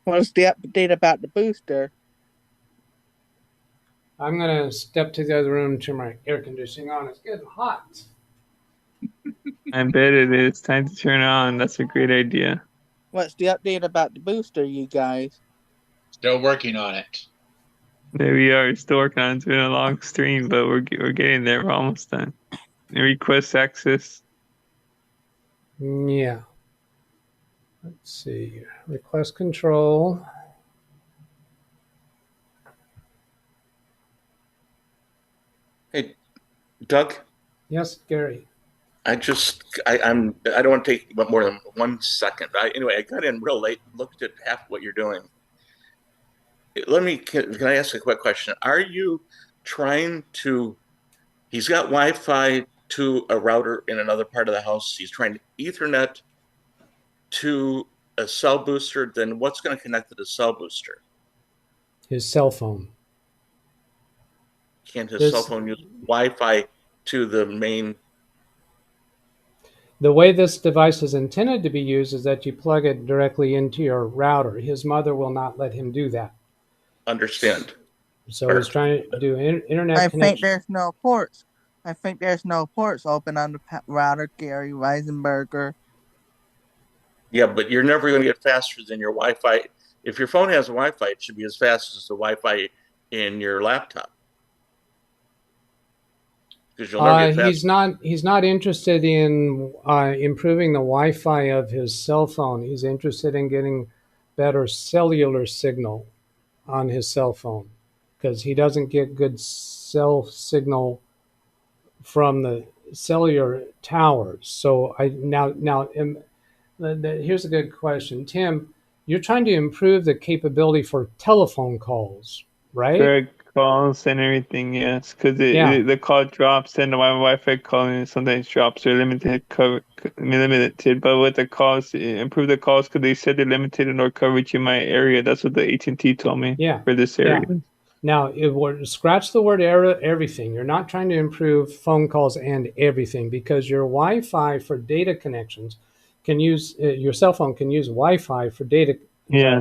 What's the update about the booster? I'm going to step to the other room, turn my air conditioning on. It's getting hot. I bet it is. Time to turn it on. That's a great idea. What's the update about the booster, you guys? Still working on it. There we are. Still working on it. It's been a long stream, but we're getting there. We're almost done. Request access. Yeah. Let's see. Request control. Hey, Doug. Yes, Gary. I don't want to take more than 1 second. Anyway, I got in real late, looked at half what you're doing. Can I ask a quick question? Are you trying to, he's got Wi-Fi to a router in another part of the house. He's trying to Ethernet to a cell booster. Then what's going to connect to the cell booster? His cell phone. Can't his cell phone use Wi-Fi to the main? The way this device is intended to be used is that you plug it directly into your router. His mother will not let him do that. Understand. So he's trying to do internet I connection. think there's no ports. I think there's no ports open on the router, Gary Weisenberger. Yeah, but you're never going to get faster than your Wi-Fi. If your phone has Wi-Fi, it should be as fast as the Wi-Fi in your laptop. Because you'll never get faster. He's not interested in improving the Wi-Fi of his cell phone. He's interested in getting better cellular signal on his cell phone because he doesn't get good cell signal from the cellular towers. So here's a good question, Tim. You're trying to improve the capability for telephone calls, right? Direct calls and everything, yes. Because the call drops and the Wi-Fi calling sometimes drops or limited. But with the calls, improve the calls because they said they're limited in our coverage in my area. That's what the AT&T told me for this area. Yeah. Now, scratch the word everything. You're not trying to improve phone calls and everything because your Wi-Fi for data connections can use, your cell phone can use Wi-Fi for data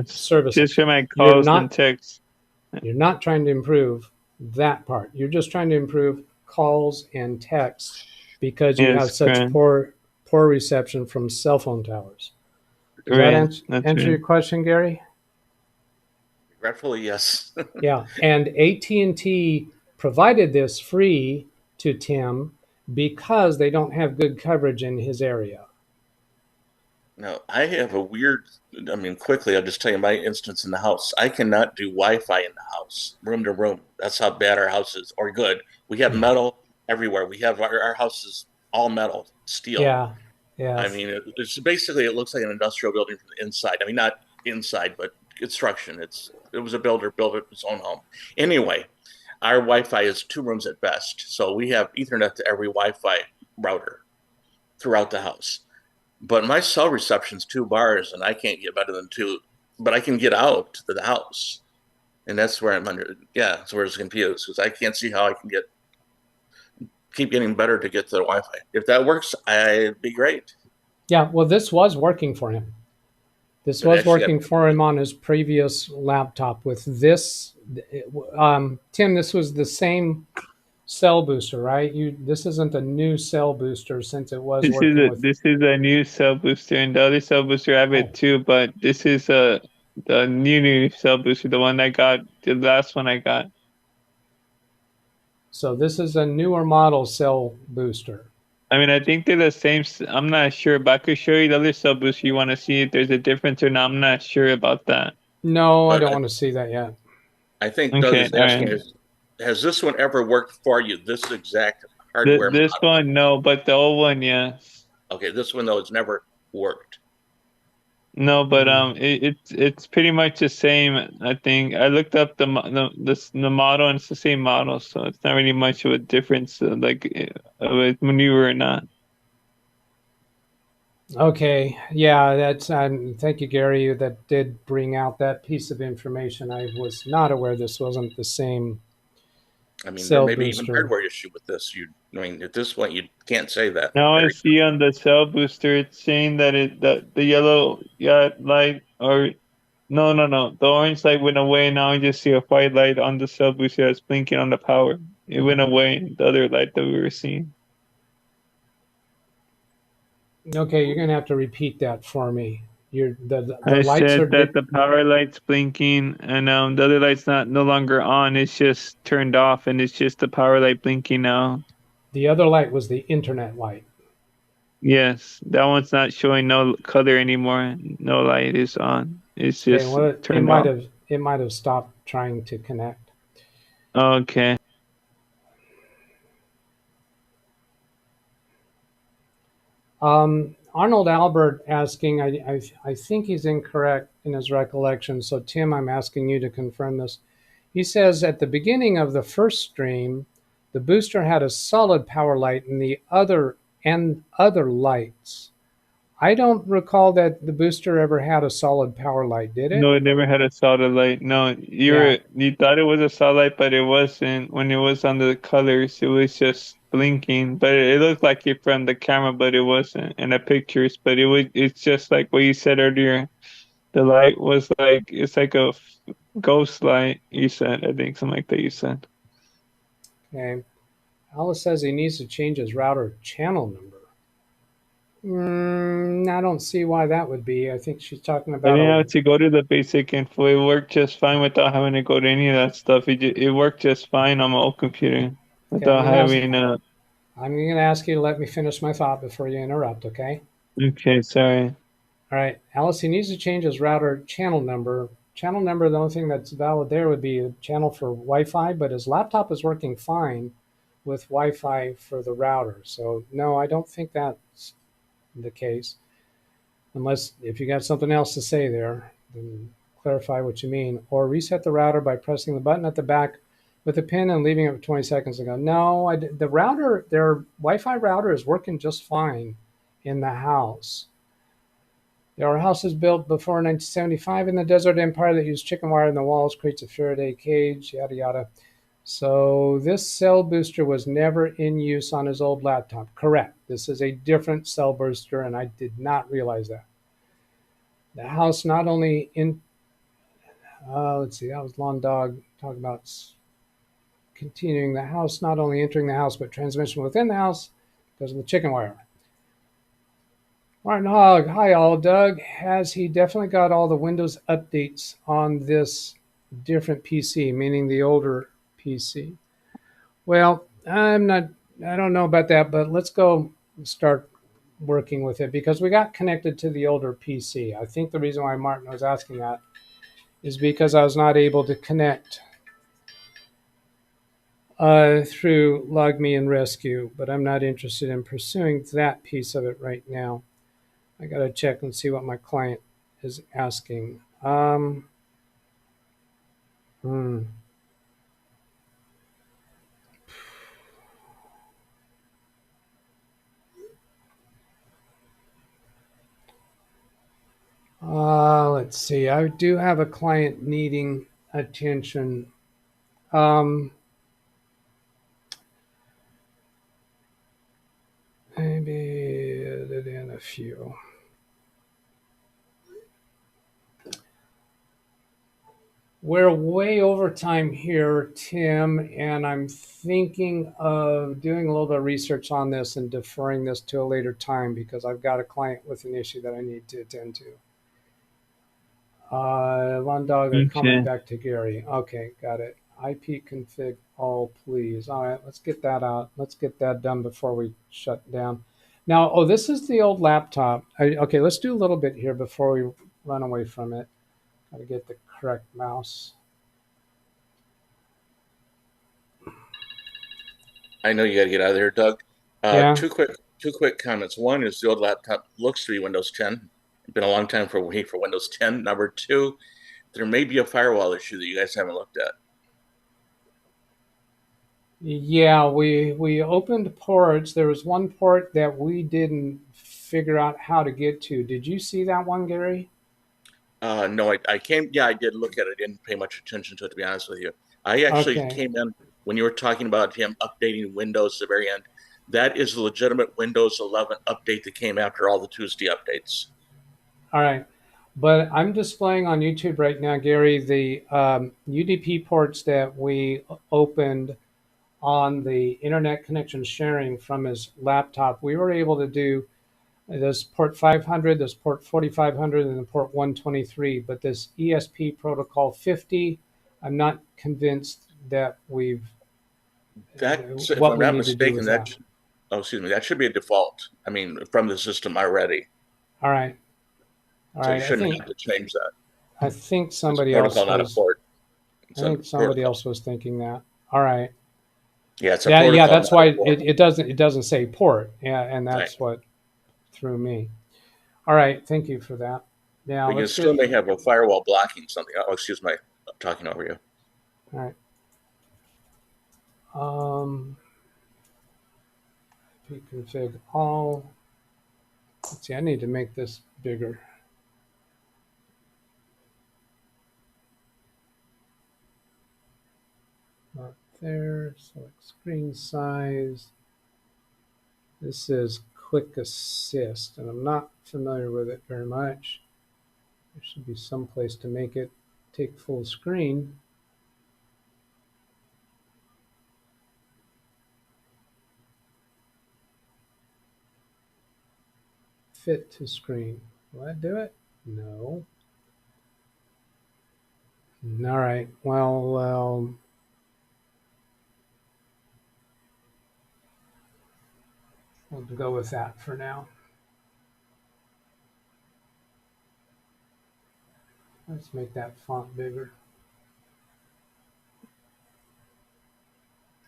services. Just for my calls and texts. You're not trying to improve that part. You're just trying to improve calls and texts because you have such poor reception from cell phone towers. Does that answer your question, Gary? Regretfully, yes. Yeah, and AT&T provided this free to Tim because they don't have good coverage in his area. Now, I have quickly, I'll just tell you my instance in the house. I cannot do Wi-Fi in the house, room to room. That's how bad our house is, or good. We have metal everywhere. We have our house is all metal, steel. Yeah. I mean, it's basically, it looks like an industrial building from the inside. I mean, not inside, but construction. It was a builder built it his own home. Anyway, our Wi-Fi is 2 rooms at best. So we have Ethernet to every Wi-Fi router throughout the house. But my cell reception's 2 bars, and I can't get better than 2. But I can get out to the house, and that's where I'm that's where it's confused because I can't see how I can keep getting better to get to the Wi-Fi. If that works, I'd be great. Yeah, well, this was working for him. This It was actually working for him on his previous laptop with this. Tim, this was the same cell booster, right? This isn't a new cell booster since it was working with. This is a new cell booster, and the other cell booster I have it too, but this is the new cell booster, the one I got, the last one I got. So this is a newer model cell booster. I mean, I think they're the same. I'm not sure, but I could show you the other cell booster. You want to see if there's a difference or not? I'm not sure about that. No, I But don't want to see that yet. I think Doug Okay, is all asking, right. has this one ever worked for you? This exact hardware This model? one, no, but the old one, yes. Okay, this one though, it's never worked. No, but it's pretty much the same. I think I looked up the model, and it's the same model, so it's not really much of a difference, with maneuver or not. Okay, yeah, that's. Thank you, Gary. That did bring out that piece of information. I was not aware this wasn't the same. I mean, there Cell may be even booster. hardware issue with this. I mean, at this point, you can't say that. Now I see on the cell booster, it's saying that the yellow light, or no, the orange light went away. Now I just see a white light on the cell booster that's blinking on the power. It went away, the other light that we were seeing. Okay, you're gonna have to repeat that for me. The I lights are said that the power light's blinking, and the other light's no longer on. It's just turned off, and it's just the power light blinking now. the other light was the internet light. Yes, that one's not showing no color anymore. No light is on. It's Okay, just well, it turned might off. have stopped trying to connect. Okay. Arnold Albert asking, I think he's incorrect in his recollection. So Tim, I'm asking you to confirm this. He says at the beginning of the first stream, the booster had a solid power light and other lights. I don't recall that the booster ever had a solid power light, did it? No, it never had a solid light. No, you thought it was a solid light, but it wasn't. When it was on the colors, it was just blinking. But it looked like it from the camera, but it wasn't in the pictures. But it's just like what you said earlier. The light was it's like a ghost light. You said, I think something like that. You said. Okay. Alice says he needs to change his router channel number. I don't see why that would be. I think she's talking I about. didn't have to go to the basic info. It worked just fine without having to go to any of that stuff. It worked just fine on my old computer without having. I'm going to ask you to let me finish my thought before you interrupt. Okay. Okay, sorry. All right, Alice. He needs to change his router channel number. Channel number. The only thing that's valid there would be a channel for Wi-Fi, but his laptop is working fine with Wi-Fi for the router. So no, I don't think that's the case. Unless if you got something else to say there, then clarify what you mean. Or reset the router by pressing the button at the back with a pin and leaving it for 20 seconds and go. No, the router, their Wi-Fi router is working just fine in the house. There are houses built before 1975 in the desert empire that use chicken wire in the walls, creates a Faraday cage, yada, yada. So this cell booster was never in use on his old laptop. Correct. This is a different cell booster, and I did not realize that. The house not only in, let's see, that was Lawn Dog talking about continuing the house, not only entering the house, but transmission within the house because of the chicken wire. Martin Hogg, hi all. Doug, has he definitely got all the Windows updates on this different PC, meaning the older PC? Well, I don't know about that, but let's go start working with it because we got connected to the older PC. I think the reason why Martin was asking that is because I was not able to connect through LogMe and Rescue, but I'm not interested in pursuing that piece of it right now. I got to check and see what my client is asking. Let's see. I do have a client needing attention. Maybe edit in a few. We're way over time here, Tim, and I'm thinking of doing a little bit of research on this and deferring this to a later time because I've got a client with an issue that I need to attend to. One dog, a comment Okay. back to Gary. Okay, got it. IP config all, please. All right, let's get that out. Let's get that done before we shut down. Now, oh, this is the old laptop. Okay, let's do a little bit here before we run away from it. Got to get the correct mouse. I know you got to get out of there, Doug. Yeah. Two quick comments. One is the old laptop looks to be Windows 10. It's been a long time for Windows 10. Number two, there may be a firewall issue that you guys haven't looked at. Yeah, we opened ports. There was one port that we didn't figure out how to get to. Did you see that one, Gary? No, I came. Yeah, I did look at it. I didn't pay much attention to it, to be honest with you. I actually came in when you were talking about him updating Windows at the very end. That is a legitimate Windows 11 update that came after all the Tuesday updates. All right. But I'm displaying on YouTube right now, Gary, the UDP ports that we opened on the internet connection sharing from his laptop. We were able to do this port 500, this port 4500, and the port 123. But this ESP protocol 50, I'm not convinced that we've. That's, if I'm not mistaken, that. Oh, excuse me. That should be a default. I mean, from the system already. All right. All so right. you shouldn't have to change that. I think somebody else was. Not a port. I think somebody else was thinking that. All right. Yeah, it's a protocol. Yeah, that's why it doesn't say port. Yeah, and that's what threw me. All right, thank you for that. Now you still may have a firewall blocking something. Oh, excuse me, I'm talking over you. All right. Config all. Let's see, I need to make this bigger. Not there. Select screen size. This is Quick Assist, and I'm not familiar with it very much. There should be some place to make it take full screen. Fit to screen. Will that do it? No. All right. Well, we'll go with that for now. Let's make that font bigger.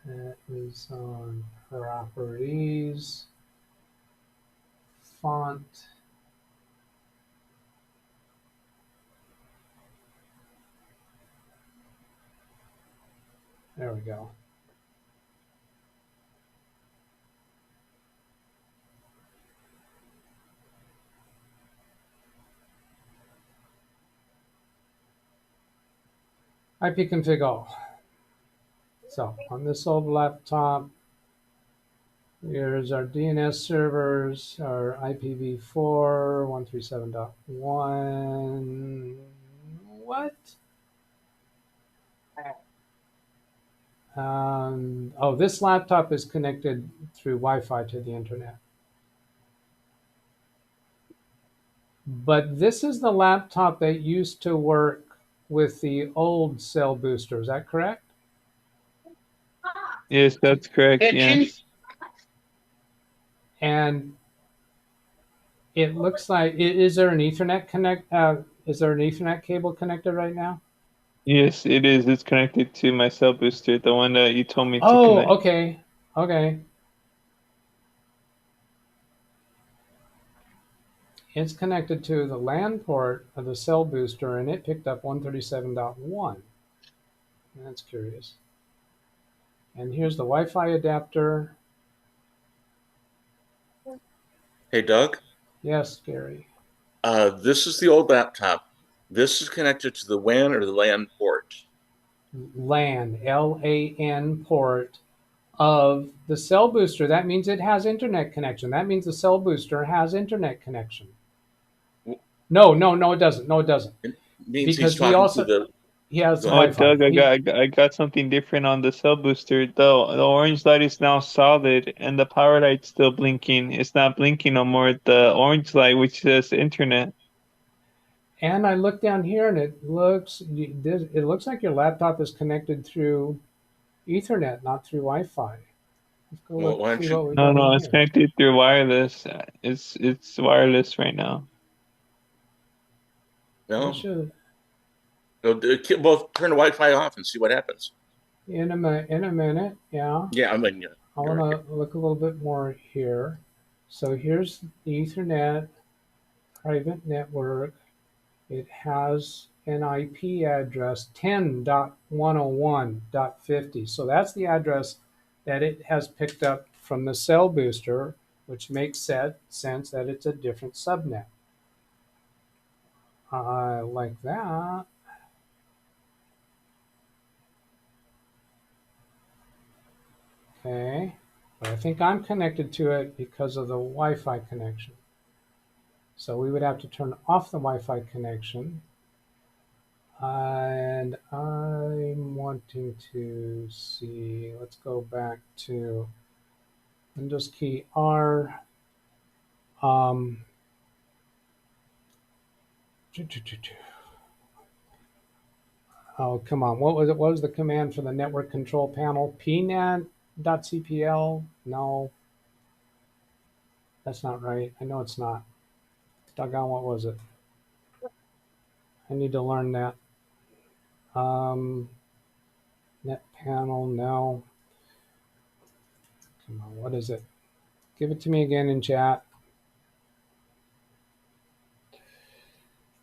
That is on properties. Font. There we go. ipconfig all. So on this old laptop, here's our DNS servers, our IPv4 137.1. What? Oh, this laptop is connected through Wi-Fi to the internet. But this is the laptop that used to work with the old cell booster. Is that correct? Yes, that's correct. Yes. And it looks like, is there an Ethernet is there an Ethernet cable connected right now? Yes, it is. It's connected to my cell booster, the one that you told me to Oh, connect. okay. Okay. It's connected to the LAN port of the cell booster, and it picked up 137.1. That's curious. And here's the Wi-Fi adapter. Hey, Doug? Yes, Gary. This is the old laptop. This is connected to the WAN or the LAN port? LAN, L-A-N port of the cell booster. That means it has internet connection. That means the cell booster has internet connection. No, it doesn't. No, it doesn't. It means because he's talking He has Go Oh, ahead. Wi-Fi. Doug, I got something different on the cell booster. The orange light is now solid, and the power light's still blinking. It's not blinking no more. The orange light, which says internet. And I look down here, and it looks like your laptop is connected through Ethernet, not through Wi-Fi. Let's go Well, look why don't see you- what we No, got in it's here. connected through wireless. It's wireless right now. No, We should both turn the Wi-Fi off and see what happens. in a minute. Yeah. Yeah, I mean, I want to look a little bit more here. So here's the Ethernet private network. It has an IP address 10.101.50. So that's the address that it has picked up from the cell booster, which makes sense that it's a different subnet. Like that. Okay. But I think I'm connected to it because of the Wi-Fi connection. So we would have to turn off the Wi-Fi connection. And I'm wanting to see, let's go back to Windows key R. Oh, come on. What was it? What was the command for the network control panel? pnat.cpl? No, that's not right. I know it's not. Doggone, what was it? I need to learn that. Net panel, no. Come on, what is it? Give it to me again in chat.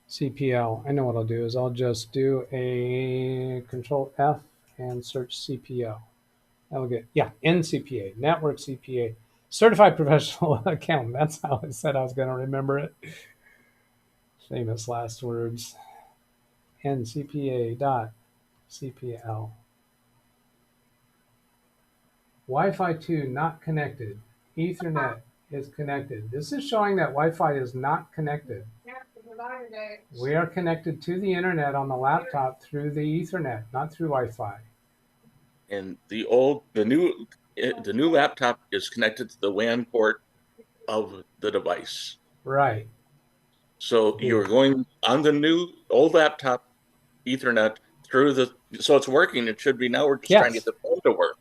CPL. I know what I'll do is I'll just do a Control F and search CPL. That'll get, yeah, NCPA, Network CPA, Certified Professional Accountant. That's how I said I was going to remember it. Famous last words. NCPA.CPL. Wi-Fi 2 not connected. Ethernet is connected. This is showing that Wi-Fi is not connected. We are connected to the internet on the laptop through the Ethernet, not through Wi-Fi. And the new laptop is connected to the WAN port of the device. Right. So you're going on the old laptop Ethernet through so it's working. It should be. Now we're just trying to get the phone to work.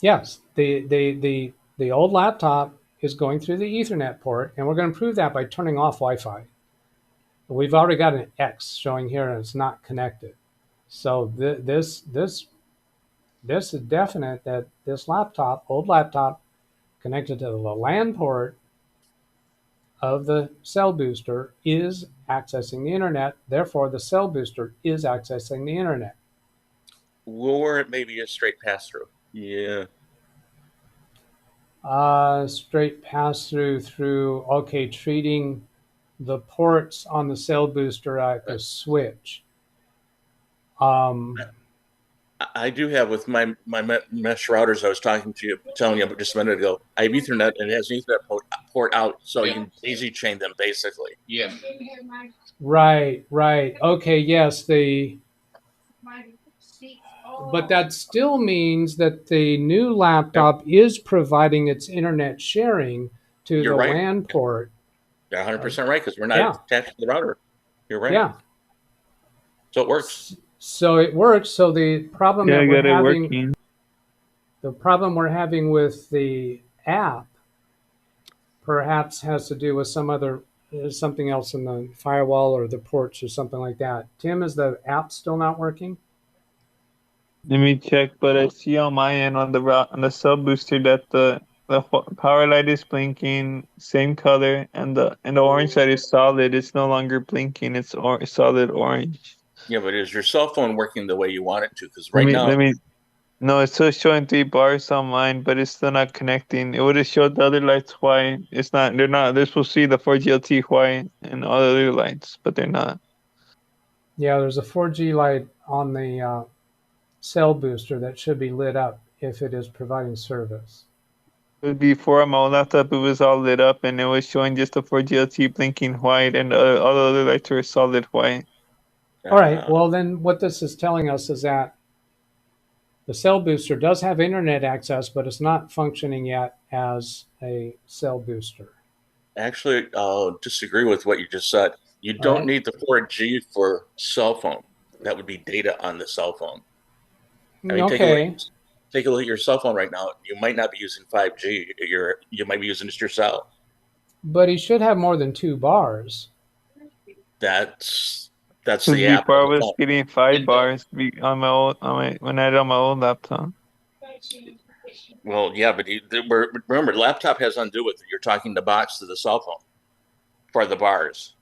Yes. The old laptop is going through the Ethernet port, and we're going to prove that by turning off Wi-Fi. We've already got an X showing here, and it's not connected. So this is definite that this old laptop, connected to the LAN port of the cell booster is accessing the internet. Therefore, the cell booster is accessing the internet. Or it may be a straight pass-through. Yeah. Straight pass-through through, okay, treating the ports on the cell booster like a switch. I do have with my mesh routers I was telling you about just a minute ago. I have Ethernet and it has an Ethernet port out, so you can daisy chain them basically. Yeah. Right. Okay, yes, but that still means that the new laptop is providing its internet sharing to the WAN port. You're 100% right, because we're not attached to the router. You're right. Yeah. So it works. So it works. So the problem that we're having, working. the problem we're having with the app, perhaps has to do with something else in the firewall or the ports or something like that. Tim, is the app still not working? Let me check, but I see on my end on the sub booster that the power light is blinking, same color, and the orange light is solid. It's no longer blinking. It's solid orange. Yeah, but is your cell phone working the way you want it to? Because no, it's still showing 3 bars on mine, but it's still not connecting. It would have showed the other lights white. It's not. They're not. They're supposed to see the 4G LTE white and all the other lights, but they're not. Yeah, there's a 4G light on the cell booster that should be lit up if it is providing service. Before on my laptop, it was all lit up, and it was showing just the 4G LTE blinking white, and all the other lights were solid white. All right. Well, then what this is telling us is that the cell booster does have internet access, but it's not functioning yet as a cell booster. Actually, I'll disagree with what you just said. You All don't right. need the 4G for cell phone. That would be data on the cell phone. I mean, Okay. take a look at your cell phone right now. You might not be using 5G. You might be using just your cell. But he should have more than 2 bars. That's Because the app before I on the was phone. getting 5 bars on my old when I had it on my old laptop. Well, yeah, but remember, laptop has nothing to do with it. You're talking the box to the cell phone for the bars.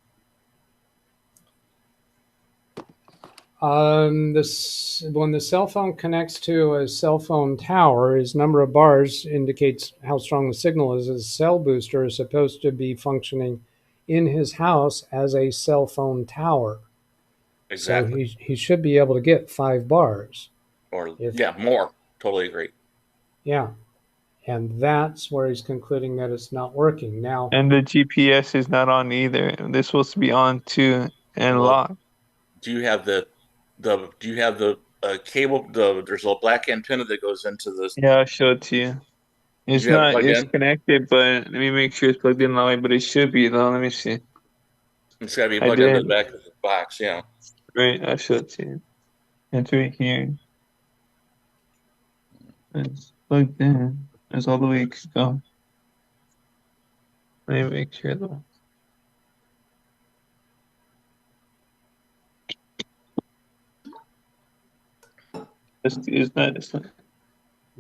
When the cell phone connects to a cell phone tower, his number of bars indicates how strong the signal is. His cell booster is supposed to be functioning in his house as a cell phone tower. Exactly. So he should be able to get 5 bars. Or yeah, more. Totally agree. Yeah. And that's where he's concluding that it's not working. Now, And the GPS is not on either. They're supposed to be on too and Well, locked. do you have the cable? There's a black antenna that goes into this. Yeah, I'll show it to you. Do It's you have it not. plugged It's in? connected, but let me make sure it's plugged in that way. But it should be though. Let me see. It's got to be I plugged into the did. back of the box. Yeah. Right. I'll show it to you. It's right here. It's plugged in. That's all the way it could go. Let me make sure though. It's not. It's not.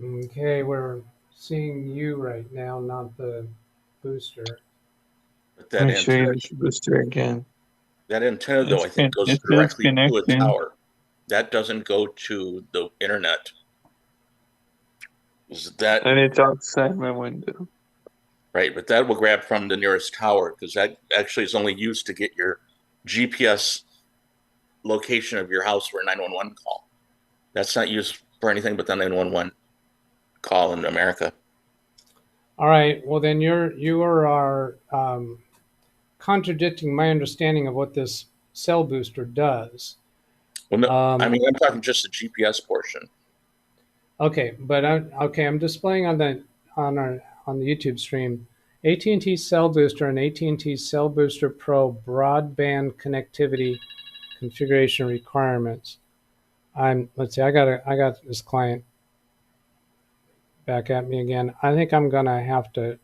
okay, we're seeing you right now, not the booster. But Let me show you this booster again. that antenna though, I think goes It says directly to a connecting. tower. That doesn't go to the internet. Is that And it's outside my window. right? But that will grab from the nearest tower because that actually is only used to get your GPS location of your house for a 911 call. That's not used for anything but the 911 call in America. All right. Well, then you are contradicting my understanding of what this cell booster does. Well, no, I mean, I'm talking just the GPS portion. Okay, but I'm displaying on the YouTube stream AT&T Cell Booster and AT&T Cell Booster Pro broadband connectivity configuration requirements. Let's see, I got this client back at me again. I think I'm gonna have to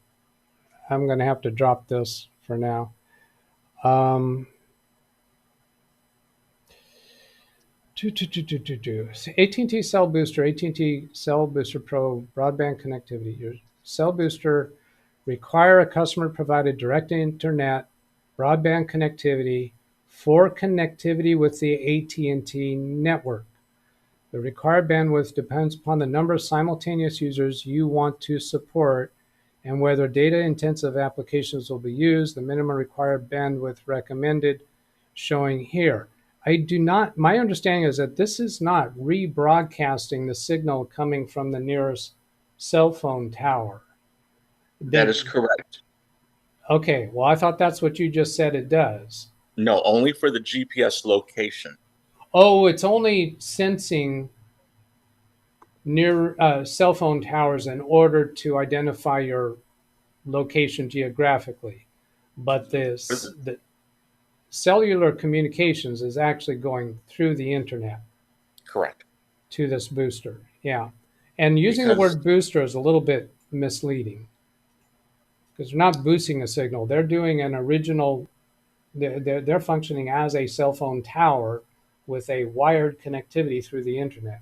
drop this for now. AT&T Cell Booster, AT&T Cell Booster Pro broadband connectivity. Your Cell Booster require a customer provided direct internet broadband connectivity for connectivity with the AT&T network. The required bandwidth depends upon the number of simultaneous users you want to support and whether data-intensive applications will be used. The minimum required bandwidth recommended showing here. My understanding is that this is not rebroadcasting the signal coming from the nearest cell phone tower. That is correct. Okay, well, I thought that's what you just said it does. No, only for the GPS location. Oh, it's only sensing near cell phone towers in order to identify your location geographically. But the cellular communications is actually going through the internet. Correct. To this booster, yeah. And using the word booster is a little bit misleading because they're not boosting a signal. They're doing an original, they're functioning as a cell phone tower with a wired connectivity through the internet.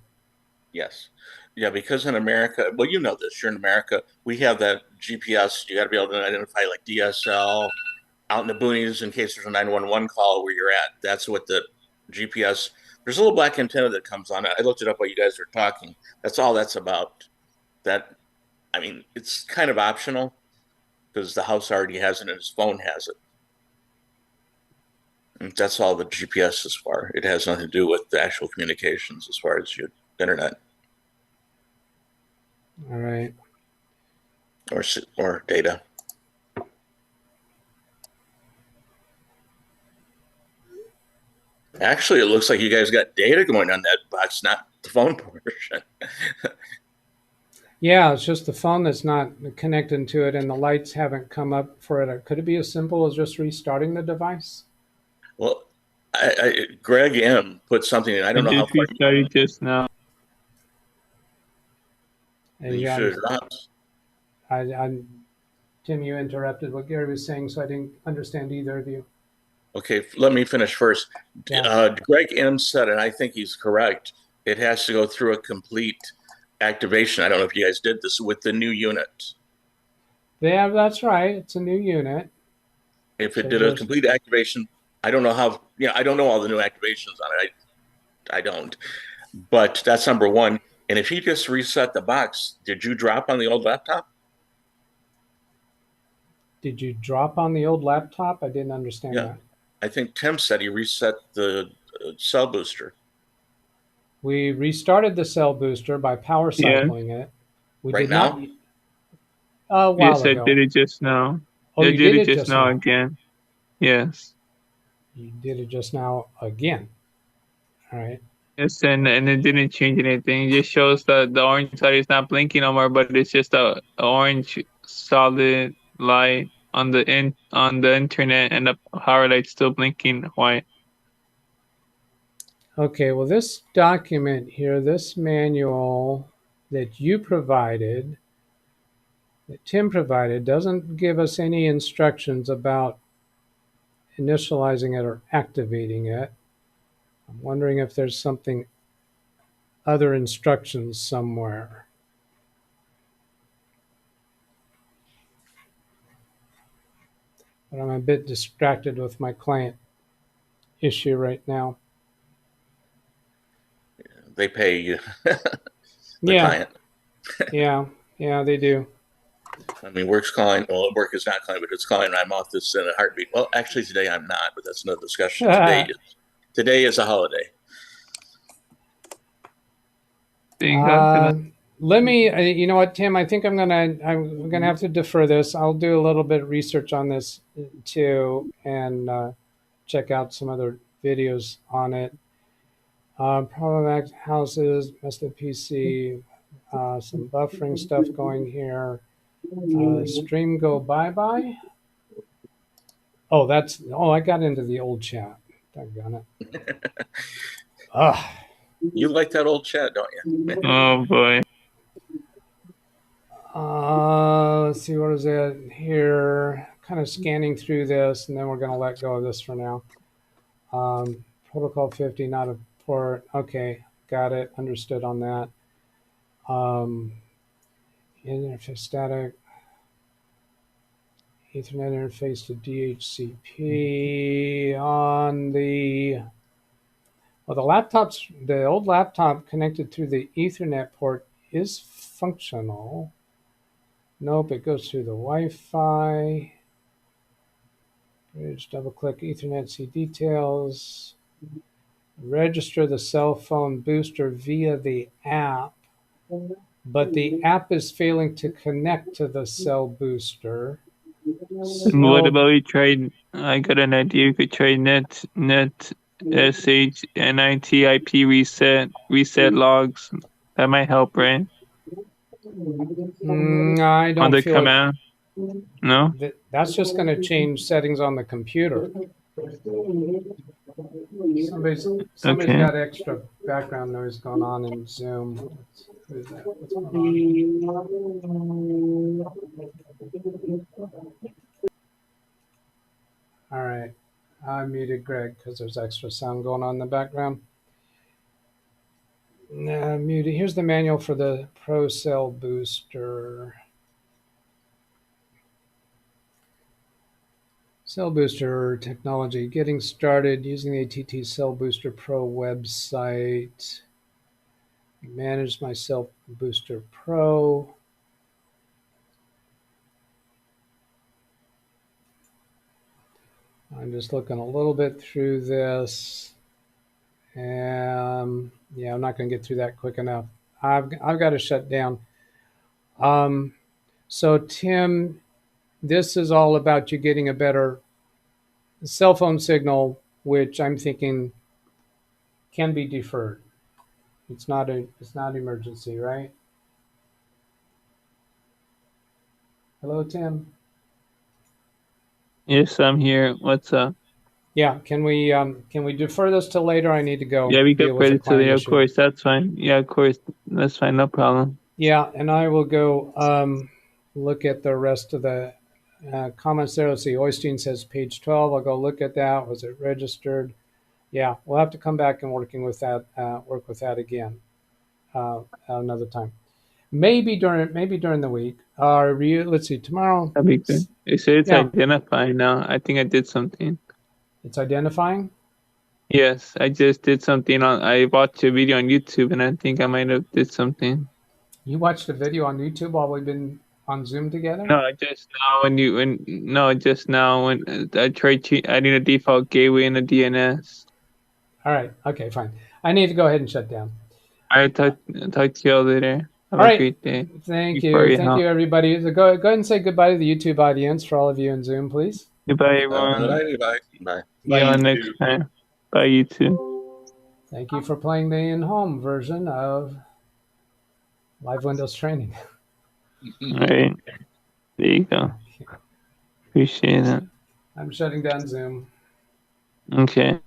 Yes. Yeah, because in America, well, you know this, you're in America, we have that GPS. You got to be able to identify like DSL out in the boonies in case there's a 911 call where you're at. That's what the GPS, there's a little black antenna that comes on it. I looked it up while you guys were talking. That's all that's about. That, I mean, it's kind of optional because the house already has it and his phone has it. And that's all the GPS is for. It has nothing to do with the actual communications as far as your internet. All right. Or data. Actually, it looks like you guys got data going on that box, not the phone portion. Yeah, it's just the phone that's not connected to it and the lights haven't come up for it. Could it be as simple as just restarting the device? Well, Greg M put something in. I I don't know how just far restarted just now. And you yeah, should have dropped. Tim, you interrupted what Gary was saying, so I didn't understand either of you. Okay, let me finish first. Yeah. Greg M said, and I think he's correct, it has to go through a complete activation. I don't know if you guys did this with the new unit. Yeah, that's right. It's a new unit. If it So did a there's- complete activation, I don't know how, I don't know all the new activations on it. I don't. But that's number one. And if he just reset the box, did you drop on the old laptop? Did you drop on the old laptop? I didn't understand Yeah. that. I think Tim said he reset the cell booster. We restarted the cell booster by power cycling it. We Right did now? not a while Yes, I ago. did it just now. Oh, I you did did it it just just now now. again. Yes. You did it just now again. All right. Yes, and it didn't change anything. It just shows that the orange light is not blinking no more, but it's just a orange solid light on the internet, and the power light's still blinking white. Okay, well, this document here, this manual that you provided, that Tim provided, doesn't give us any instructions about initializing it or activating it. I'm wondering if there's something, other instructions somewhere. But I'm a bit distracted with my client issue right now. They pay you. Yeah. Client. Yeah, they do. I mean, work's calling. Well, work is not calling, but it's calling. I'm off this in a heartbeat. Well, actually, today I'm not, but that's another discussion. Today is a holiday. Let me. You know what, Tim? I think I'm gonna have to defer this. I'll do a little bit of research on this too, and check out some other videos on it. Problematic houses, messed up PC, some buffering stuff going here. Stream go bye-bye. Oh, I got into the old chat. Doggone it. You like that old chat, don't you? Oh boy. Let's see, what is it here? Kind of scanning through this, and then we're going to let go of this for now. Protocol 50, not a port. Okay, got it. Understood on that. Interface static. Ethernet interface to DHCP on the. Well, the old laptop connected through the Ethernet port is functional. Nope, it goes through the Wi-Fi. Bridge, double click Ethernet, see details. Register the cell phone booster via the app, but the app is failing to connect to the cell booster. And what about you tried? I got an idea. You could try net sh nit IP reset logs. That might help, right? I don't on the feel command. No. That's just going to change settings on the computer. Somebody's Okay. got extra background noise going on in Zoom. Who's that? What's going on? All right, I muted Greg because there's extra sound going on in the background. Muted. Here's the manual for the Pro Cell Booster. Cell Booster technology. Getting started using the ATT Cell Booster Pro website. Manage my Cell Booster Pro. I'm just looking a little bit through this. Yeah, I'm not going to get through that quick enough. I've got to shut down. So Tim, this is all about you getting a better cell phone signal, which I'm thinking can be deferred. It's not emergency, right? Hello, Tim. Yes, I'm here. What's up? Yeah, can we defer this till later? I need to go Yeah, we deal could with put a it today. client Of issue. course, that's fine. Yeah, of course, that's fine. No problem. Yeah, and I will go look at the rest of the comments there. Let's see. Oystein says page 12. I'll go look at that. Was it registered? Yeah, we'll have to come back and work with that again another time. Maybe during the week. Let's see. Tomorrow. That'd be good. It says it's Yeah. identifying now. I think I did something. It's identifying. Yes, I just did something I watched a video on YouTube and I think I might have did something. You watched a video on YouTube while we've been on Zoom together? No, just now when I tried adding a default gateway in the DNS. All right. Okay, fine. I need to go ahead and shut down. I talk to you all later. Have All a right. great day. Thank you. Thank you, everybody. So go ahead and say goodbye to the YouTube audience for all of you in Zoom, please. Goodbye, everyone. Bye. Bye. See you all next time. Bye, YouTube. Thank you for playing the in-home version of Live Windows Training. All right. There you go. Appreciate it. I'm shutting down Zoom. Okay.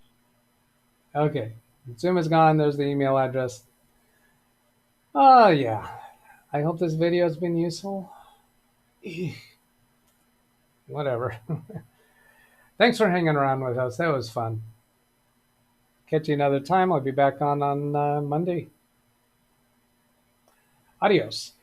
Okay. Zoom is gone. There's the email address. Oh, yeah. I hope this video has been useful. Whatever. Thanks for hanging around with us. That was fun. Catch you another time. I'll be back on Monday. Adios.